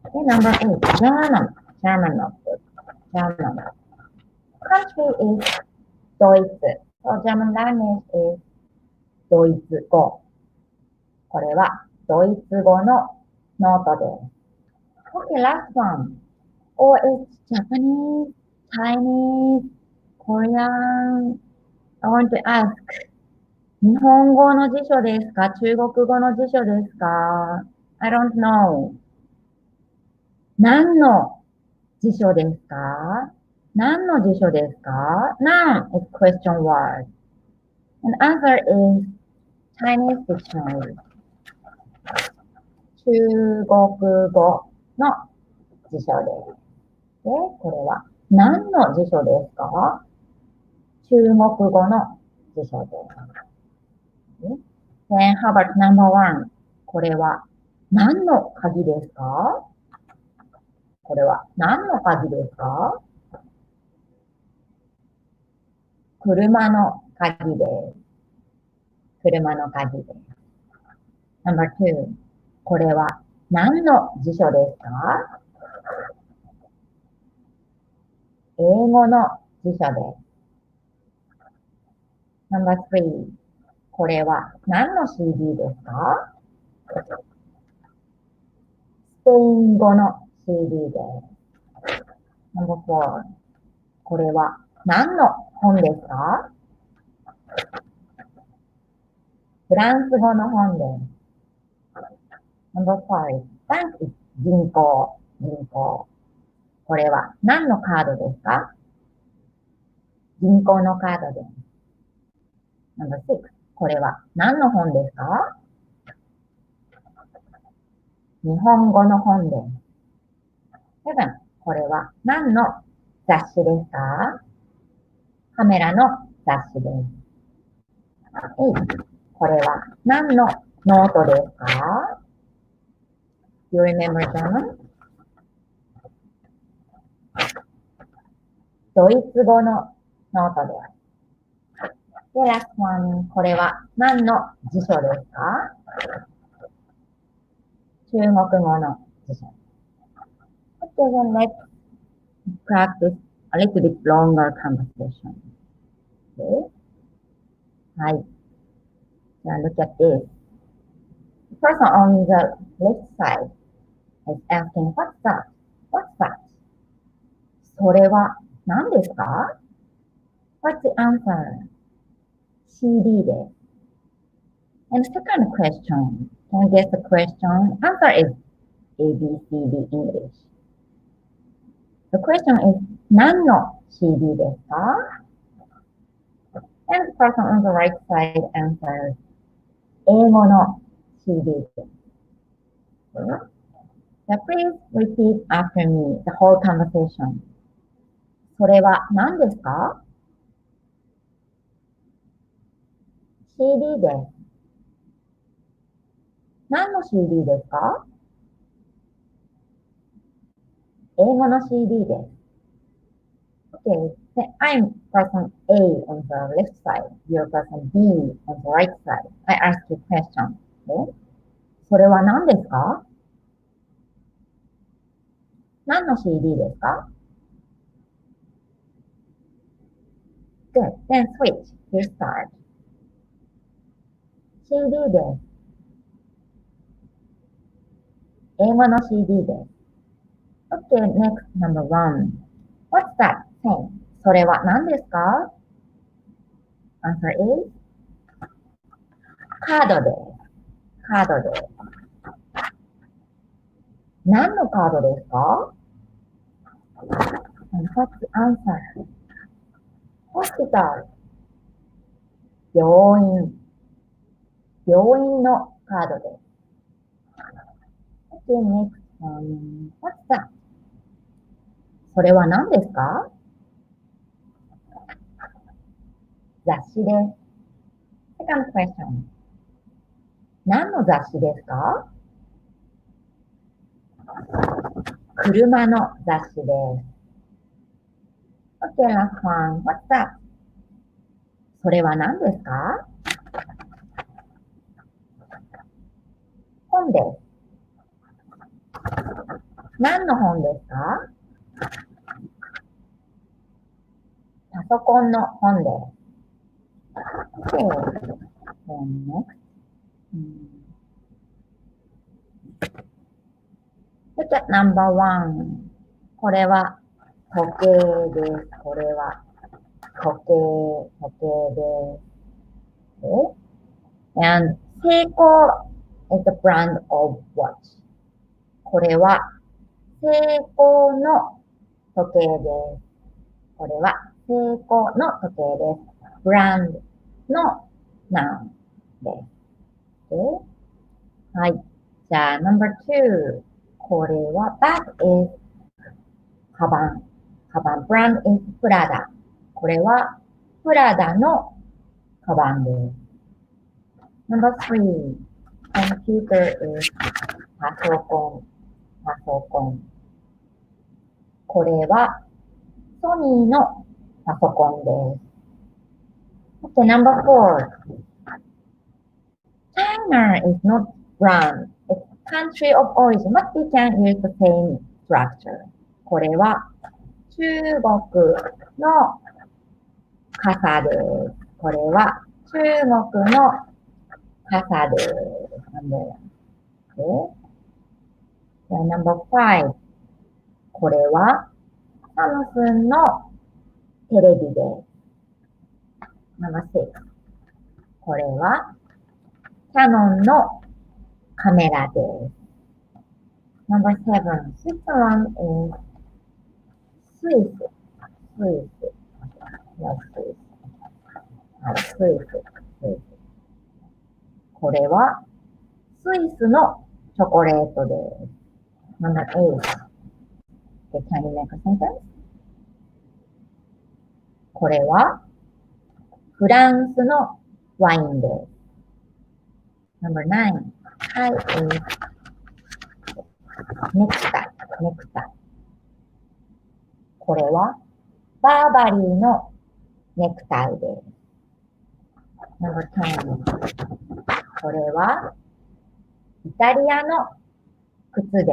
で、Number 8, German notebook. Country is ドイツ。So German language is ドイツ語。これはドイツ語のノートです。Okay, last one. Or it's Japanese, Chinese, Korean. I want to ask. 日本語の辞書ですか？中国語の辞書ですか？ I don't know. 何の辞書ですか？何の辞書ですか？ None is question word. And answer is Chinese dictionary. 中国語の辞書です。で、これは何の辞書ですか？中国語の辞書です。Then how about number 1? これは何の鍵ですか？これは何の鍵ですか？車の鍵です。車の鍵です。Number 2. これは何の辞書ですか？英語の辞書です。Number 3. これは何の CD ですか？スペイン語の CD です。Number 4. これは何の本ですか？フランス語の本です。Number 5. Bank is 銀行。これは何のカードですか？銀行のカードです。Number 6. これは何の本ですか？日本語の本です。7. これは何の雑誌ですか？カメラの雑誌です。8. これは何のノートですか？ You remember German? ドイツ語のノートです。で、last one. これは何の辞書ですか？中国語の辞書。Okay, then let's practice a little bit longer conversation. Okay? はい。じゃあ look at this. The person on the left side is asking, what's that? What's that? それは何ですか？ What's the answer? CD です。And second question. Can you guess the question? Answer is A, B, C, D, English. The question is, 何の CD ですか？ And the person on the right side answers, 英語の CD です。So please repeat after me the whole conversation. それは何ですか？ CD です。何の CD ですか？英語の CD です。Okay, so I'm person A on the left side, you're person B on the right side. I ask you a question. Okay? それは何ですか？何の CD ですか？ Good, then switch. You start. CD です。英語の CD です。Okay, next number 1. What's that thing? それは何ですか？ Answer is カードです。カードです。何のカードですか？ And what's the answer? Hospital. 病院。病院のカードです。Okay, next. What's that? それは何ですか？雑誌です。Second question. 何の雑誌ですか？車の雑誌です。Okay, last one. What's that? それは何ですか？本です。何の本ですか？パソコンの本です。Okay. Then next. Look at number one. これは時計です。これは時計です。And セイコー is the brand of watch. これはセイコーの時計です。これはセイコーの時計です。ブランドのナウンです。はい。じゃあ、No.2。これは bag is カバン。カバン。ブランド is プラダ。これはプラダのカバンです。No.3。Computer is パソコン。パソコン。これはソニーのパソコンです。Okay, No.4. China is not brand. It's country of origin, but we can use the same structure. これは中国の傘です。これは中国の傘です。No.5. これはサムスンのテレビです。No.6. これはキャノンのカメラです。No.7. Switzerland is スイス。スイス。スイス。これはスイスのチョコレートです。No.8. Can you make a sentence? これはフランスのワインです。No.9. はい、ネクタイ。ネクタイ。これはバーバリーのネクタイです。No.10. これはイタリアの靴です。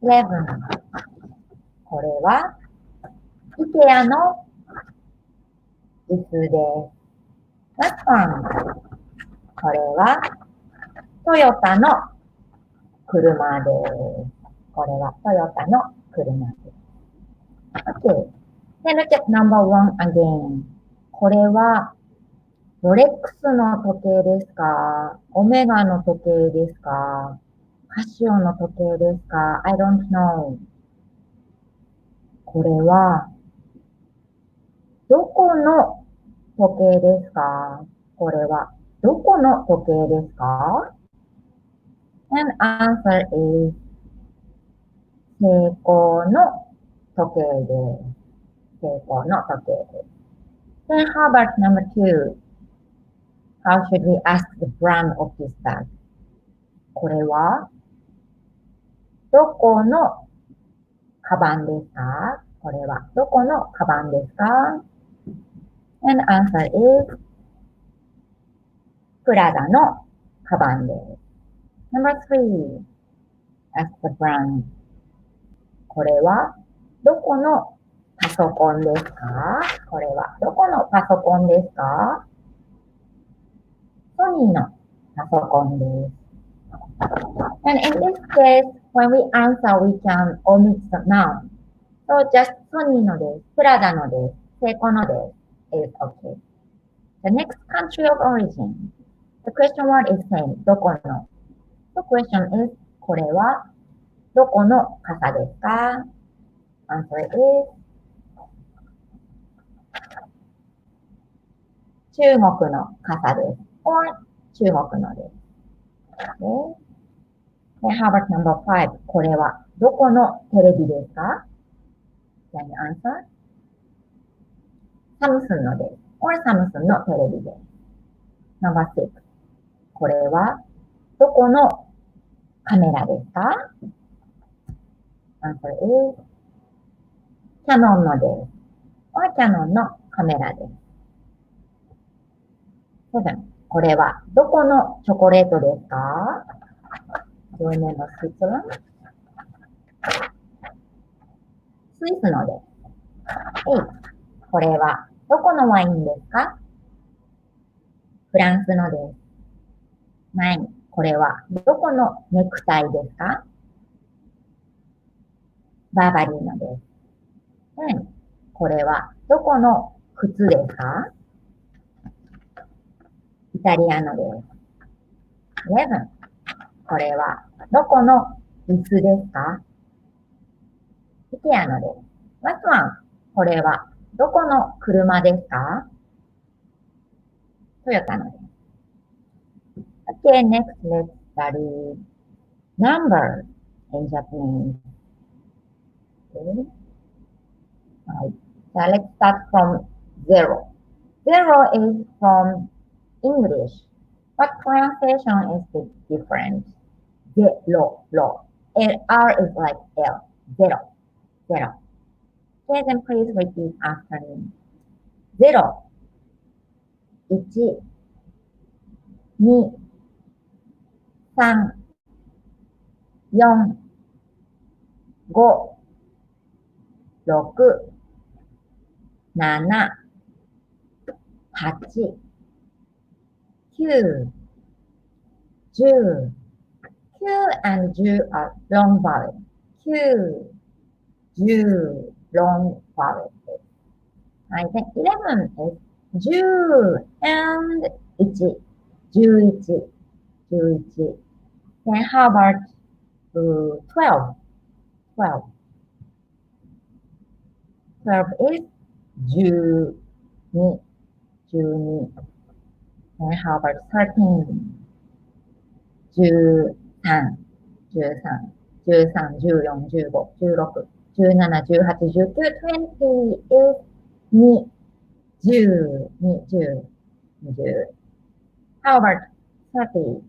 11. これはイケアの椅子です。Last one. これはトヨタの車です。これはトヨタの車です。Okay. Then look at No.1 again. これはロレックスの時計ですか？オメガの時計ですか？カシオの時計ですか？ I don't know. これはどこの時計ですか？これはどこの時計ですか？ And answer is セイコーの時計です。セイコーの時計です。Then how about No.2? How should we ask the brand of this bag? これはどこのカバンですか？これはどこのカバンですか？ And answer is プラダのカバンです。No.3. Ask the brand. これはどこのパソコンですか？これはどこのパソコンですか？ソニーのパソコンです。And in this case, when we answer, we can omit the noun. So just ソニーのです。プラダのです。セイコーのです。is okay. The next country of origin. The question word is same. どこの。The question is これはどこの傘ですか？ Answer is 中国の傘です。or 中国のです。Okay. Okay, how about number 5? これはどこのテレビですか? Can you answer? サムスンのです。or サムスンのテレビです。Number 6. これはどこのカメラですか? Answer is キャノンのです。or キャノンのカメラです。7. これはどこのチョコレートですか? Do you remember Switzerland? スイスのです。8. これはどこのワインですか? フランスのです。9. これはどこのネクタイですか? バーバリーのです。10. これはどこの靴ですか? イタリアのです。11. これはどこの椅子ですか? イケアのです。Last one. これはどこの車ですか? トヨタのです。Okay, next let's study numbers in Japanese. Okay. Right. So let's start from 0. 0 is from English. What pronunciation is the different? Zero. R is like L. Zero. Okay, then please repeat after me. 0, 1, 2, 3, 4, 5, 6, 7, 8, 9, 10. Q and Ju are long vowel. Q, Ju, long vowel. Right, then 11 is Ju and Ichi. Juichi. Then how about 12? 12 is Ju, Ni. Then how about 13? 13, 14, 15, 16, 17, 18, 19, 20 is 20. How about 30?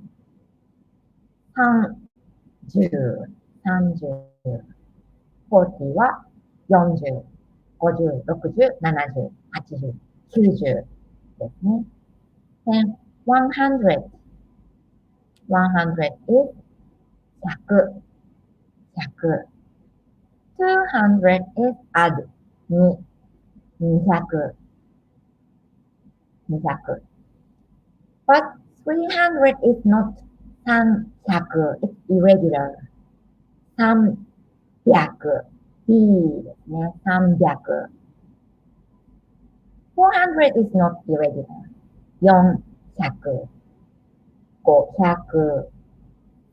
30, 40 は40、50、60、70、80、90ですね。Then 100. 100 is 100. 200 is add 200. 200. But 300 is not 300. It's irregular. 300. B ですね。300. 400 is not irregular. 400. 500.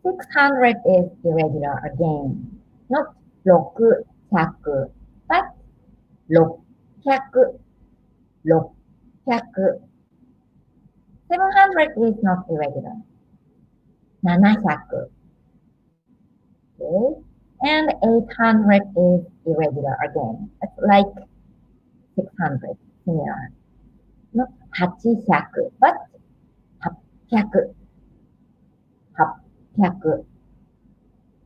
600 is irregular again. Not 600, but 600. 600. 700 is not irregular. 700. Okay. And 800 is irregular again. It's like 600, similar. Not 800, but 800. 800.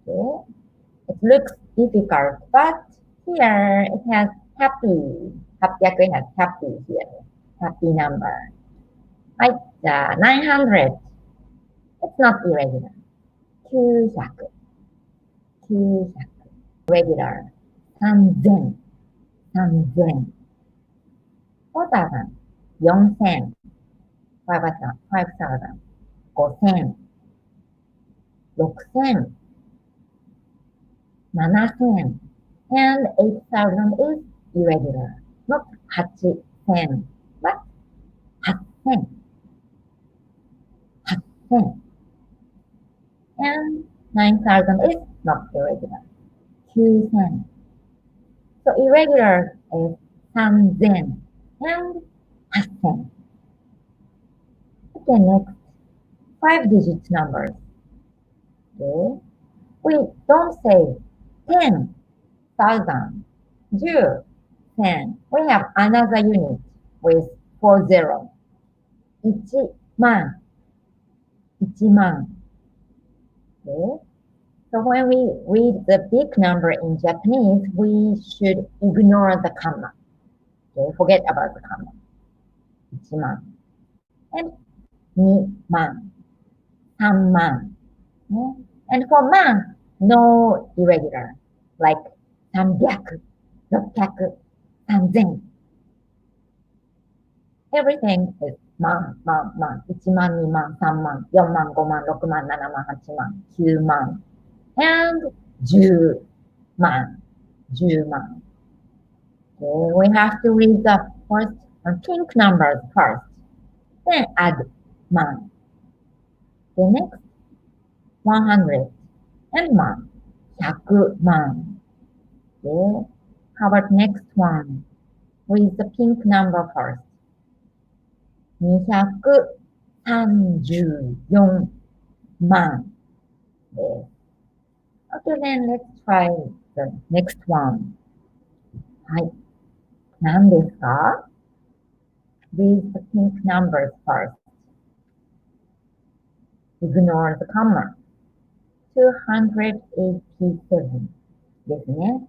Okay. It looks difficult, but here it has happy. 800 has happy here. Happy number. Right, 900. It's not irregular. 900. 900. Regular. 3000. 3000. 4000. 4000. 5000. 5000. 5000. 6000. 7000. And 8000 is irregular. Not 8000, but 8000. 8000. And 9000 is not irregular. 9000. So irregular is 3000 and 8000. Okay, next 5-digit numbers. Okay. we don't say 10,000, 10. We have another unit with 40. 1,000. 1,000. Okay? So when we read the big number in Japanese, we should ignore the comma. Okay? Forget about the comma. 1,000. And 2,000. 3,000. Okay? And for man, no irregular, like 300, 600, 3,000. Everything is 万、万、万、1万、2万、3万、4万、5万、6万、7万、8万、9万、and 10万、10万。Okay, we have to read the first pink numbers first, then add 万. The next 100 and 万、100万. Okay, how about next one? Read the pink number first. 234万です。Okay, then let's try the next one. はい。何ですか? Read the pink numbers first. Ignore the comma. 287ですね。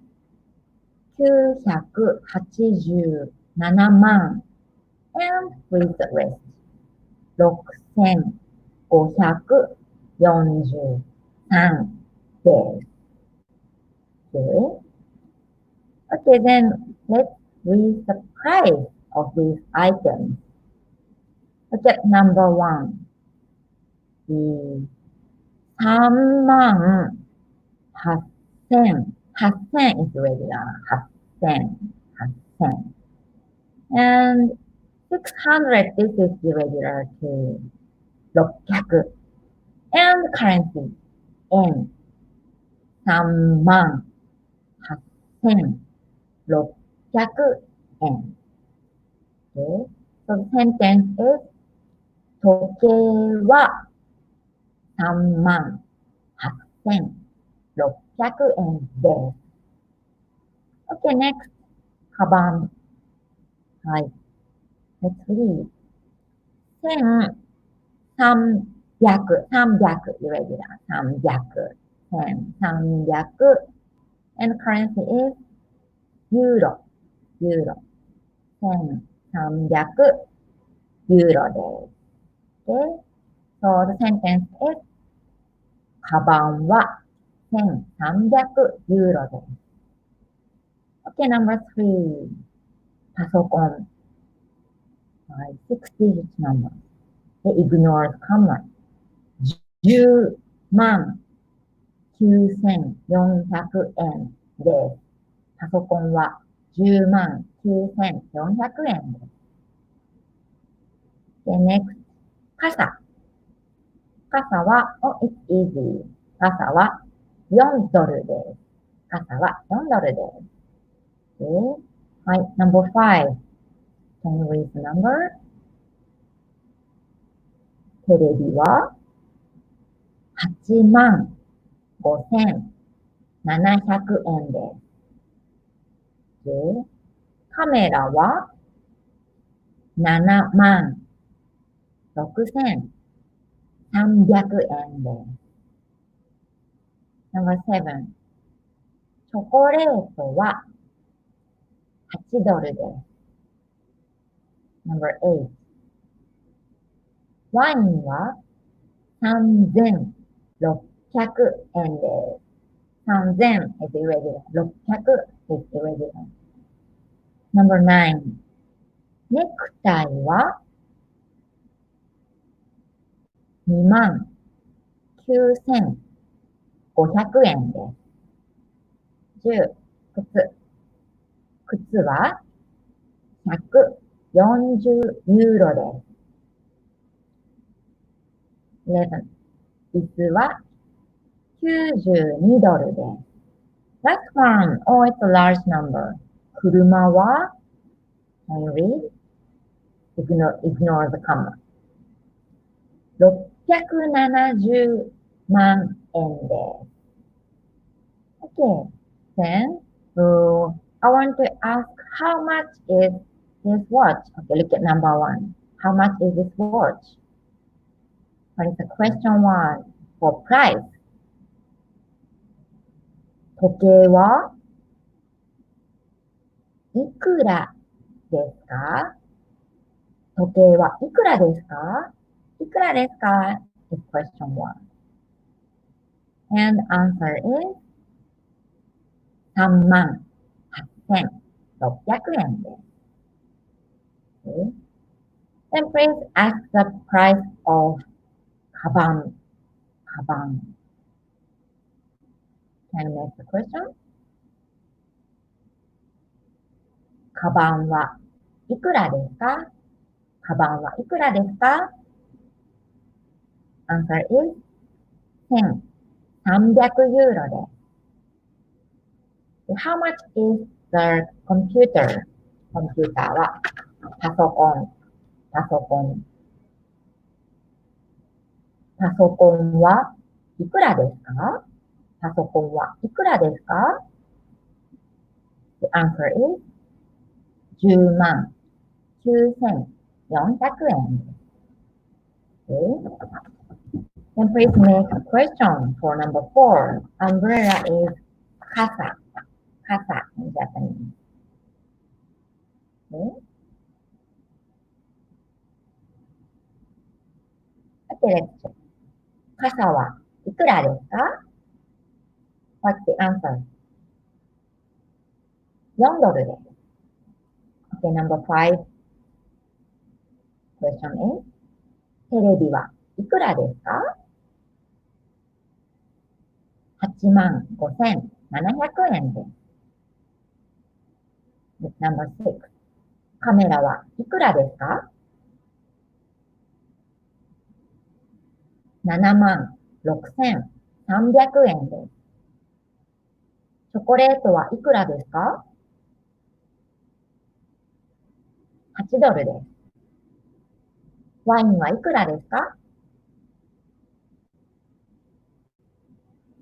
987万 and read the rest. 6,543です。Okay. Okay, then let's read the price of these items. Look at number 1. 38,000. 8,000 is regular. 8,000. And 600, this is irregular too. 600. And currency, yen. 38,600 yen. Okay, so the sentence is 時計は38,600円です。Okay, next, カバン。はい。Let's read. 1,300, 300 irregular, 300, 1,300, and currency is euro, 1,300 euro です。Okay, so the sentence is カバンは1,300ユーロです。Okay, number 3. パソコン。はい、6 digit number. Ignore the comma. 10万9,400円です。パソコンは10万9,400円です。で、next. 傘。傘は、it's easy. 傘は4ドルです。傘は4ドルです。Okay. はい、number 5. Can you read the number? テレビは85,700円です。Okay. カメラは76,300円です。Number 7. チョコレートは8ドルです。Number 8. ワインは3,600円です。3,000 is irregular. 600 is irregular. Number 9. ネクタイは29,500円です。10. 靴は140ユーロです。11. 椅子は92ドルです。Last one. Oh, it's a large number. 車は Can you read? Ignore the comma. 670万円です。Okay. Then I want to ask how much is this watch? Okay, look at number 1. How much is this watch? What is the question 1 for price? 時計はいくらですか？時計はいくらですか？いくらですか is question 1. And answer is 38,600円です。Okay. Then please ask the price of カバン。カバン。Can you make the question? カバンはいくらですか？カバンはいくらですか？ Answer is 1,300ユーロです。How much is the computer? コンピューターはパソコン。パソコン。パソコンはいくらですか？パソコンはいくらですか？ The answer is 10万9400円です。Okay. Then please make a question for number 4. Umbrella is casa. Casa in Japanese. Okay. Okay, let's check. 傘はいくらですか？ What's the answer? 4ドルです。Okay, number 5. Question is テレビはいくらですか？ 85,700円です。Number 6. カメラはいくらですか？ 76,300円です。チョコレートはいくらですか？ 8ドルです。ワインはいくらですか？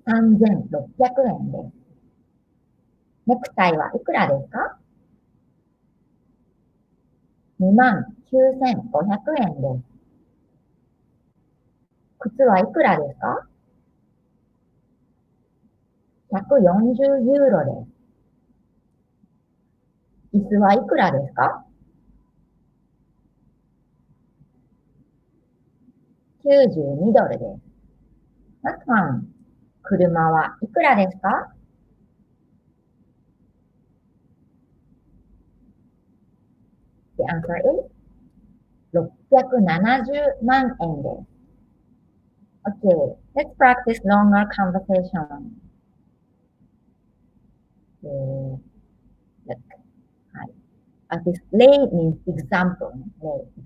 3,600円です。ネクタイはいくらですか？ 29,500円です。靴はいくらですか？ 140ユーロです。椅子はいくらですか？ 92ドルです。Next one. 車はいくらですか？ The answer is 670万円です。Okay, let's practice longer conversation. Look. Display means example.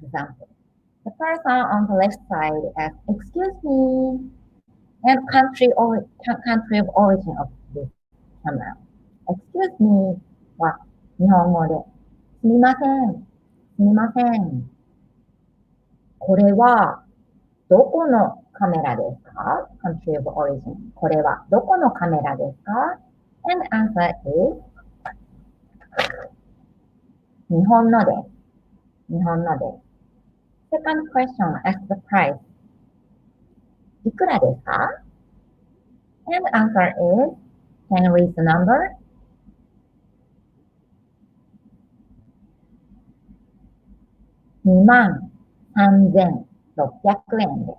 Example. The person on the left side asks, "Excuse me," and country of origin of this camera. Excuse me は日本語で、すみません、すみません。これはどこのカメラですか？ Country of origin. これはどこのカメラですか？ And answer is 日本のです。日本のです。Second question, ask the price. いくらですか？ And answer is, can you read the number? 23,600円です。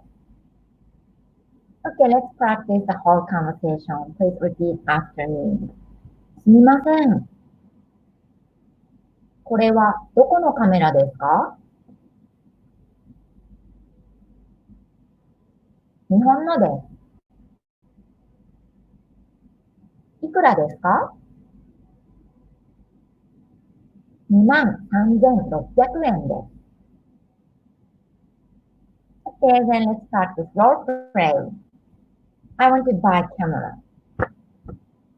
Okay, let's practice the whole conversation. Please repeat after me. すみません。これはどこのカメラですか？日本のです。いくらですか？ 23,600円です。Okay, then let's start with role play. I want to buy camera.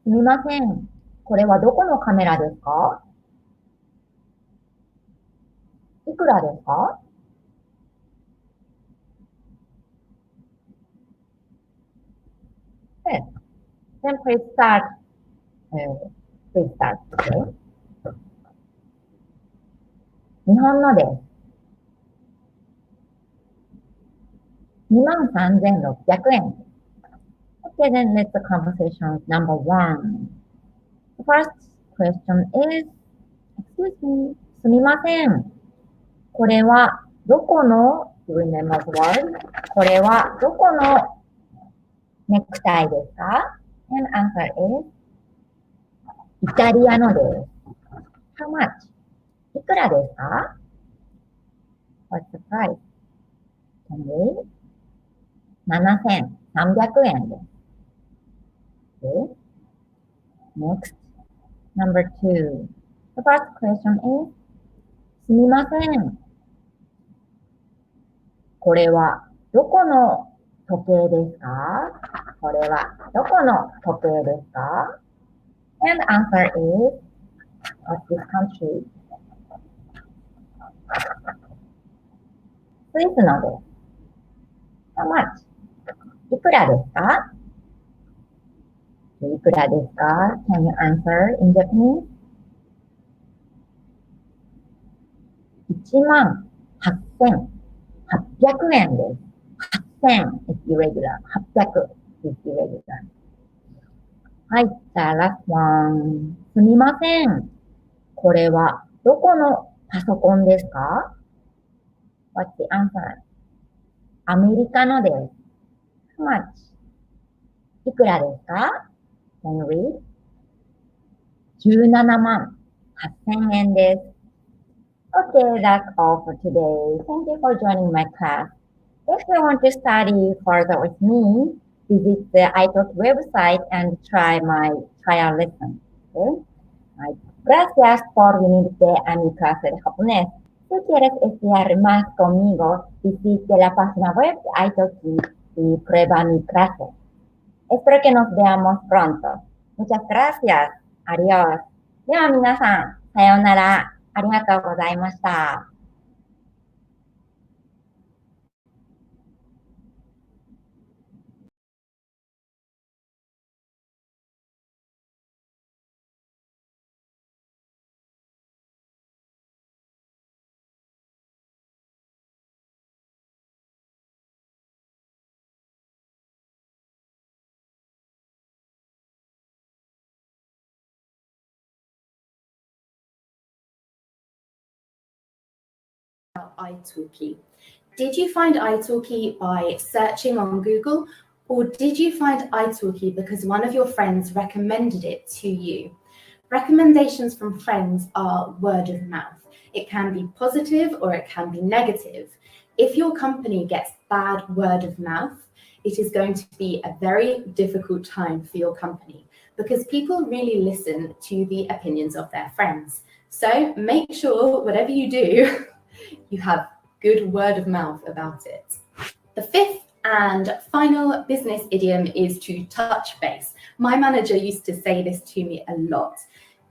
すみません。これはどこのカメラですか？いくらですか？ Yes. Then please start Please start. Okay. 日本のです。23,600円。Okay, then let's the conversation number 1. The first question is, excuse me, すみません。これはどこの you remember the word? これはどこのネクタイですか And answer is イタリアのです。How much? いくらですか What's the price? Can we? 7,300円です。Okay. Next, number 2. The first question is すみません。これはどこの時計ですかこれはどこの時計ですか And answer is What's this country? スイスのです。How much? いくらですかいくらですか Can you answer in Japanese? 18,800円です。8,000 is irregular. 800 is irregular. はい、じゃあラストワン。すみません。これはどこのパソコンですか ?What's the answer? アメリカのです。How much? いくらですか Can you read? 17,800円です。Okay, that's all for today. Thank you for joining my class. If you want to study further with me, visit the italki website and try my trial lesson. Okay? Gracias por venirte a mi clase de japonés. Si quieres estudiar más conmigo, visite la página web de italki y prueba mi clase. Espero que nos veamos pronto. Muchas gracias. Adiós. では皆さん、さようなら。ありがとうございました。italki. Did you find italki by searching on Google, or did you find italki because one of your friends recommended it to you? Recommendations from friends are word of mouth. It can be positive or it can be negative. If your company gets bad word of mouth, it is going to be a very difficult time for your company because people really listen to the opinions of their friends. So make sure whatever you do, you have good word of mouth about it. The fifth and final business idiom is to touch base. My manager used to say this to me a lot.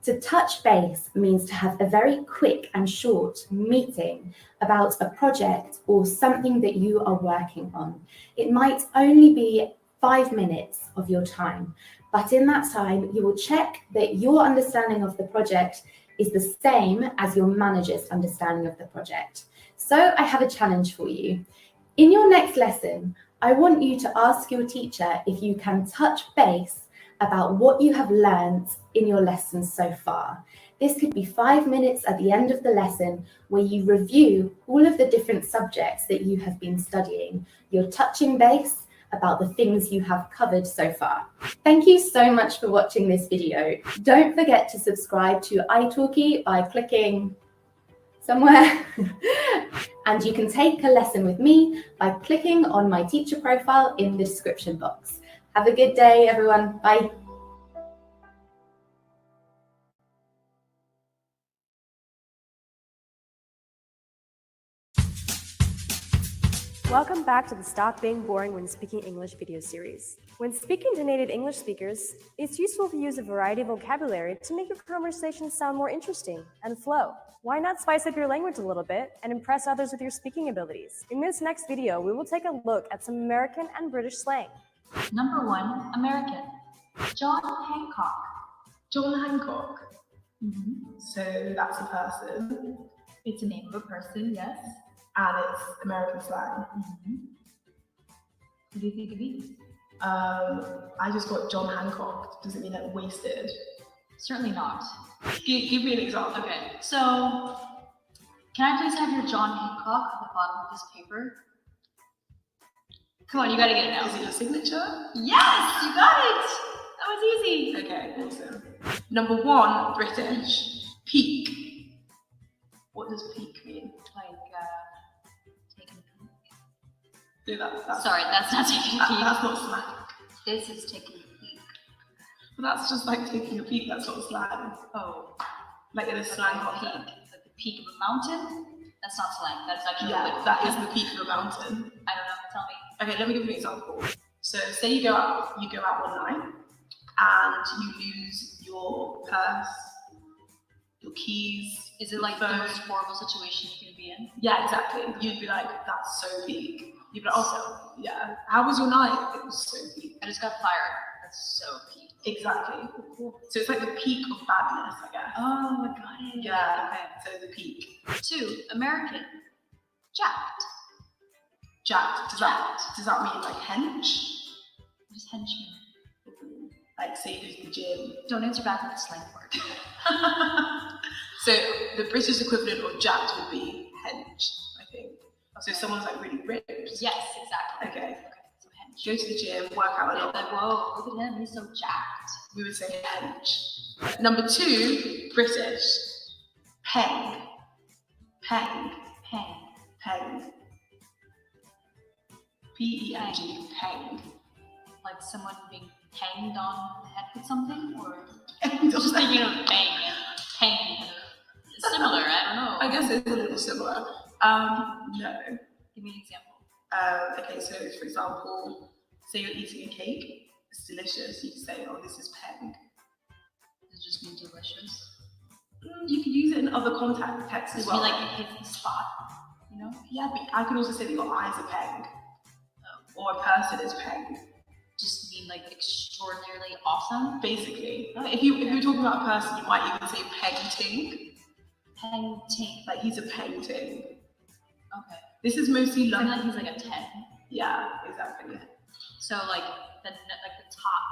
To touch base means to have a very quick and short meeting about a project or something that you are working on. It might only be 5 minutes of your time, but in that time, you will check that your understanding of the project is the same as your manager's understanding of the project. So I have a challenge for you. In your next lesson, I want you to ask your teacher if you can touch base about what you have learned in your lessons so far. This could be 5 minutes at the end of the lesson where you review all of the different subjects that you have been studying. You're touching base about the things you have covered so far. Thank you so much for watching this video. Don't forget to subscribe to italki by clicking somewhere. And you can take a lesson with me by clicking on my teacher profile in the description box. Have a good day, everyone. Bye. Welcome back to the Stop Being Boring When Speaking English video series. When speaking to native English speakers, it's useful to use a variety of vocabulary to make your conversation sound more interesting and flow. Why not spice up your language a little bit and impress others with your speaking abilities? In this next video, we will take a look at some American and British slang. Number 1, American. John Hancock. John Hancock. Mm-hmm. So that's a person. It's a name of a person, yes. And it's American slang. Mm-hmm. What do you think it means? I just got John Hancock. Does it mean like wasted? Certainly not. Give me an example. Okay, so can I please have your John Hancock at the bottom of this paper? Come on, you gotta get it now. Is it your signature? Yes, you got it! That was easy. Okay, awesome. Number 1, British. Peak. What does peak mean? Like, taking a peek. Yeah, that's Sorry, that's not taking a peek. That's not slang. This is taking a peek. But that's just like taking a peek. That's not slang. Oh. Like in a slang context. Like the peak of a mountain? That's not slang. That's actually that is the peak of a mountain. I don't know. Tell me. Okay, let me give you an example. So say you go out one night and you lose your purse, your keys. Is it like the most horrible situation you can be in? Yeah, exactly. You'd be like, that's so peak. You'd be like, oh, yeah. How was your night? It was so peak. I just got fired. That's so peak. Exactly. Cool. So it's like the peak of badness, I guess. Oh, I got it. Yeah. Okay. So the peak. 2, American. Jacked. Jacked. Does that mean like hench? What does hench mean? Like say you go to the gym. Don't answer back with a slang word. So the British equivalent of jacked would be hench, I think. So if someone's like really ripped. Yes, exactly. Okay. So hench. Go to the gym, work out a lot. Like, whoa, look at him, he's so jacked. We would say hench. Number 2, British. Peng. Peng. Peng. Peng. P-E-N-G. Peng. Like someone being panged on the head with something, or I'm just thinking of bang and pang. It's similar. I don't know. I guess it's a little similar. No. Give me an example. Okay, so for example, say you're eating a cake. It's delicious. You can say, "Oh, this is peng." Does it just mean delicious? You could use it in other contexts as Does it well. mean like it hits the spot? You know? Yeah, but I could also say that your eyes are peng, or a person is peng. Just mean like extraordinarily awesome. Basically, if you're talking about a person, you might even say painting. Painting. Like he's a painting. Okay. This is mostly Something London. like he's like a 10. Yeah, exactly. So like the top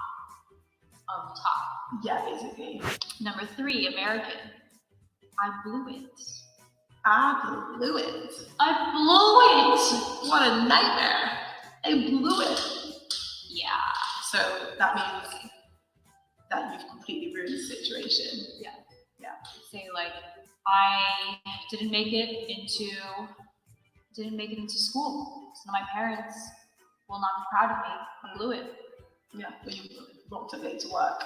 of top. Yeah, basically. Number 3, American. I blew it. I blew it. I blew it. What a nightmare. I blew it. Yeah. So that means that you've completely ruined the situation. Yeah. Yeah. Say like, I didn't make it into school. So my parents will not be proud of me. I blew it. Yeah, but you rocked it late to work.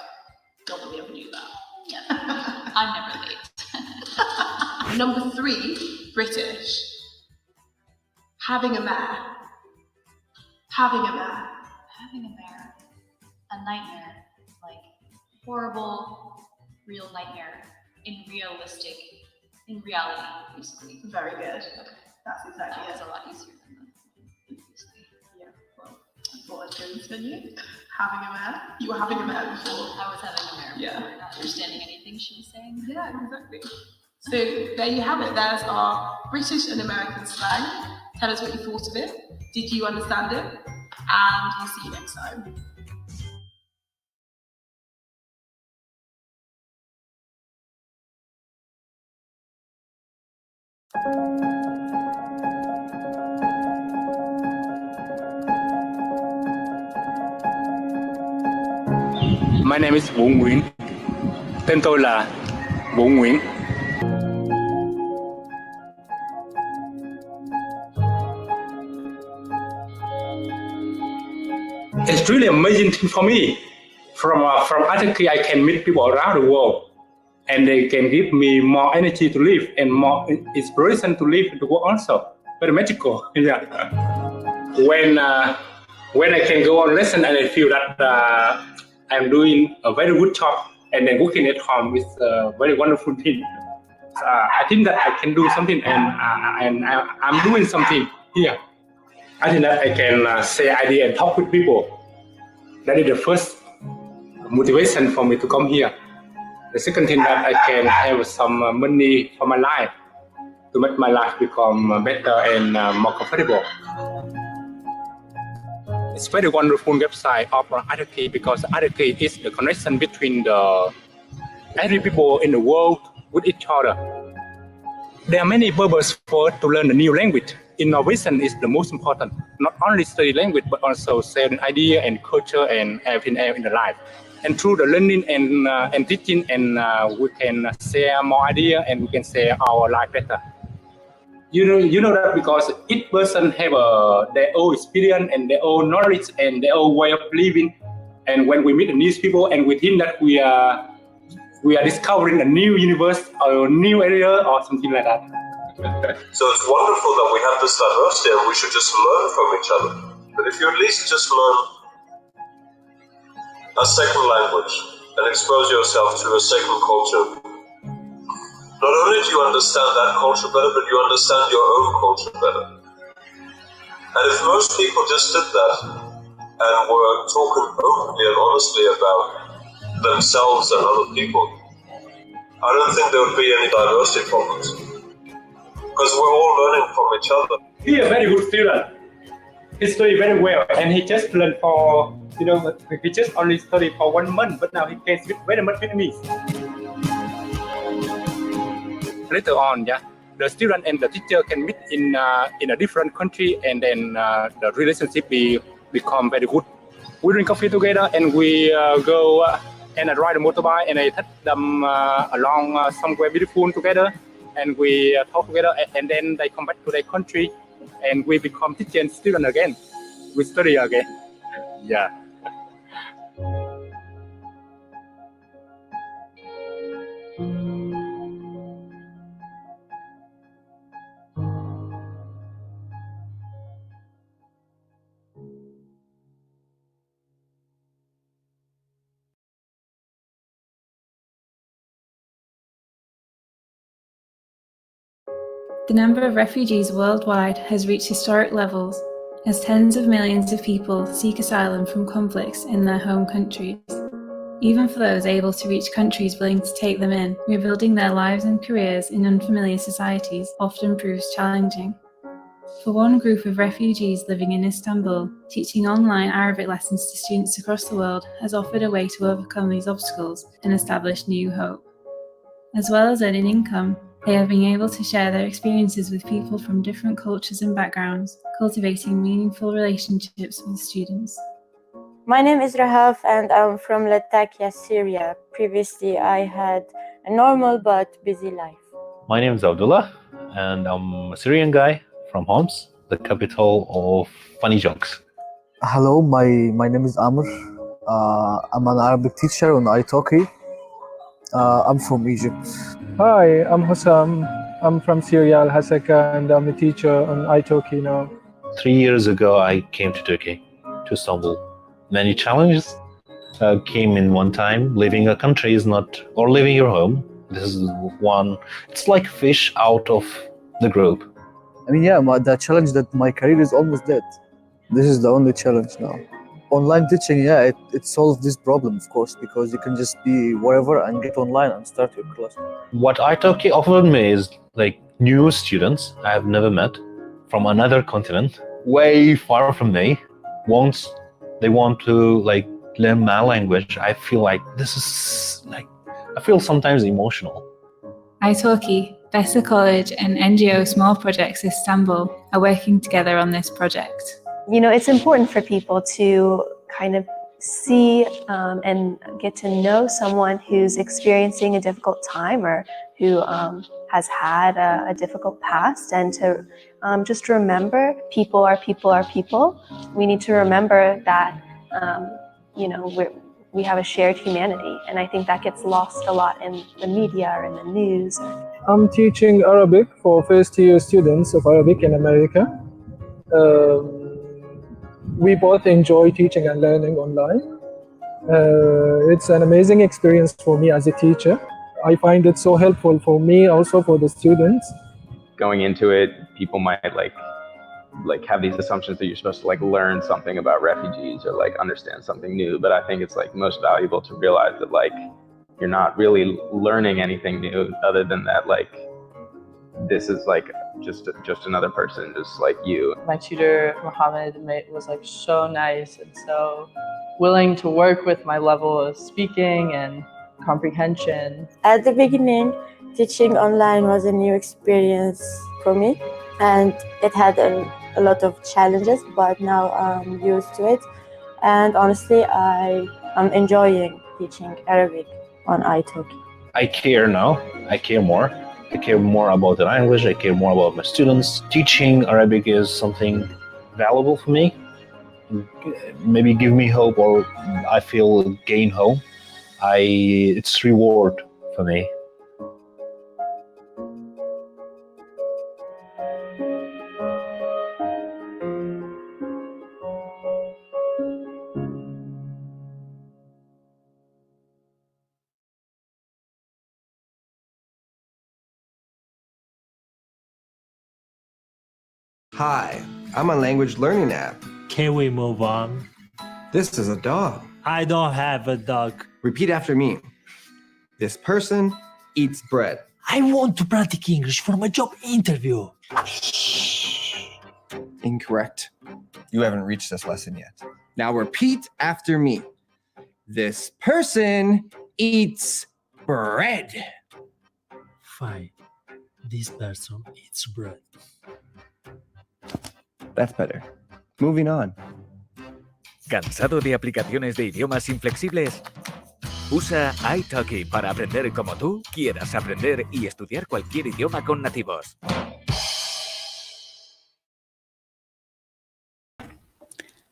Nobody ever knew that. Yeah. I'm never late. Number 3, British. Having a mare. Having a mare. Having a mare. A nightmare. Like, horrible, real nightmare. In reality, basically. Very good. That's exactly That was it. a lot easier than the previously. Yeah, well, I thought I'd go than you. Having a mare. You were having a mare before. I was having a mare. Yeah. Not understanding anything she was saying. Yeah, exactly. So there you have it. There's our British and American slang. Tell us what you thought of it. Did you understand it? And we'll see you next time. My name is Vũ Nguyễn. Tên tôi là Vũ Nguyễn. It's really amazing thing for me. From italki, I can meet people around the world, and they can give me more energy to live and more inspiration to live in the world also. Very magical, yeah. When I can go on lesson and I feel that I'm doing a very good job, and then working at home is a very wonderful thing. I think that I can do something, and I'm doing something here. I think that I can say idea and talk with people. That is the first motivation for me to come here. The second thing that I can have some money for my life to make my life become better and more comfortable. It's very wonderful website of italki because italki is the connection between the every people in the world with each other. There are many purposes for to learn a new language. Innovation is the most important. Not only study language, but also sharing idea and culture and everything else in the life. And through the learning and teaching, and we can share more idea and we can share our life better. You know that because each person have their own experience and their own knowledge and their own way of living. And when we meet new people, and we think that we are discovering a new universe or a new area or something like that. So it's wonderful that we have this diversity and we should just learn from each other. But if you at least just learn a second language and expose yourself to a second culture, not only do you understand that culture better, but you understand your own culture better. And if most people just did that and were talking openly and honestly about themselves and other people, I don't think there would be any diversity problems. Because we're all learning from each other. He is a very good student. He studied very well, and he just learned for, he just only studied for 1 month, but now he can speak very much Vietnamese. Later on, the student and the teacher can meet in a different country, and then the relationship become very good. We drink coffee together, and we go and I ride a motorbike, and I take them along somewhere beautiful together, and we talk together, and then they come back to their country, and we become teacher and student again. We study again. Yeah. The number of refugees worldwide has reached historic levels, as tens of millions of people seek asylum from conflicts in their home countries. Even for those able to reach countries willing to take them in, rebuilding their lives and careers in unfamiliar societies often proves challenging. For one group of refugees living in Istanbul, teaching online Arabic lessons to students across the world has offered a way to overcome these obstacles and establish new hope. As well as earning income, they have been able to share their experiences with people from different cultures and backgrounds, cultivating meaningful relationships with students. My name is Rahaf and I'm from Latakia, Syria. Previously, I had a normal but busy life. My name is Abdullah and I'm a Syrian guy from Homs, the capital of funny jokes. Hello, my name is Amr. I'm an Arabic teacher on italki. I'm from Egypt. Hi, I'm Hussam. I'm from Syria, Al-Hasaka, and I'm a teacher on italki now. 3 years ago, I came to Turkey, to Istanbul. Many challenges came in one time. Leaving a country is not, or leaving your home. This is one, it's like fish out of the group. I mean, the challenge that my career is almost dead. This is the only challenge now. Online teaching, it solves this problem, of course, because you can just be wherever and get online and start your class. What italki offered me is like new students I have never met from another continent, way far from me. Once they want to like learn my language, I feel like this is like, I feel sometimes emotional. italki, Bessa College and NGO Small Projects Istanbul are working together on this project. You know, it's important for people to kind of see and get to know someone who's experiencing a difficult time or who has had a difficult past, and to just remember people are people are people. We need to remember that, we have a shared humanity, and I think that gets lost a lot in the media or in the news. I'm teaching Arabic for first-year students of Arabic in America. We both enjoy teaching and learning online. It's an amazing experience for me as a teacher. I find it so helpful for me, also for the students. Going into it, people might like have these assumptions that you're supposed to like learn something about refugees or like understand something new. But I think it's like most valuable to realize that like you're not really learning anything new other than that, like, this is like just another person, just like you. My tutor, Mohammed, was like so nice and so willing to work with my level of speaking and comprehension. At the beginning, teaching online was a new experience for me, and it had a lot of challenges, but now I'm used to it. And honestly, I am enjoying teaching Arabic on italki. I care now. I care more. I care more about the language. I care more about my students. Teaching Arabic is something valuable for me. Maybe give me hope, or I feel gain hope. It's reward for me. Hi, I'm a language learning app. Can we move on? This is a dog. I don't have a dog. Repeat after me. This person eats bread. I want to practice English for my job interview. Incorrect. You haven't reached this lesson yet. Now repeat after me. This person eats bread. Fine. This person eats bread. That's better. Moving on. ¿Cansado de aplicaciones de idiomas inflexibles? Usa italki para aprender como tú quieras aprender y estudiar cualquier idioma con nativos.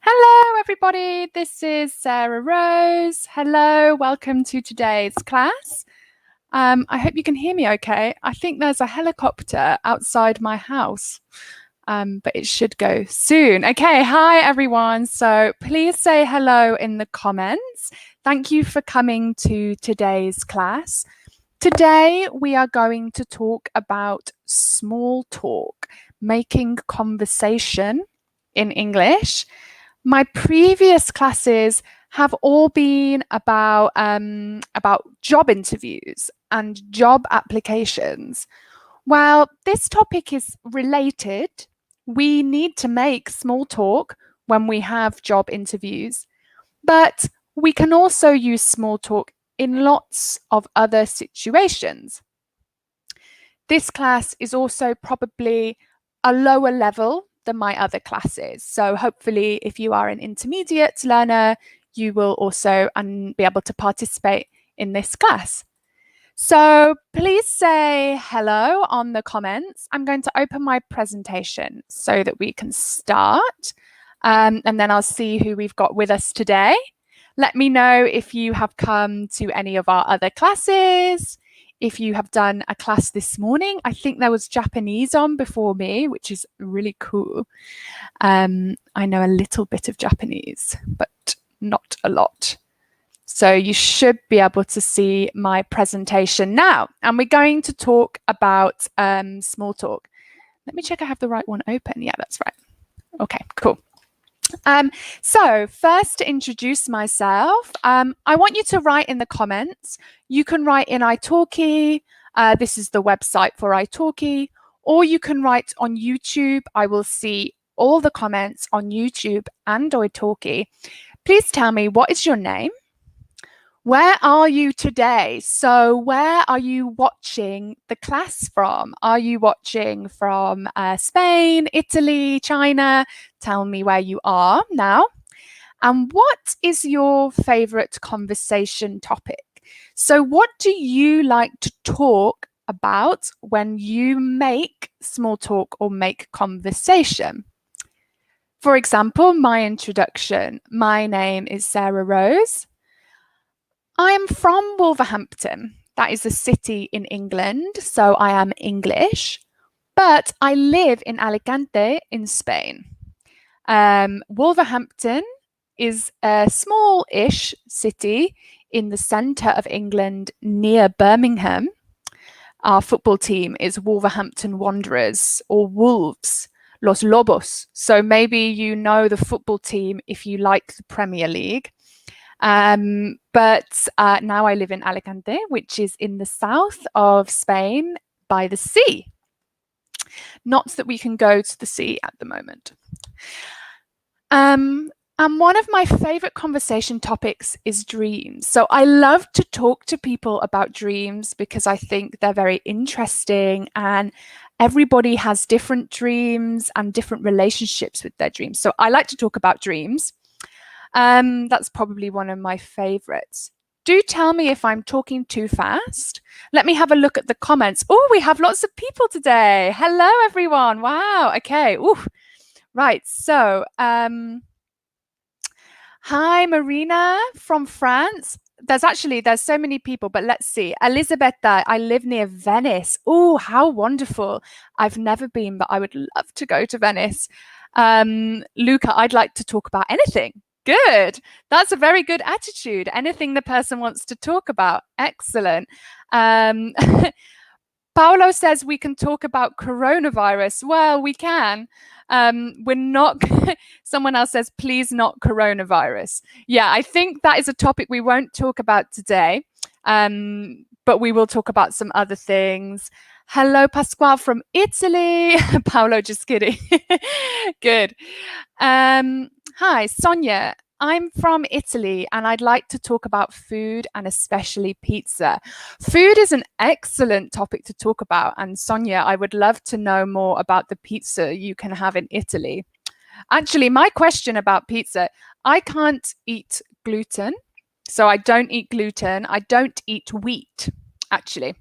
Hello everybody, this is Sarah Rose. Hello, welcome to today's class. I hope you can hear me okay. I think there's a helicopter outside my house. But it should go soon. Okay, hi everyone. So please say hello in the comments. Thank you for coming to today's class. Today we are going to talk about small talk, making conversation in English. My previous classes have all been about job interviews and job applications. While this topic is related, we need to make small talk when we have job interviews, but we can also use small talk in lots of other situations. This class is also probably a lower level than my other classes. So hopefully if you are an intermediate learner, you will also be able to participate in this class. So please say hello on the comments. I'm going to open my presentation so that we can start. And then I'll see who we've got with us today. Let me know if you have come to any of our other classes, if you have done a class this morning. I think there was Japanese on before me, which is really cool. I know a little bit of Japanese, but not a lot. So you should be able to see my presentation now. And we're going to talk about small talk. Let me check I have the right one open. Yeah, that's right. Okay, cool. So first, to introduce myself, I want you to write in the comments. You can write in italki. This is the website for italki. Or you can write on YouTube. I will see all the comments on YouTube and italki. Please tell me, what is your name? Where are you today? So where are you watching the class from? Are you watching from Spain, Italy, China? Tell me where you are now. And what is your favorite conversation topic? So what do you like to talk about when you make small talk or make conversation? For example, my introduction. My name is Sarah Rose. I'm from Wolverhampton. That is a city in England, so I am English, but I live in Alicante in Spain. Wolverhampton is a small-ish city in the centre of England near Birmingham. Our football team is Wolverhampton Wanderers, or Wolves, Los Lobos. So maybe you know the football team if you like the Premier League. But now I live in Alicante, which is in the south of Spain by the sea. Not that we can go to the sea at the moment. And one of my favorite conversation topics is dreams. So I love to talk to people about dreams because I think they're very interesting, and everybody has different dreams and different relationships with their dreams. So I like to talk about dreams. That's probably one of my favorites. Do tell me if I'm talking too fast. Let me have a look at the comments. Oh, we have lots of people today. Hello, everyone. Wow. Okay. Ooh. Right. So, hi, Marina from France. There's so many people, but let's see. Elisabetta, I live near Venice. Oh, how wonderful. I've never been, but I would love to go to Venice. Luca, I'd like to talk about anything. Good. That's a very good attitude. Anything the person wants to talk about. Excellent. Paolo says we can talk about coronavirus. Well, we can. We're not. Someone else says, please not coronavirus. Yeah, I think that is a topic we won't talk about today, but we will talk about some other things. Hello, Pasquale from Italy. Paolo, just kidding. Good. Hi, Sonia. I'm from Italy and I'd like to talk about food and especially pizza. Food is an excellent topic to talk about. And Sonia, I would love to know more about the pizza you can have in Italy. Actually, my question about pizza, I can't eat gluten. So I don't eat gluten. I don't eat wheat, actually.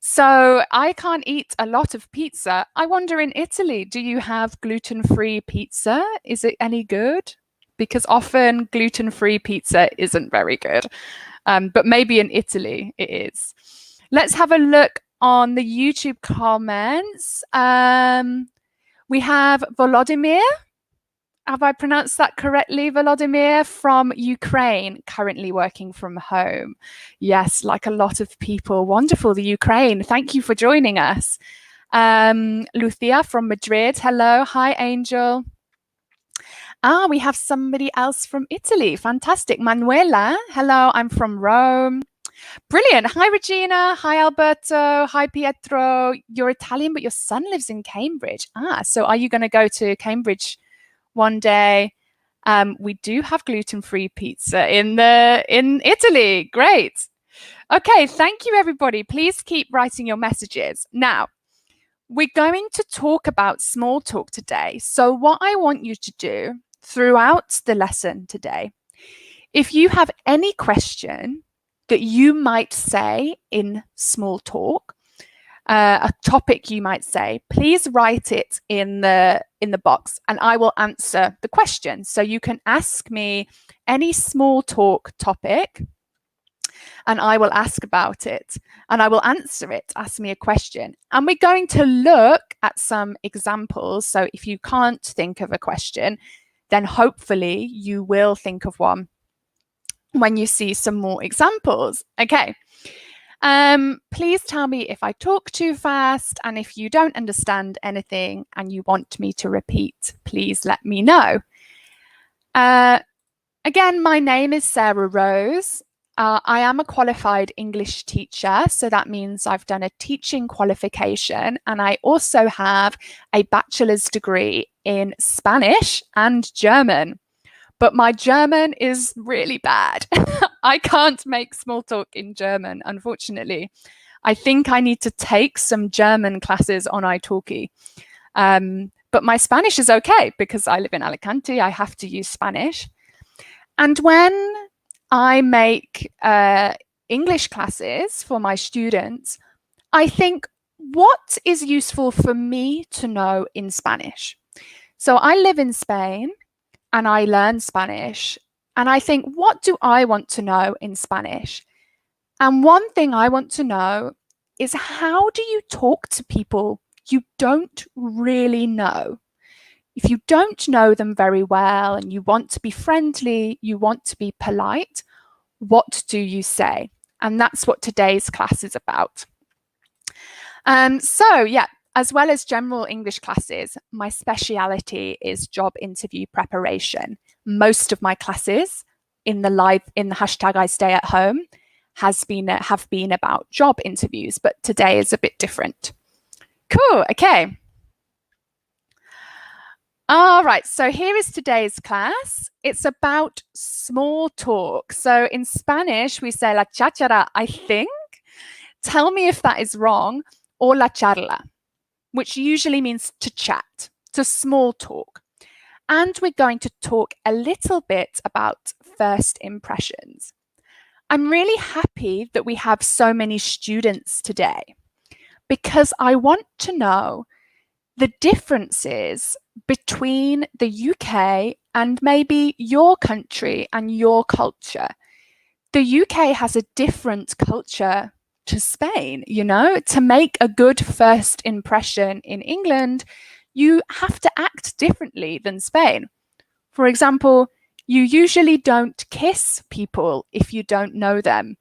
So I can't eat a lot of pizza. I wonder, in Italy, do you have gluten-free pizza? Is it any good? Because often gluten-free pizza isn't very good. But maybe in Italy it is. Let's have a look on the YouTube comments. We have Volodymyr. Have I pronounced that correctly? Volodymyr from Ukraine, currently working from home. Yes, like a lot of people. Wonderful, the Ukraine. Thank you for joining us. Lucia from Madrid. Hello. Hi, Angel. We have somebody else from Italy. Fantastic. Manuela. Hello, I'm from Rome. Brilliant. Hi, Regina. Hi, Alberto. Hi, Pietro. You're Italian, but your son lives in Cambridge. So are you going to go to Cambridge one day? We do have gluten-free pizza in Italy. Great. Okay, thank you, everybody. Please keep writing your messages. Now, we're going to talk about small talk today. So what I want you to do throughout the lesson today, if you have any question that you might say in small talk, a topic you might say, please write it in the box and I will answer the question. So you can ask me any small talk topic and I will ask about it and I will answer it. Ask me a question. And we're going to look at some examples. So if you can't think of a question, then hopefully you will think of one when you see some more examples. Okay. Please tell me if I talk too fast, and if you don't understand anything and you want me to repeat, please let me know. Again, my name is Sarah Rose. I am a qualified English teacher, so that means I've done a teaching qualification, and I also have a bachelor's degree in Spanish and German. But my German is really bad. I can't make small talk in German, unfortunately. I think I need to take some German classes on italki. But my Spanish is okay because I live in Alicante. I have to use Spanish. And when I make English classes for my students, I think, what is useful for me to know in Spanish? So I live in Spain and I learn Spanish. And I think, what do I want to know in Spanish? And one thing I want to know is, how do you talk to people you don't really know? If you don't know them very well and you want to be friendly, you want to be polite, what do you say? And that's what today's class is about. So yeah, as well as general English classes, my speciality is job interview preparation. Most of my classes in the hashtag I stay at home have been about job interviews, but today is a bit different. Cool, okay. All right, so here is today's class. It's about small talk. So in Spanish, we say la cháchara, I think. Tell me if that is wrong, or la charla, which usually means to chat, to small talk. And we're going to talk a little bit about first impressions. I'm really happy that we have so many students today because I want to know the differences between the UK and maybe your country and your culture. The UK has a different culture to Spain, you know. To make a good first impression in England, you have to act differently than Spain. For example, you usually don't kiss people if you don't know them.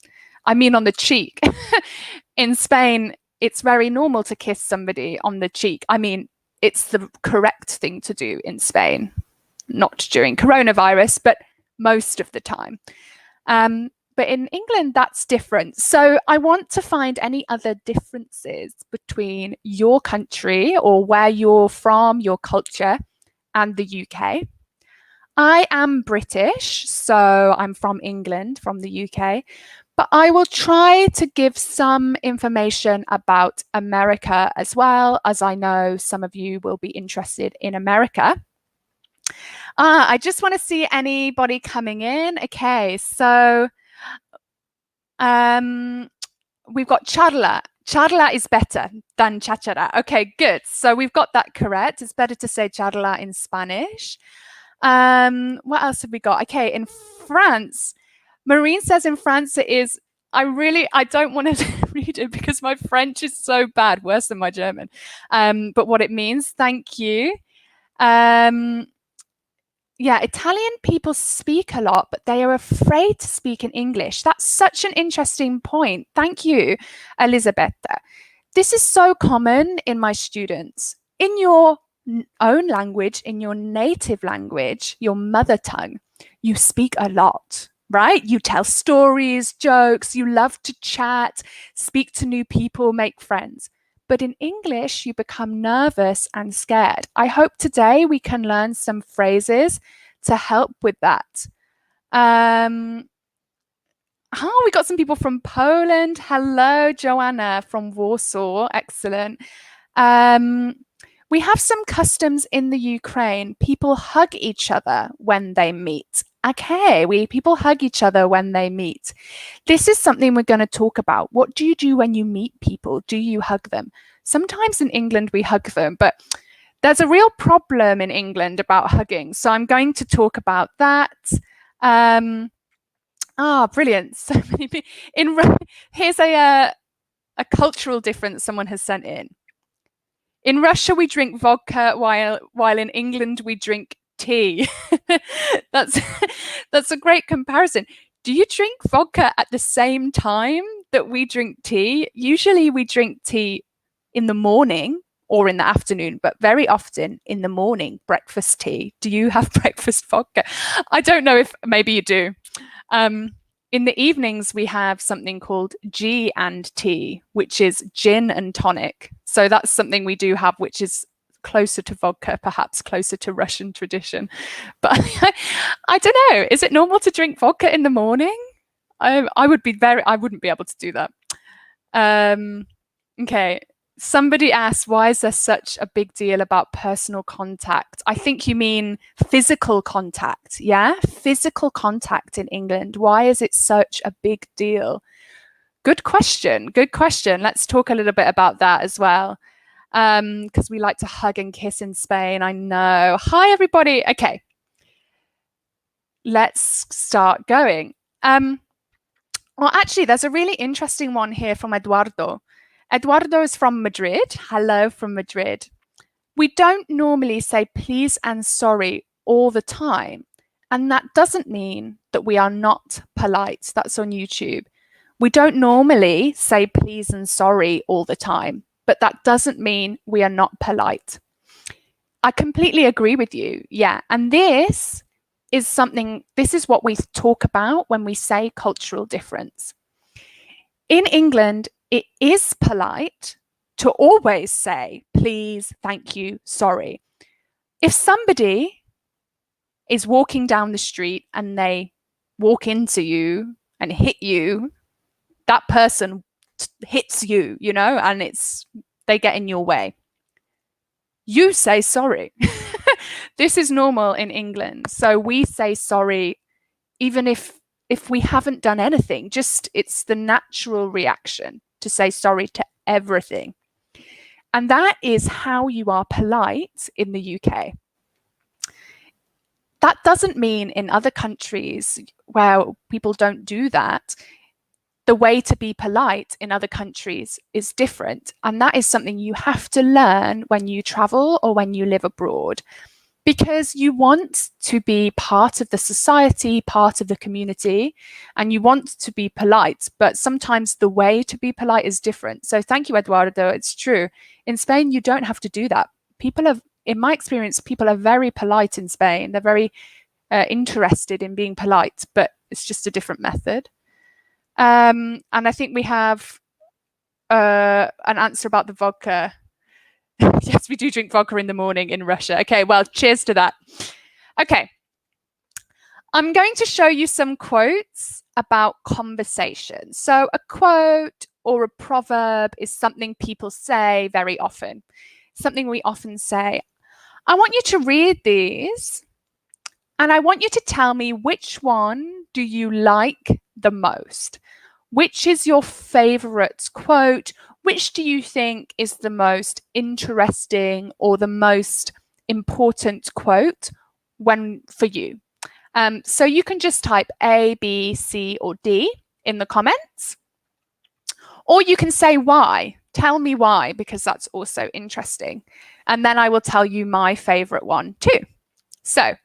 I mean on the cheek. In Spain, it's very normal to kiss somebody on the cheek. I mean, it's the correct thing to do in Spain. Not during coronavirus, but most of the time. But in England, that's different. So I want to find any other differences between your country or where you're from, your culture, and the UK. I am British, so I'm from England, from the UK. But I will try to give some information about America as well, as I know some of you will be interested in America. I just want to see anybody coming in. Okay, so we've got charla. Charla is better than cháchara. Okay, good. So we've got that correct. It's better to say charla in Spanish. What else have we got? Okay, in France, Marine says in France it is, I don't want to read it because my French is so bad, worse than my German. But what it means, thank you. Yeah, Italian people speak a lot, but they are afraid to speak in English. That's such an interesting point. Thank you, Elisabetta. This is so common in my students. In your own language, in your native language, your mother tongue, you speak a lot, right? You tell stories, jokes, you love to chat, speak to new people, make friends. But in English, you become nervous and scared. I hope today we can learn some phrases to help with that. We got some people from Poland. Hello, Joanna from Warsaw. Excellent. We have some customs in the Ukraine. People hug each other when they meet. Okay, people hug each other when they meet. This is something we're going to talk about. What do you do when you meet people? Do you hug them? Sometimes in England we hug them, but there's a real problem in England about hugging. So I'm going to talk about that. Brilliant. So many people. Here's a cultural difference someone has sent in. In Russia, we drink vodka, while in England, we drink tea. That's a great comparison. Do you drink vodka at the same time that we drink tea? Usually we drink tea in the morning or in the afternoon, but very often in the morning, breakfast tea. Do you have breakfast vodka? I don't know if maybe you do. In the evenings, we have something called G and T, which is gin and tonic. So that's something we do have, which is closer to vodka, perhaps closer to Russian tradition. But I don't know. Is it normal to drink vodka in the morning? I wouldn't be able to do that. Okay. Somebody asked, why is there such a big deal about personal contact? I think you mean physical contact. Yeah, physical contact in England. Why is it such a big deal? Good question. Good question. Let's talk a little bit about that as well. Because we like to hug and kiss in Spain. I know. Hi, everybody. Okay. Let's start going. Well, actually, there's a really interesting one here from Eduardo. Eduardo is from Madrid. Hello from Madrid. We don't normally say please and sorry all the time. And that doesn't mean that we are not polite. That's on YouTube. We don't normally say please and sorry all the time, but that doesn't mean we are not polite. I completely agree with you. Yeah. And this is something, this is what we talk about when we say cultural difference. In England, it is polite to always say, please, thank you, sorry. If somebody is walking down the street and they walk into you and hit you, that person hits you, you know, and they get in your way. You say sorry. This is normal in England. So we say sorry even if we haven't done anything. Just it's the natural reaction to say sorry to everything. And that is how you are polite in the UK. That doesn't mean in other countries where people don't do that, the way to be polite in other countries is different. And that is something you have to learn when you travel or when you live abroad, because you want to be part of the society, part of the community, and you want to be polite. But sometimes the way to be polite is different. So thank you, Eduardo. It's true. In Spain, you don't have to do that. People have, in my experience, people are very polite in Spain. They're very interested in being polite, but it's just a different method. And I think we have an answer about the vodka. Yes, we do drink vodka in the morning in Russia. Okay, well, cheers to that. Okay. I'm going to show you some quotes about conversation. So a quote or a proverb is something people say very often, something we often say. I want you to read these and I want you to tell me which one do you like the most? Which is your favorite quote? Which do you think is the most interesting or the most important quote for you? So you can just type A, B, C, or D in the comments. Or you can say why. Tell me why, because that's also interesting. And then I will tell you my favorite one too. So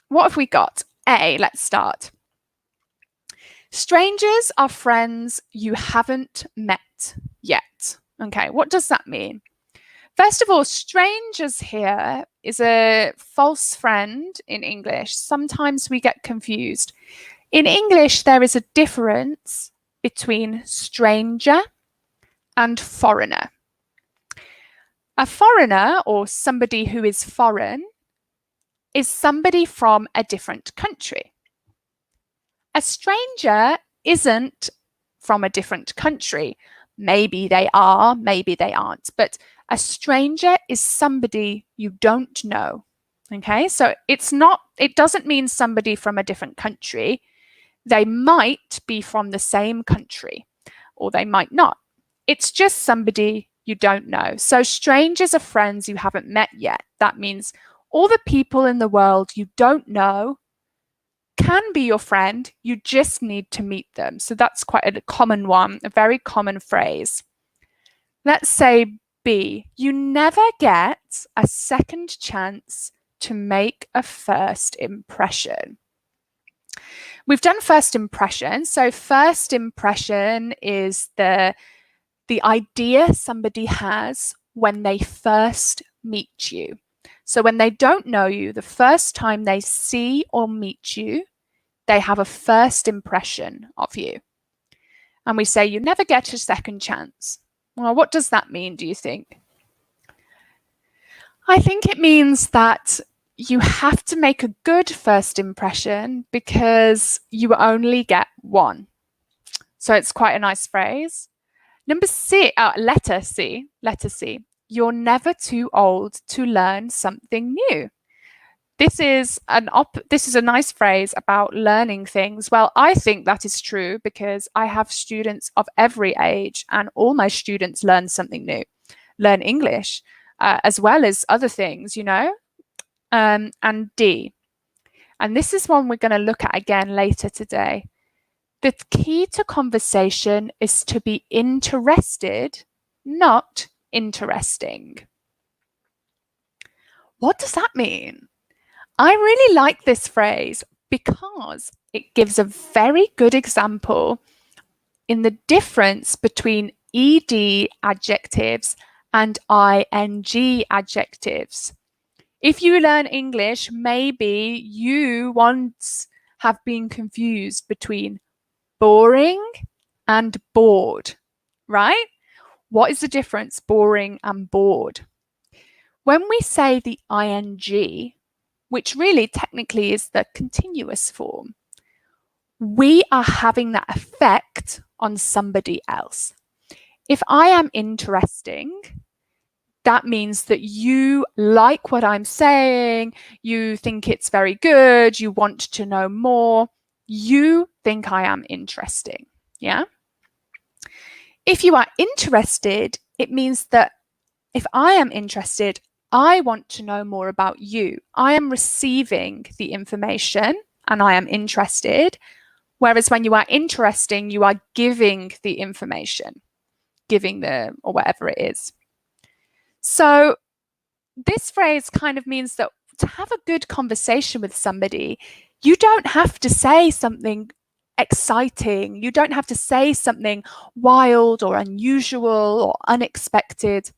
what have we got? A, let's start. Strangers are friends you haven't met yet. Okay, what does that mean? First of all, strangers here is a false friend in English. Sometimes we get confused. In English, there is a difference between stranger and foreigner. A foreigner, or somebody who is foreign, is somebody from a different country. A stranger isn't from a different country. Maybe they are, maybe they aren't. But a stranger is somebody you don't know. Okay, so it doesn't mean somebody from a different country. They might be from the same country, or they might not. It's just somebody you don't know. So strangers are friends you haven't met yet. That means all the people in the world you don't know can be your friend, you just need to meet them. So that's quite a common one, a very common phrase. Let's say B, you never get a second chance to make a first impression. We've done first impression. So first impression is the idea somebody has when they first meet you. So when they don't know you, the first time they see or meet you, they have a first impression of you. And we say, you never get a second chance. Well, what does that mean, do you think? I think it means that you have to make a good first impression because you only get one. So it's quite a nice phrase. Number C, letter C. You're never too old to learn something new. This is a nice phrase about learning things. Well, I think that is true because I have students of every age and all my students learn something new, learn English as well as other things, you know. And D, and this is one we're going to look at again later today. The key to conversation is to be interested, not interesting. What does that mean? I really like this phrase because it gives a very good example in the difference between ed adjectives and ing adjectives. If you learn English, maybe you once have been confused between boring and bored, right? What is the difference, boring and bored? When we say the ing, which really technically is the continuous form, we are having that effect on somebody else. If I am interesting, that means that you like what I'm saying, you think it's very good, you want to know more, you think I am interesting, yeah? If you are interested, it means that if I am interested, I want to know more about you. I am receiving the information and I am interested. Whereas when you are interesting, you are giving the information, or whatever it is. So this phrase kind of means that to have a good conversation with somebody, you don't have to say something exciting. You don't have to say something wild or unusual or unexpected.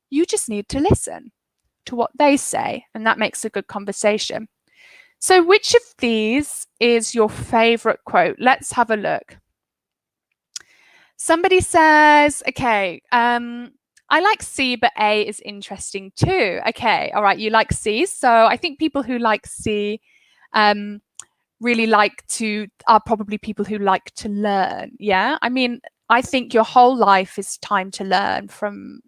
You just need to listen to what they say, and that makes a good conversation. So which of these is your favorite quote? Let's have a look. Somebody says, okay, I like C, but A is interesting too. Okay, all right, you like C. So I think people who like C really are probably people who like to learn. Yeah, I mean, I think your whole life is time to learn.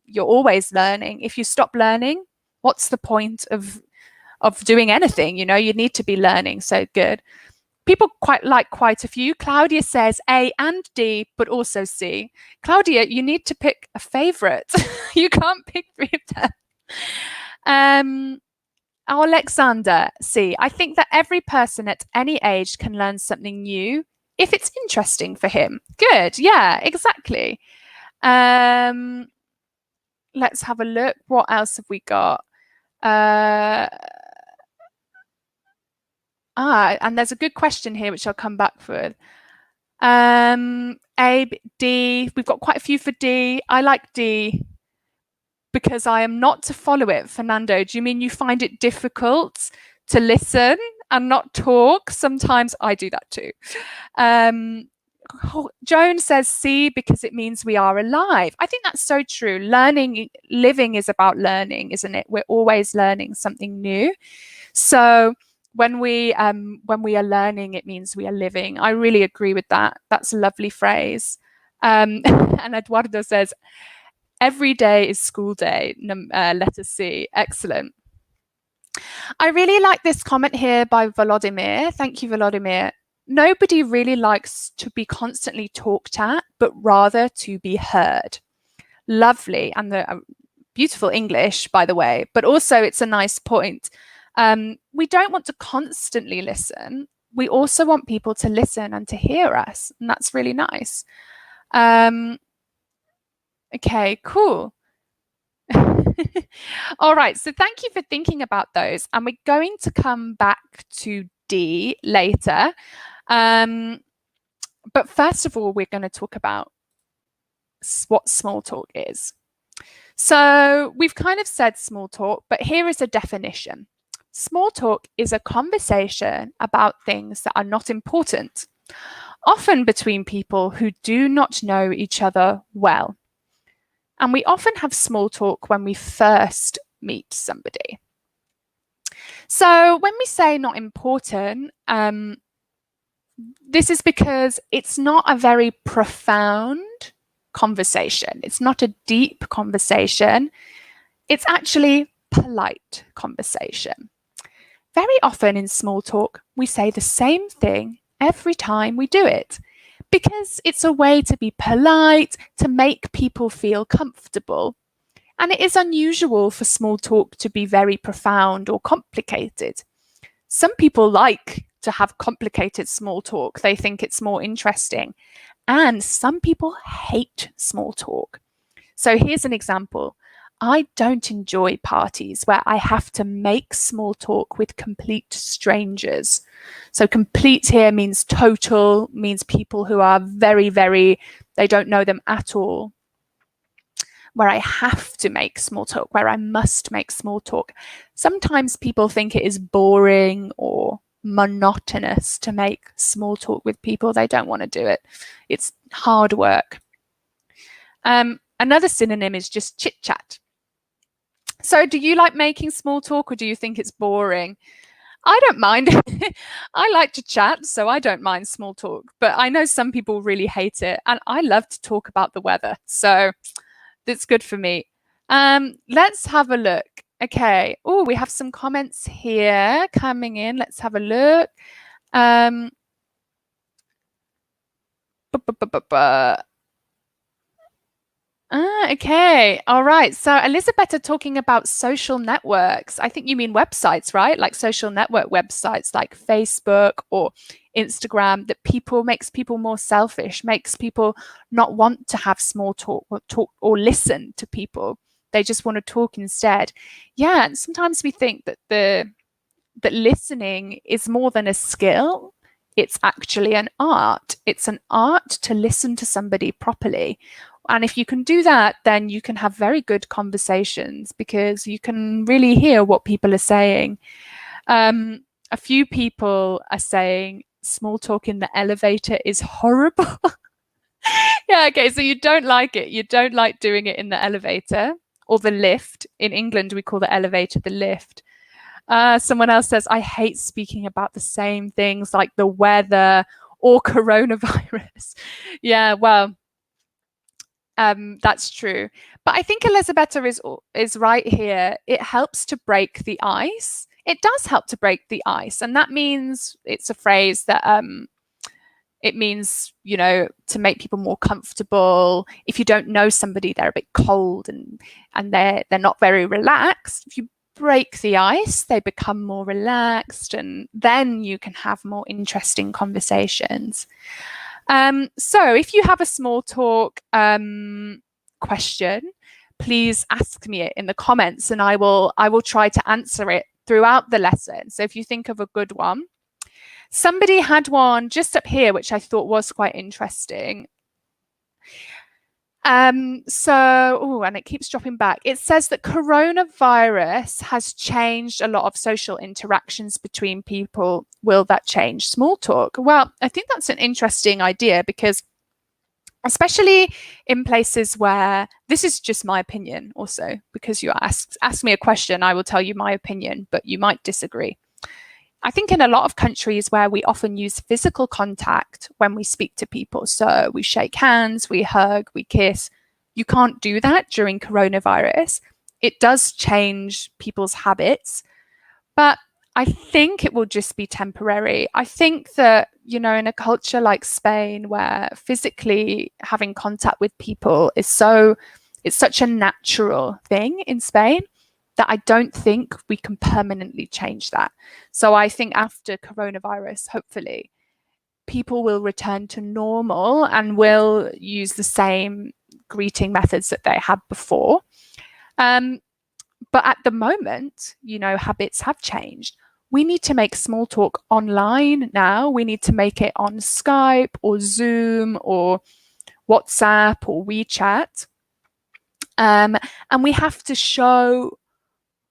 You're always learning. If you stop learning, what's the point of doing anything? You know, you need to be learning. So good. People quite a few. Claudia says A and D, but also C. Claudia, you need to pick a favorite. You can't pick 3 of them. Alexander, C. I think that every person at any age can learn something new if it's interesting for him. Good. Yeah, exactly. Let's have a look. What else have we got? And there's a good question here, which I'll come back with. A, D. We've got quite a few for D. I like D because I am not to follow it. Fernando, do you mean you find it difficult to listen and not talk? Sometimes I do that too. Joan says C because it means we are alive. I think that's so true. Living is about learning, isn't it? We're always learning something new. So when we are learning, it means we are living. I really agree with that. That's a lovely phrase. And Eduardo says, every day is school day, letter C. Excellent. I really like this comment here by Volodymyr. Thank you, Volodymyr. Nobody really likes to be constantly talked at, but rather to be heard. Lovely. And the beautiful English, by the way, but also it's a nice point. We don't want to constantly listen. We also want people to listen and to hear us. And that's really nice. Okay, cool. All right, so thank you for thinking about those. And we're going to come back to D later. But first of all, we're going to talk about what small talk is. So we've kind of said small talk, but here is a definition. Small talk is a conversation about things that are not important, often between people who do not know each other well. And we often have small talk when we first meet somebody. So when we say not important, this is because it's not a very profound conversation. It's not a deep conversation. It's actually polite conversation. Very often in small talk, we say the same thing every time we do it because it's a way to be polite, to make people feel comfortable. And it is unusual for small talk to be very profound or complicated. Some people like to have complicated small talk. They think it's more interesting. And some people hate small talk. So here's an example. I don't enjoy parties where I have to make small talk with complete strangers. So complete here means total, means people who are very, very, they don't know them at all. where I have to make small talk, where I must make small talk. Sometimes people think it is boring or monotonous to make small talk with people. They don't want to do it. It's hard work. Another synonym is just chit chat. So do you like making small talk, or do you think it's boring? I don't mind. I like to chat, so I don't mind small talk. But I know some people really hate it, and I love to talk about the weather. So that's good for me. Let's have a look. Okay. Oh, we have some comments here coming in. Let's have a look. Okay. All right. So Elizabeth are talking about social networks. I think you mean websites, right? Like social network websites like Facebook or Instagram that makes people more selfish, makes people not want to have small talk or listen to people. They just want to talk instead. Yeah. And sometimes we think that that listening is more than a skill. It's actually an art. It's an art to listen to somebody properly. And if you can do that, then you can have very good conversations because you can really hear what people are saying. A few people are saying small talk in the elevator is horrible. Yeah, okay, so you don't like it. You don't like doing it in the elevator or the lift. In England, we call the elevator the lift. Someone else says, I hate speaking about the same things like the weather or coronavirus. Yeah, well, that's true. But I think Elizabeth is right here. It helps to break the ice. It does help to break the ice. And that means it's a phrase that it means, you know, to make people more comfortable. If you don't know somebody, they're a bit cold and they're not very relaxed. If you break the ice, they become more relaxed, and then you can have more interesting conversations. So if you have a small talk question, please ask me it in the comments, and I will try to answer it throughout the lesson. So if you think of a good one. Somebody had one just up here, which I thought was quite interesting. And it keeps dropping back. It says that coronavirus has changed a lot of social interactions between people. Will that change small talk? Well, I think that's an interesting idea because especially in places where, this is just my opinion also, because you ask me a question, I will tell you my opinion, but you might disagree. I think in a lot of countries where we often use physical contact when we speak to people, so we shake hands, we hug, we kiss, you can't do that during coronavirus. It does change people's habits, but I think it will just be temporary. I think that, you know, in a culture like Spain where physically having contact with people it's such a natural thing in Spain, that I don't think we can permanently change that. So I think after coronavirus, hopefully, people will return to normal and will use the same greeting methods that they had before. But at the moment, you know, habits have changed. We need to make small talk online now. We need to make it on Skype or Zoom or WhatsApp or WeChat. And we have to show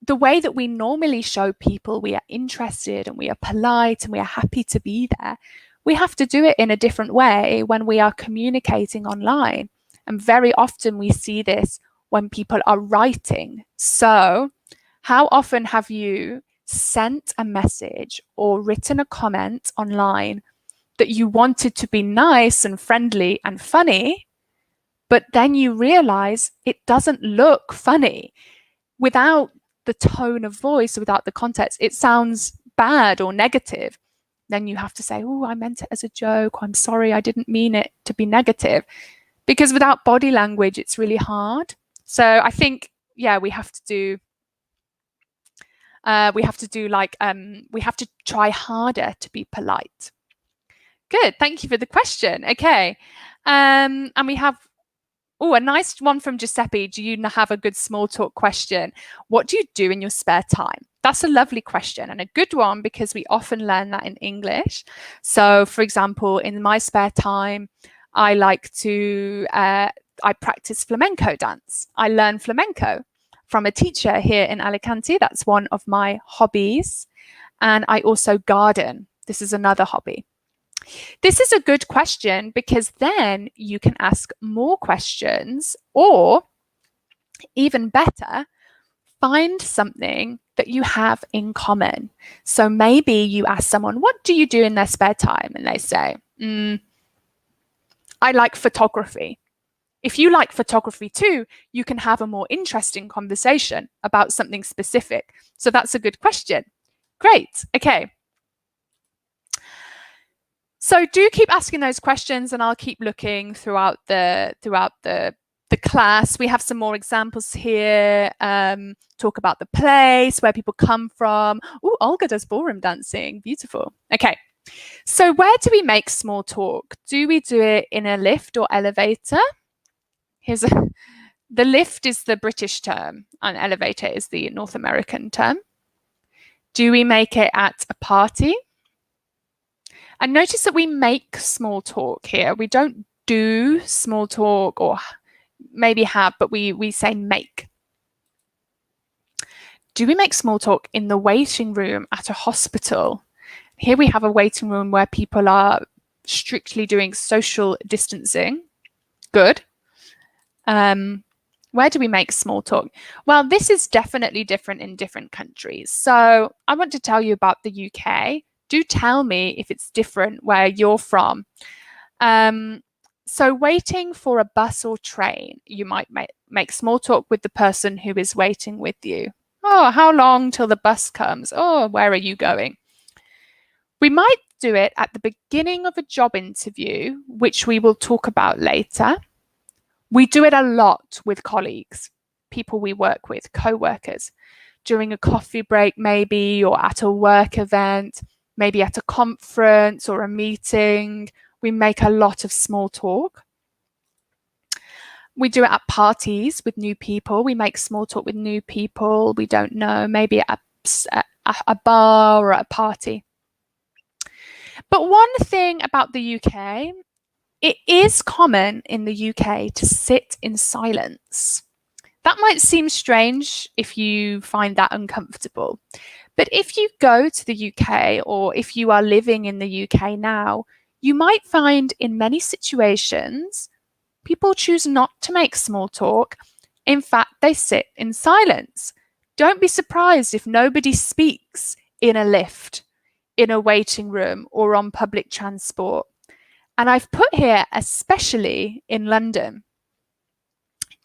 the way that we normally show people we are interested and we are polite and we are happy to be there. We have to do it in a different way when we are communicating online. And very often we see this when people are writing. So how often have you sent a message or written a comment online that you wanted to be nice and friendly and funny, but then you realize it doesn't look funny? Without the tone of voice, without the context, it sounds bad or negative. Then you have to say, oh, I meant it as a joke. I'm sorry, I didn't mean it to be negative. Because without body language, it's really hard. So I think, yeah, we have to try harder to be polite. Good, thank you for the question. Okay, and we have a nice one from Giuseppe. Do you have a good small talk question? What do you do in your spare time? That's a lovely question and a good one because we often learn that in English. So, for example, in my spare time, I like to I practice flamenco dance. I learn flamenco from a teacher here in Alicante. That's one of my hobbies. And I also garden. This is another hobby. This is a good question because then you can ask more questions, or even better, find something that you have in common. So maybe you ask someone, what do you do in their spare time? And they say, I like photography. If you like photography too, you can have a more interesting conversation about something specific. So that's a good question. Great. Okay. So do keep asking those questions, and I'll keep looking throughout the class. We have some more examples here. Talk about the place, where people come from. Oh, Olga does ballroom dancing. Beautiful. Okay. So where do we make small talk? Do we do it in a lift or elevator? The lift is the British term, and elevator is the North American term. Do we make it at a party? And notice that we make small talk here. We don't do small talk, or maybe have, but we say make. Do we make small talk in the waiting room at a hospital? Here we have a waiting room where people are strictly doing social distancing. Good. Where do we make small talk? Well, this is definitely different in different countries. So I want to tell you about the UK. Do tell me if it's different where you're from. So waiting for a bus or train, you might make small talk with the person who is waiting with you. Oh, how long till the bus comes? Oh, where are you going? We might do it at the beginning of a job interview, which we will talk about later. We do it a lot with colleagues, people we work with, co-workers, during a coffee break maybe, or at a work event, maybe at a conference or a meeting. We make a lot of small talk. We do it at parties with new people. We make small talk with new people we don't know, maybe at a bar or at a party. But one thing about the UK, it is common in the UK to sit in silence. That might seem strange if you find that uncomfortable. But if you go to the UK, or if you are living in the UK now, you might find in many situations, people choose not to make small talk. In fact, they sit in silence. Don't be surprised if nobody speaks in a lift, in a waiting room, or on public transport. And I've put here, especially in London.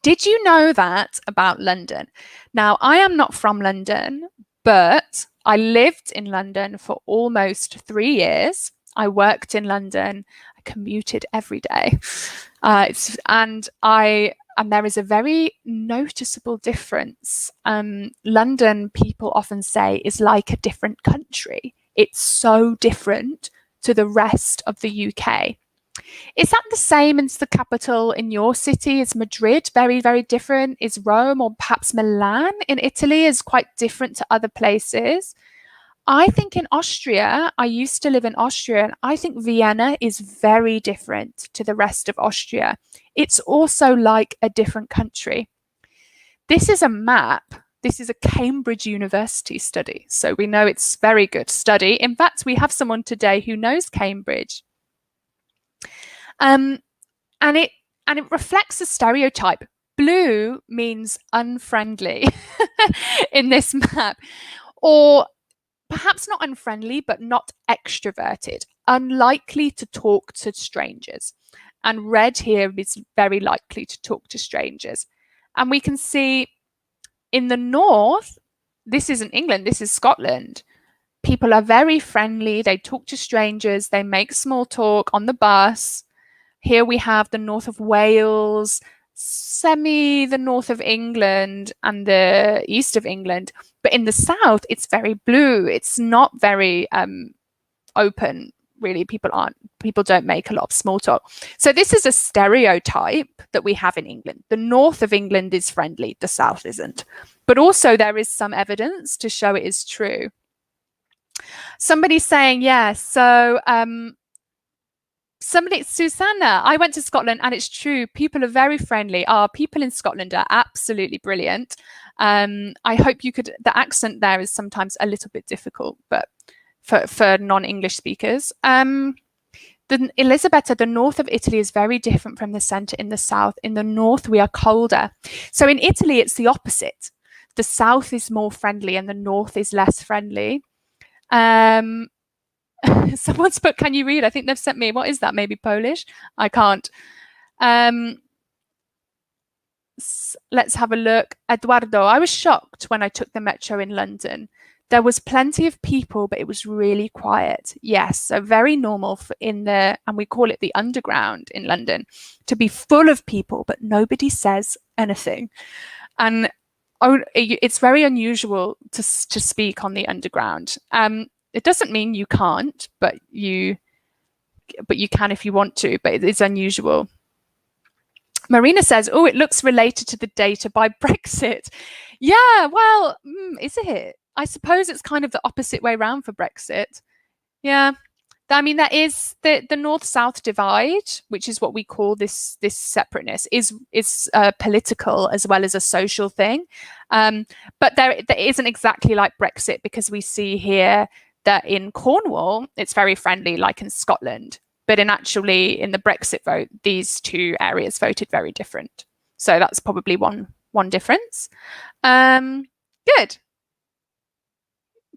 Did you know that about London? Now, I am not from London, but I lived in London for almost 3 years. I worked in London. I commuted every day. And there is a very noticeable difference. London, people often say, is like a different country. It's so different to the rest of the UK. Is that the same as the capital in your city? Is Madrid very, very different? Is Rome, or perhaps Milan in Italy, is quite different to other places? I think in Austria, I used to live in Austria, and I think Vienna is very different to the rest of Austria. It's also like a different country. This is a map. This is a Cambridge University study, so we know it's very good study. In fact, we have someone today who knows Cambridge. And it reflects a stereotype. Blue means unfriendly in this map, or perhaps not unfriendly, but not extroverted, unlikely to talk to strangers. And red here is very likely to talk to strangers. And we can see in the north, this isn't England, this is Scotland. People are very friendly, they talk to strangers, they make small talk on the bus. Here we have the north of Wales, the north of England, and the east of England. But in the south, it's very blue. It's not very open, really. People don't make a lot of small talk. So this is a stereotype that we have in England. The north of England is friendly, the south isn't. But also there is some evidence to show it is true. Somebody's saying, yeah, so Susanna, I went to Scotland and it's true. People are very friendly. Our people in Scotland are absolutely brilliant. I hope you could, the accent there is sometimes a little bit difficult, but for non-English speakers. Elisabetta, the north of Italy is very different from the center in the south. In the north, we are colder. So in Italy, it's the opposite. The south is more friendly and the north is less friendly. Someone's put, can you read? I think they've sent me, what is that? Maybe Polish? I can't. Let's have a look. Eduardo, I was shocked when I took the metro in London. There was plenty of people, but it was really quiet. Yes, so very normal and we call it the underground in London, to be full of people, but nobody says anything. And it's very unusual to speak on the underground. It doesn't mean you can't, but you can if you want to, but it's unusual. Marina says, oh, it looks related to the data by Brexit. Yeah, well, is it? I suppose it's kind of the opposite way around for Brexit. Yeah. I mean, there is the north-south divide, which is what we call this separateness, is political as well as a social thing. But there isn't exactly like Brexit, because we see here that in Cornwall, it's very friendly, like in Scotland. But in the Brexit vote, these two areas voted very different. So that's probably one difference. Good.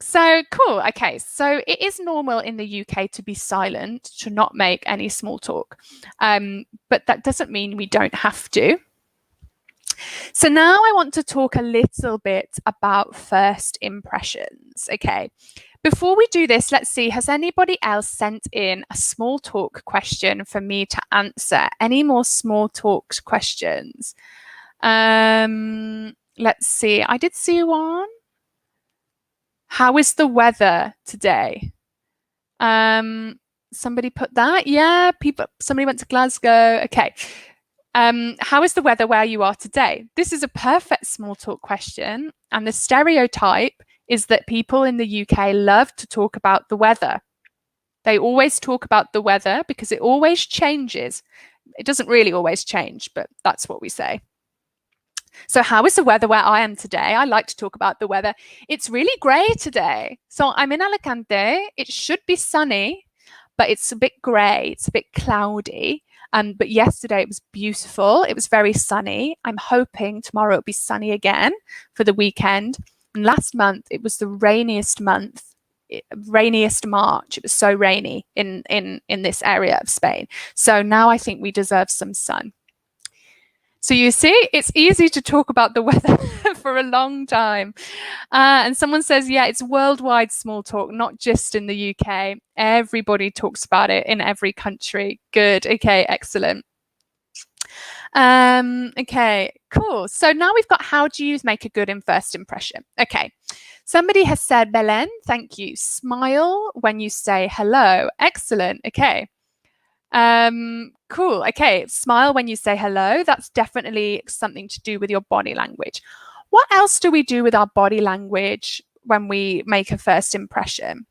So cool. Okay, so it is normal in the UK to be silent, to not make any small talk. But that doesn't mean we don't have to. So now I want to talk a little bit about first impressions. Okay. Before we do this, let's see, has anybody else sent in a small talk question for me to answer? Any more small talk questions? Let's see. I did see one. How is the weather today? Somebody put that. Yeah, somebody went to Glasgow. Okay. How is the weather where you are today? This is a perfect small talk question. And the stereotype is that people in the UK love to talk about the weather. They always talk about the weather because it always changes. It doesn't really always change, but that's what we say. So how is the weather where I am today? I like to talk about the weather. It's really grey today. So I'm in Alicante. It should be sunny, but it's a bit grey. It's a bit cloudy. But yesterday it was beautiful. It was very sunny. I'm hoping tomorrow it'll be sunny again for the weekend. And last month it was the rainiest March. It was so rainy in this area of Spain. So now I think we deserve some sun. So you see, it's easy to talk about the weather for a long time. And someone says, yeah, it's worldwide small talk, not just in the UK. Everybody talks about it in every country. Good. Okay, excellent. Okay, cool. So now we've got how do you make a good first impression? Okay. Somebody has said, Belen, thank you. Smile when you say hello. Excellent. Okay. Cool. Okay. Smile when you say hello. That's definitely something to do with your body language. What else do we do with our body language when we make a first impression?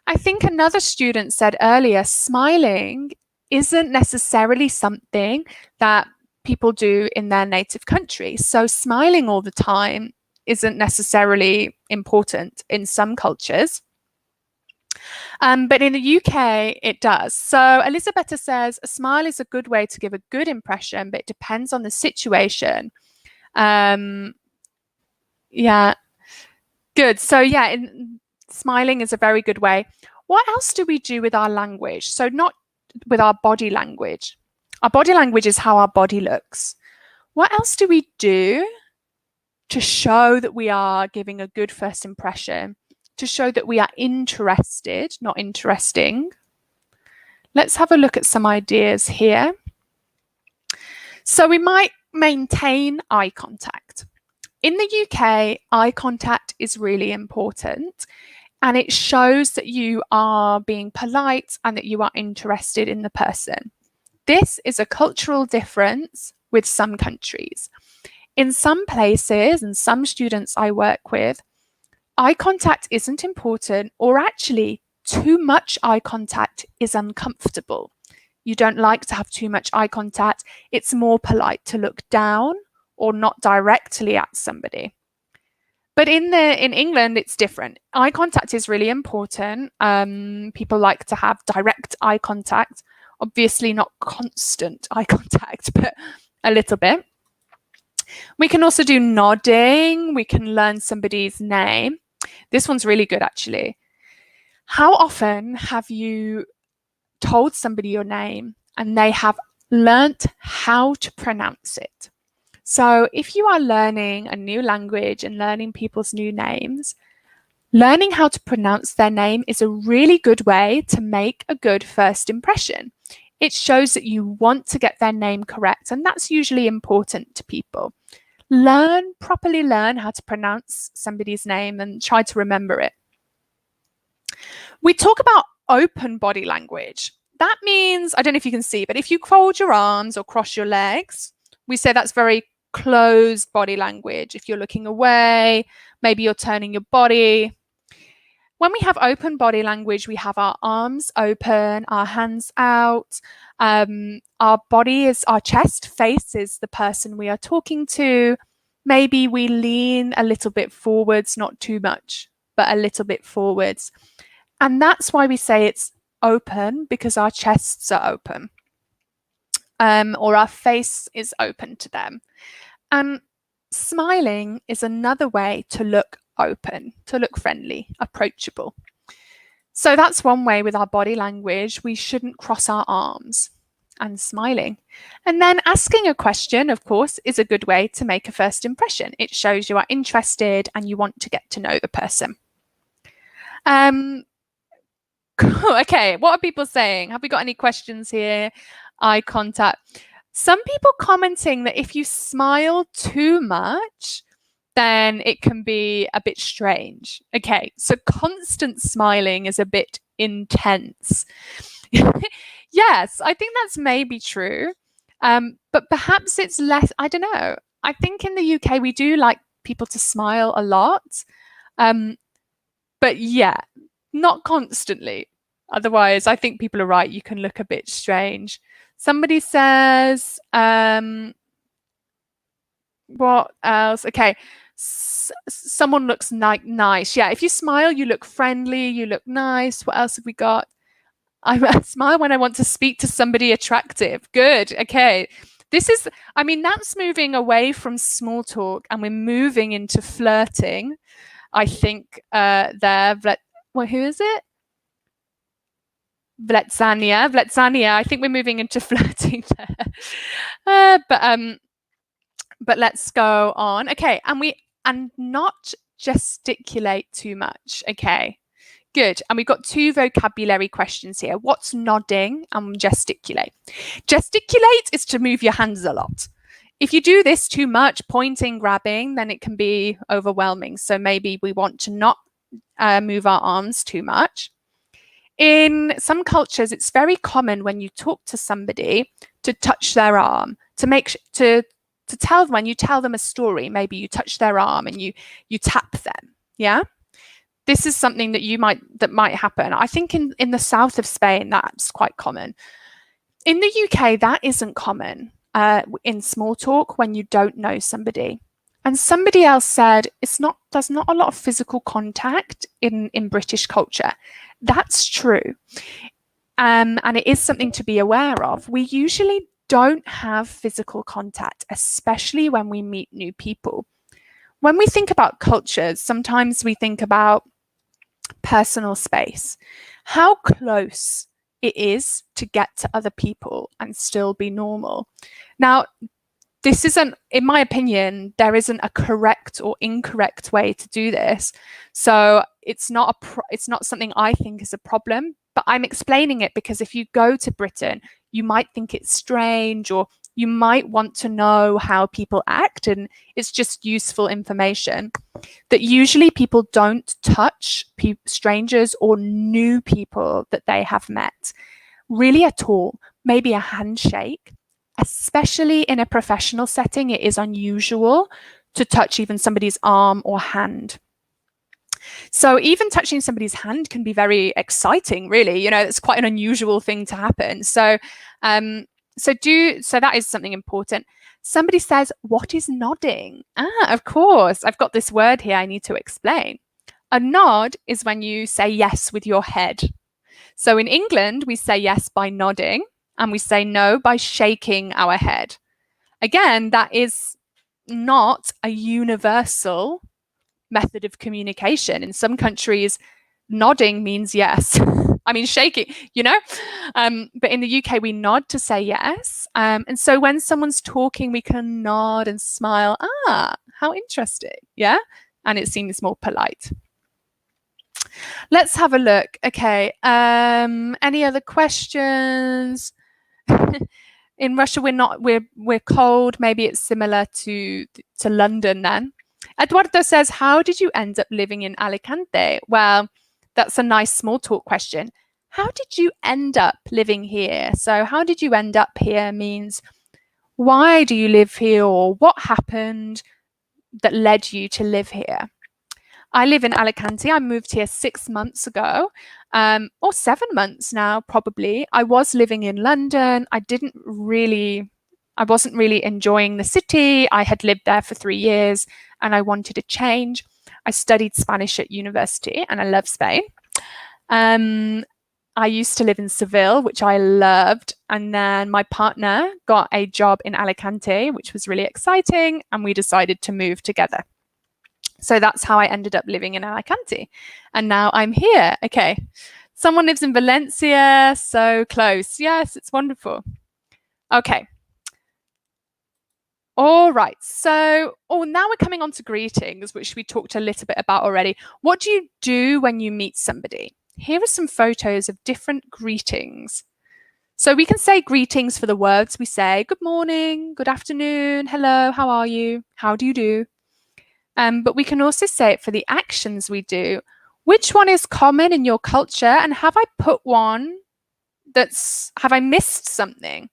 I think another student said earlier, smiling isn't necessarily something that people do in their native country. So smiling all the time isn't necessarily important in some cultures. But in the UK, it does. So Elisabetta says, a smile is a good way to give a good impression, but it depends on the situation. Yeah, good. So yeah, smiling is a very good way. What else do we do with our language? So not with our body language. Our body language is how our body looks. What else do we do to show that we are giving a good first impression? To show that we are interested, not interesting. Let's have a look at some ideas here. So we might maintain eye contact. In the UK, eye contact is really important, and it shows that you are being polite and that you are interested in the person. This is a cultural difference with some countries. In some places and some students I work with, eye contact isn't important, or actually too much eye contact is uncomfortable. You don't like to have too much eye contact. It's more polite to look down or not directly at somebody. But in England, it's different. Eye contact is really important. People like to have direct eye contact. Obviously not constant eye contact, but a little bit. We can also do nodding. We can learn somebody's name. This one's really good, actually. How often have you told somebody your name and they have learnt how to pronounce it? So if you are learning a new language and learning people's new names, learning how to pronounce their name is a really good way to make a good first impression. It shows that you want to get their name correct, and that's usually important to people. Properly learn how to pronounce somebody's name and try to remember it. We talk about open body language. That means, I don't know if you can see, but if you fold your arms or cross your legs, we say that's very closed body language. If you're looking away, maybe you're turning your body. When we have open body language, we have our arms open, our hands out. Our chest faces the person we are talking to. Maybe we lean a little bit forwards, not too much, but a little bit forwards. And that's why we say it's open, because our chests are open. Or our face is open to them. And smiling is another way to look open, to look friendly, approachable. So that's one way with our body language. We shouldn't cross our arms, and smiling. And then asking a question, of course, is a good way to make a first impression. It shows you are interested and you want to get to know the person. Okay, what are people saying? Have we got any questions here? Eye contact. Some people commenting that if you smile too much, then it can be a bit strange. Okay, so constant smiling is a bit intense. Yes, I think that's maybe true. But perhaps it's less, I don't know. I think in the UK, we do like people to smile a lot. But yeah, not constantly. Otherwise, I think people are right. You can look a bit strange. Somebody says, what else? Okay, someone looks nice. Yeah, if you smile, you look friendly, you look nice. What else have we got? I smile when I want to speak to somebody attractive. Good. Okay. That's moving away from small talk and we're moving into flirting. I think who is it? Vletsania. I think we're moving into flirting there. But let's go on. Okay, and not gesticulate too much. Okay, good. And we've got two vocabulary questions here. What's nodding and gesticulate? Gesticulate is to move your hands a lot. If you do this too much, pointing, grabbing, then it can be overwhelming. So maybe we want to not move our arms too much. In some cultures, it's very common when you talk to somebody to touch their arm, to tell them, when you tell them a story, maybe you touch their arm and you tap them. Yeah, this is something that might happen. I think in the south of Spain, that's quite common. In the UK, that isn't common in small talk when you don't know somebody. And somebody else said there's not a lot of physical contact in British culture. That's true. And it is something to be aware of. We usually don't have physical contact, especially when we meet new people. When we think about cultures, sometimes we think about personal space, how close it is to get to other people and still be normal. Now, this isn't, in my opinion, there isn't a correct or incorrect way to do this. So it's not something I think is a problem, but I'm explaining it because if you go to Britain, you might think it's strange, or you might want to know how people act, and it's just useful information that usually people don't touch strangers or new people that they have met really at all. Maybe a handshake. Especially in a professional setting, it is unusual to touch even somebody's arm or hand. So even touching somebody's hand can be very exciting, really. You know, it's quite an unusual thing to happen. So so that is something important. Somebody says, what is nodding? Of course, I've got this word here I need to explain. A nod is when you say yes with your head. So in England, we say yes by nodding, and we say no by shaking our head. Again, that is not a universal method of communication. In some countries, nodding means yes. I mean, shaking, you know, but in the UK, we nod to say yes. And so when someone's talking, we can nod and smile. How interesting. Yeah. And it seems more polite. Let's have a look. Okay. Any other questions? In Russia, we're cold. Maybe it's similar to London then. Eduardo says, how did you end up living in Alicante? Well, that's a nice small talk question. How did you end up living here? So how did you end up here means why do you live here, or what happened that led you to live here? I live in Alicante. I moved here 6 months ago, or 7 months now, probably. I was living in London. I wasn't really enjoying the city. I had lived there for 3 years and I wanted a change. I studied Spanish at university and I love Spain. I used to live in Seville, which I loved. And then my partner got a job in Alicante, which was really exciting. And we decided to move together. So that's how I ended up living in Alicante. And now I'm here. Okay. Someone lives in Valencia, so close. Yes, it's wonderful. Okay. All right. So, now we're coming on to greetings, which we talked a little bit about already. What do you do when you meet somebody? Here are some photos of different greetings. So we can say greetings for the words we say. Good morning, good afternoon, hello, how are you? How do you do? But we can also say it for the actions we do. Which one is common in your culture? And have I put one have I missed something?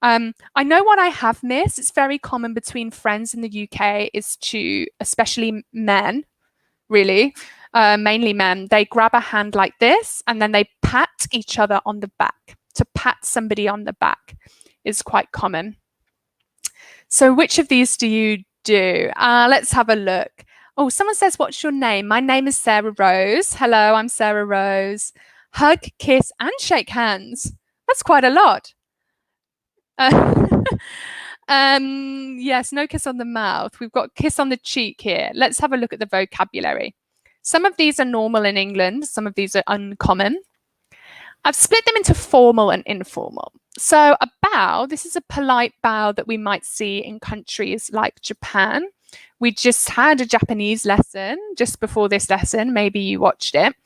I know what I have missed. It's very common between friends in the UK is to, especially men, really, mainly men, they grab a hand like this and then they pat each other on the back. To pat somebody on the back is quite common. So which of these do you do? Let's have a look. Oh, someone says, what's your name? My name is Sarah Rose. Hello, I'm Sarah Rose. Hug, kiss, and shake hands. That's quite a lot. Yes, no kiss on the mouth. We've got kiss on the cheek here. Let's have a look at the vocabulary. Some of these are normal in England. Some of these are uncommon. I've split them into formal and informal. So a bow, this is a polite bow that we might see in countries like Japan. We just had a Japanese lesson just before this lesson. Maybe you watched it.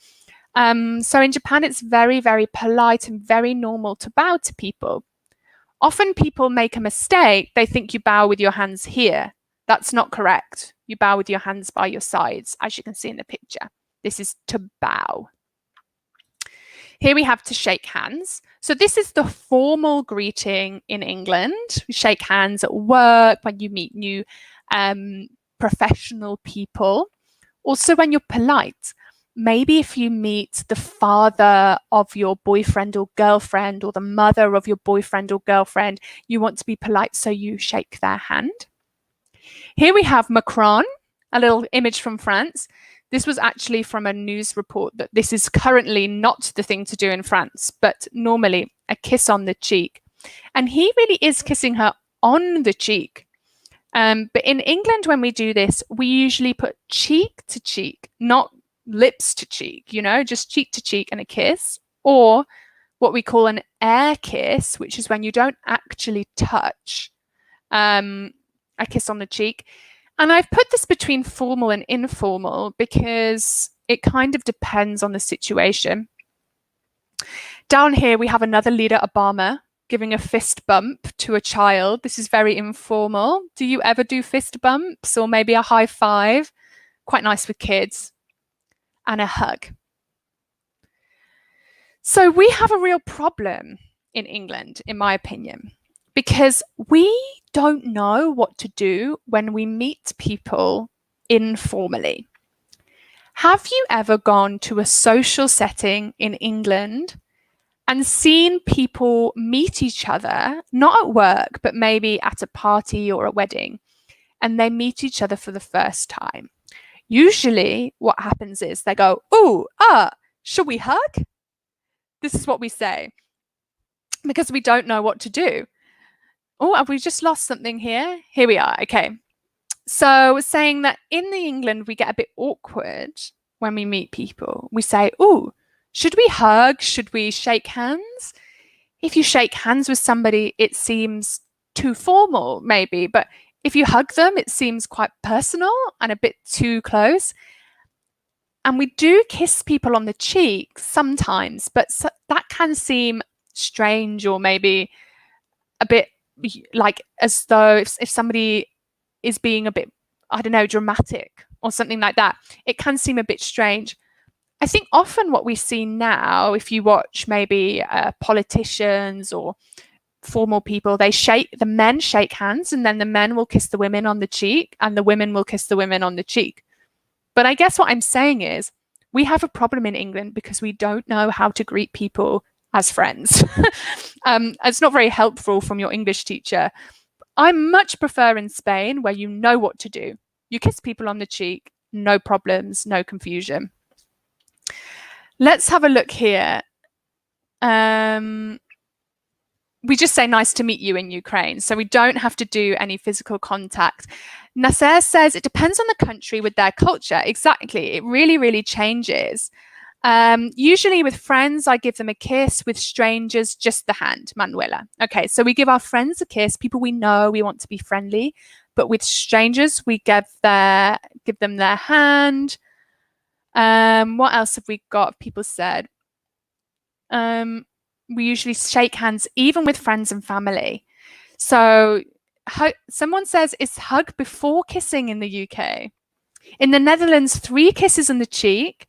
So in Japan, it's very, very polite and very normal to bow to people. Often people make a mistake. They think you bow with your hands here. That's not correct. You bow with your hands by your sides, as you can see in the picture. This is to bow. Here we have to shake hands. So this is the formal greeting in England. We shake hands at work, when you meet new professional people. Also when you're polite. Maybe if you meet the father of your boyfriend or girlfriend or the mother of your boyfriend or girlfriend, you want to be polite, so you shake their hand. Here we have Macron, a little image from France. This was actually from a news report that this is currently not the thing to do in France, but normally a kiss on the cheek. And he really is kissing her on the cheek. But in England, when we do this, we usually put cheek to cheek, not lips to cheek, you know, just cheek to cheek and a kiss, or what we call an air kiss, which is when you don't actually touch, a kiss on the cheek. And I've put this between formal and informal because it kind of depends on the situation. Down here, we have another leader, Obama, giving a fist bump to a child. This is very informal. Do you ever do fist bumps or maybe a high five? Quite nice with kids. And a hug. So we have a real problem in England, in my opinion, because we don't know what to do when we meet people informally. Have you ever gone to a social setting in England and seen people meet each other, not at work, but maybe at a party or a wedding, and they meet each other for the first time? Usually what happens is they go, "Ooh, should we hug?" This is what we say because we don't know what to do. Oh, have we just lost something here? Here we are. Okay. So saying that in the England, we get a bit awkward when we meet people. We say, "Ooh, should we hug? Should we shake hands?" If you shake hands with somebody, it seems too formal, maybe. But if you hug them, it seems quite personal and a bit too close. And we do kiss people on the cheek sometimes, but that can seem strange or maybe a bit like as though if somebody is being a bit, I don't know, dramatic or something like that, it can seem a bit strange. I think often what we see now, if you watch maybe politicians or formal people, the men shake hands and then the men will kiss the women on the cheek and the women will kiss the women on the cheek. But I guess what I'm saying is we have a problem in England because we don't know how to greet people as friends. It's not very helpful from your English teacher. I much prefer in Spain where you know what to do. You kiss people on the cheek, no problems, no confusion. Let's have a look here. We just say nice to meet you in Ukraine, so we don't have to do any physical contact. Nasser says it depends on the country with their culture. Exactly, it really, really changes. Usually with friends, I give them a kiss. With strangers, just the hand, Manuela. Okay, so we give our friends a kiss, people we know, we want to be friendly. But with strangers, we give them their hand. What else have we got? People said. We usually shake hands even with friends and family. So someone says, is hug before kissing in the UK? In the Netherlands, 3 kisses on the cheek.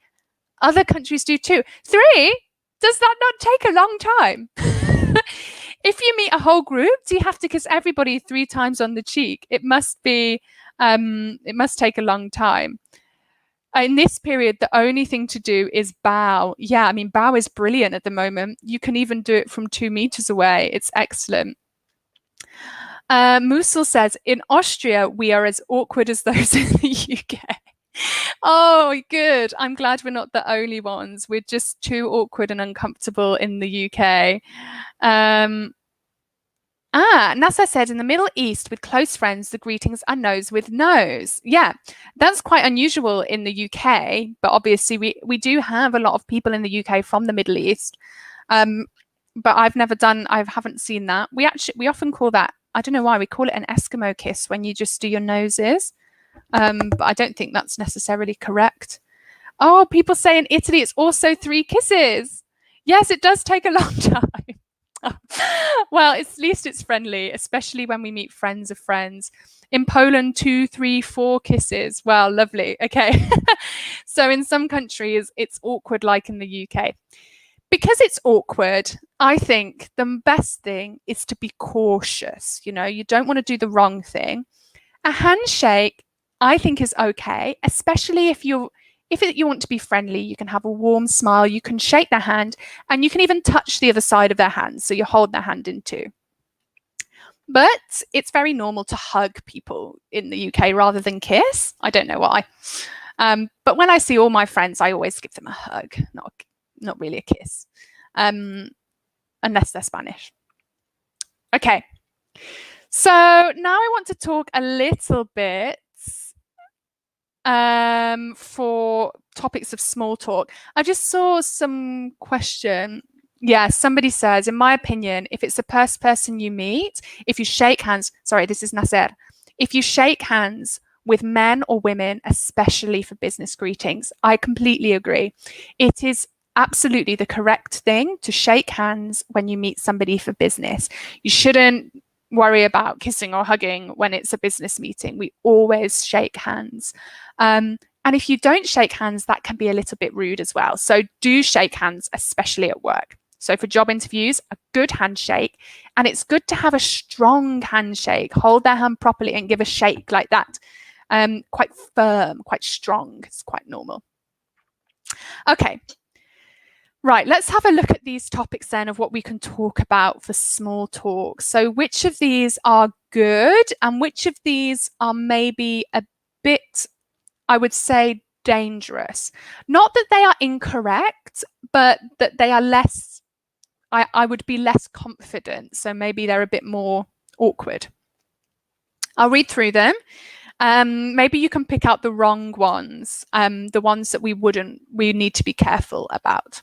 Other countries do too. 3? Does that not take a long time? If you meet a whole group, do you have to kiss everybody 3 times on the cheek? It must take a long time. In this period, the only thing to do is bow. Yeah, I mean, bow is brilliant at the moment. You can even do it from 2 meters away. It's excellent. Musil says, in Austria, we are as awkward as those in the UK. Oh, good. I'm glad we're not the only ones. We're just too awkward and uncomfortable in the UK. Nasser said, in the Middle East, with close friends, the greetings are nose with nose. Yeah, that's quite unusual in the UK, but obviously we do have a lot of people in the UK from the Middle East. But I haven't seen that. We often call that, I don't know why, we call it an Eskimo kiss when you just do your noses. But I don't think that's necessarily correct. Oh, people say in Italy it's also 3 kisses. Yes, it does take a long time. Well, at least it's friendly, especially when we meet friends of friends. In Poland, 2, 3, 4 kisses. Well, lovely. Okay. So in some countries, it's awkward like in the UK. Because it's awkward, I think the best thing is to be cautious. You know, you don't want to do the wrong thing. A handshake, I think, is okay, especially if you want to be friendly. You can have a warm smile, you can shake their hand, and you can even touch the other side of their hand, so you hold their hand in 2. But it's very normal to hug people in the UK rather than kiss. I don't know why. But when I see all my friends, I always give them a hug, not really a kiss, unless they're Spanish. Okay, so now I want to talk a little bit for topics of small talk. I just saw some question. Yeah, somebody says, in my opinion, if it's the first person you meet, if you shake hands, sorry, this is Nasser. If you shake hands with men or women, especially for business greetings, I completely agree. It is absolutely the correct thing to shake hands when you meet somebody for business. You shouldn't worry about kissing or hugging when it's a business meeting. We always shake hands. And if you don't shake hands, that can be a little bit rude as well. So do shake hands, especially at work. So for job interviews, a good handshake. And it's good to have a strong handshake. Hold their hand properly and give a shake like that. Quite firm, quite strong. It's quite normal. Okay. Right, let's have a look at these topics then of what we can talk about for small talk. So which of these are good and which of these are maybe a bit, I would say, dangerous? Not that they are incorrect, but that they are less, I would be less confident. So maybe they're a bit more awkward. I'll read through them. Maybe you can pick out the wrong ones, the ones that we need to be careful about.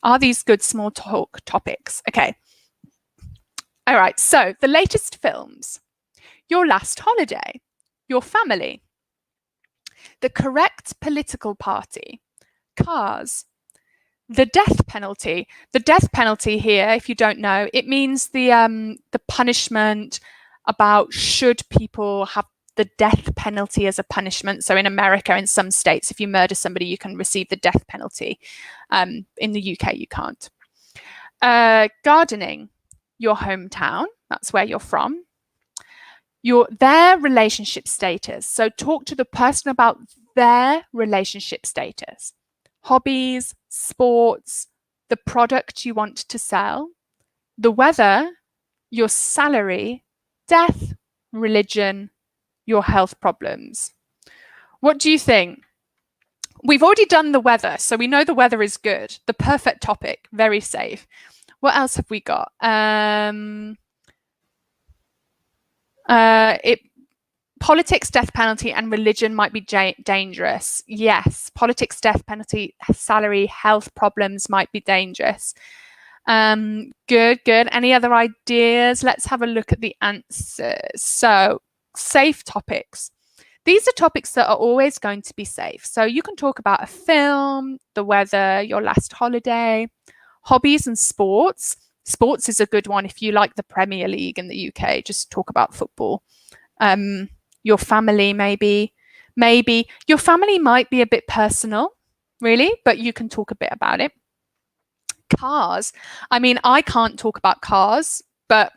Are these good small talk topics? Okay. All right, so the latest films, your last holiday, your family, the correct political party, cars, the death penalty. The death penalty here, if you don't know, it means the punishment about should people have the death penalty as a punishment. So in America, in some states, if you murder somebody, you can receive the death penalty. In the UK, you can't. Gardening, your hometown, that's where you're from. Their relationship status. So talk to the person about their relationship status. Hobbies, sports, the product you want to sell, the weather, your salary, death, religion, your health problems. What do you think? We've already done the weather, so we know the weather is good. The perfect topic, very safe. What else have we got? Politics, death penalty, and religion might be dangerous. Yes, politics, death penalty, salary, health problems might be dangerous. Good. Any other ideas? Let's have a look at the answers. So, safe topics. These are topics that are always going to be safe. So you can talk about a film, the weather, your last holiday, hobbies and sports. Sports is a good one if you like the Premier League in the UK, just talk about football. Your family, maybe. Your family might be a bit personal, really, but you can talk a bit about it. Cars. I mean, I can't talk about cars, but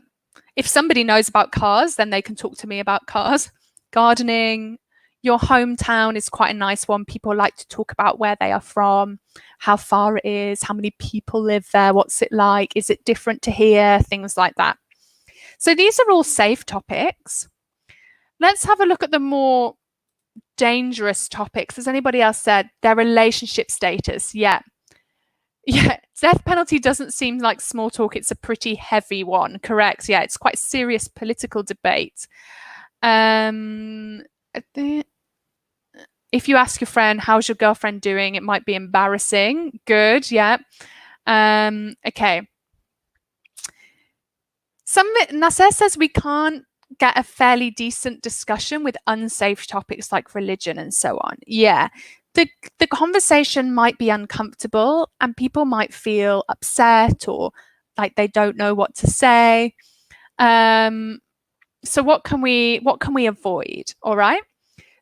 if somebody knows about cars, then they can talk to me about cars. Gardening, your hometown is quite a nice one. People like to talk about where they are from, how far it is, how many people live there, what's it like, is it different to here, things like that. So these are all safe topics. Let's have a look at the more dangerous topics. Has anybody else said their relationship status? Yeah. Death penalty doesn't seem like small talk. It's a pretty heavy one. Correct. Yeah, it's quite serious political debate. If you ask your friend, how's your girlfriend doing? It might be embarrassing. Good. Yeah. Okay. Nasser says we can't get a fairly decent discussion with unsafe topics like religion and so on. Yeah. The conversation might be uncomfortable and people might feel upset or like they don't know what to say. So what can we avoid? All right.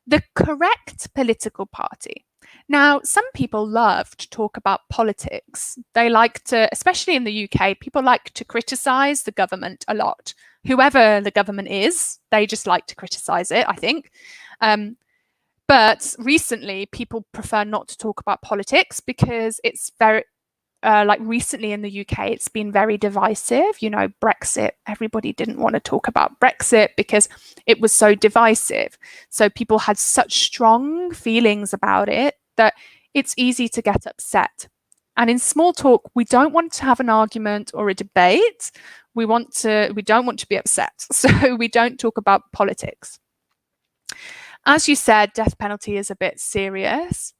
The correct political party. Now, some people love to talk about politics. They like to, especially in the UK, people like to criticize the government a lot. Whoever the government is, they just like to criticize it, I think. But recently, people prefer not to talk about politics because it's very, like recently in the UK, it's been very divisive. You know, Brexit, everybody didn't want to talk about Brexit because it was so divisive. So people had such strong feelings about it that it's easy to get upset. And in small talk, we don't want to have an argument or a debate. We don't want to be upset. So we don't talk about politics. As you said, death penalty is a bit serious.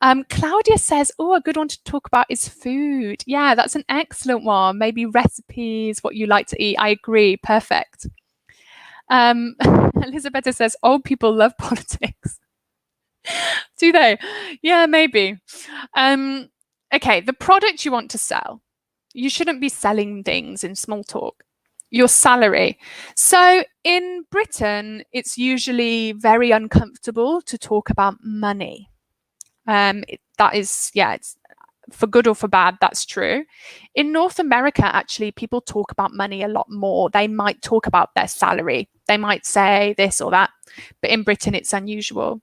Claudia says, a good one to talk about is food. Yeah, that's an excellent one. Maybe recipes, what you like to eat. I agree. Perfect. Elizabeth says, old people love politics. Do they? Yeah, maybe. Okay, the product you want to sell. You shouldn't be selling things in small talk. Your salary. So in Britain, it's usually very uncomfortable to talk about money. That is, it's for good or for bad, that's true. In North America, actually, people talk about money a lot more. They might talk about their salary. They might say this or that. But in Britain, it's unusual.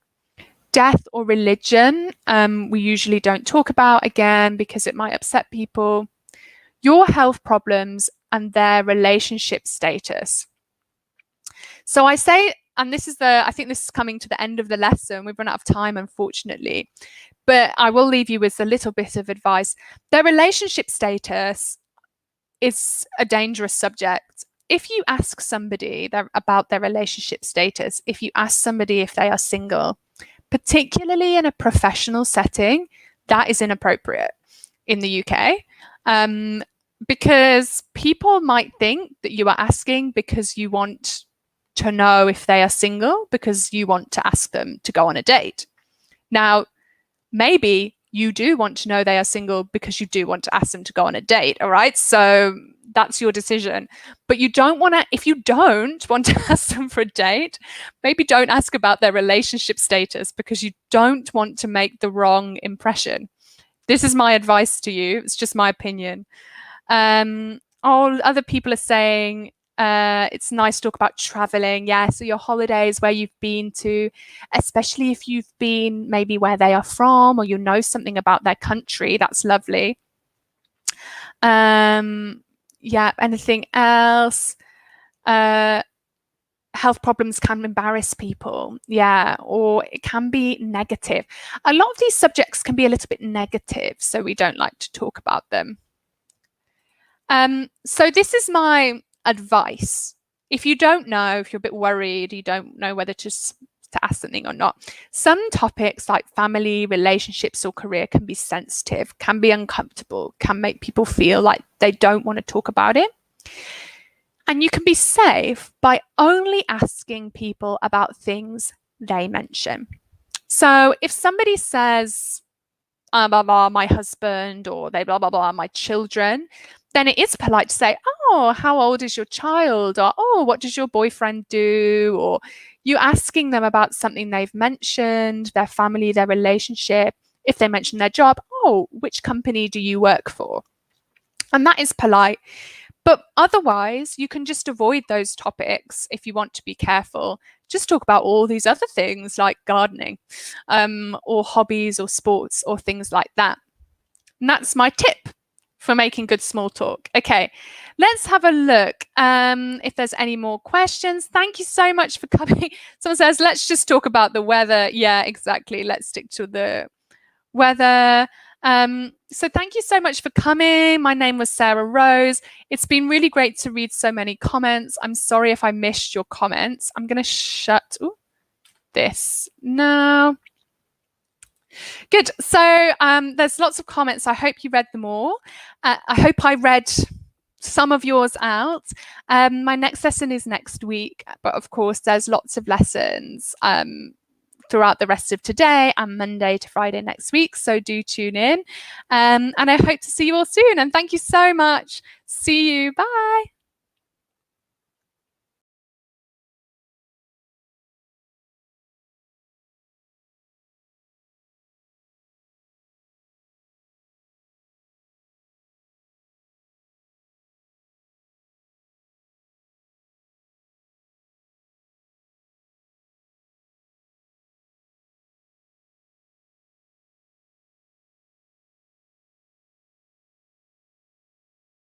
Death or religion, we usually don't talk about, again, because it might upset people. Your health problems and their relationship status. So I say, and this is I think this is coming to the end of the lesson. We've run out of time, unfortunately, but I will leave you with a little bit of advice. Their relationship status is a dangerous subject. If you ask somebody about their relationship status, if you ask somebody if they are single, particularly in a professional setting, that is inappropriate in the UK, because people might think that you are asking because you want to know if they are single, because you want to ask them to go on a date. Now, maybe you do want to know they are single because you do want to ask them to go on a date, all right? So that's your decision. But you don't want to, if you don't want to ask them for a date, maybe don't ask about their relationship status, because you don't want to make the wrong impression. This is my advice to you. It's just my opinion. All other people are saying, it's nice to talk about traveling. Yeah, so your holidays, where you've been to, especially if you've been maybe where they are from, or you know something about their country, that's lovely. Yeah, anything else? Health problems can embarrass people, yeah, or it can be negative. A lot of these subjects can be a little bit negative, so we don't like to talk about them. So this is my advice. If you don't know, if you're a bit worried, you don't know whether to ask something or not, some topics like family, relationships, or career can be sensitive, can be uncomfortable, can make people feel like they don't want to talk about it. And you can be safe by only asking people about things they mention. So if somebody says, blah, blah, my husband, or they blah, blah, blah, my children, then it is polite to say, oh, how old is your child? Or, oh, what does your boyfriend do? Or you asking them about something they've mentioned, their family, their relationship. If they mention their job, oh, which company do you work for? And that is polite. But otherwise, you can just avoid those topics if you want to be careful. Just talk about all these other things like gardening, or hobbies or sports or things like that. And that's my tip for making good small talk. Okay, let's have a look if there's any more questions. Thank you so much for coming. Someone says, let's just talk about the weather. Yeah, exactly. Let's stick to the weather. So thank you so much for coming. My name was Sarah Rose. It's been really great to read so many comments. I'm sorry if I missed your comments. I'm going to shut this now. Good. So there's lots of comments. I hope you read them all. I hope I read some of yours out. My next lesson is next week, but of course there's lots of lessons throughout the rest of today and Monday to Friday next week. So do tune in. And I hope to see you all soon. And thank you so much. See you. Bye.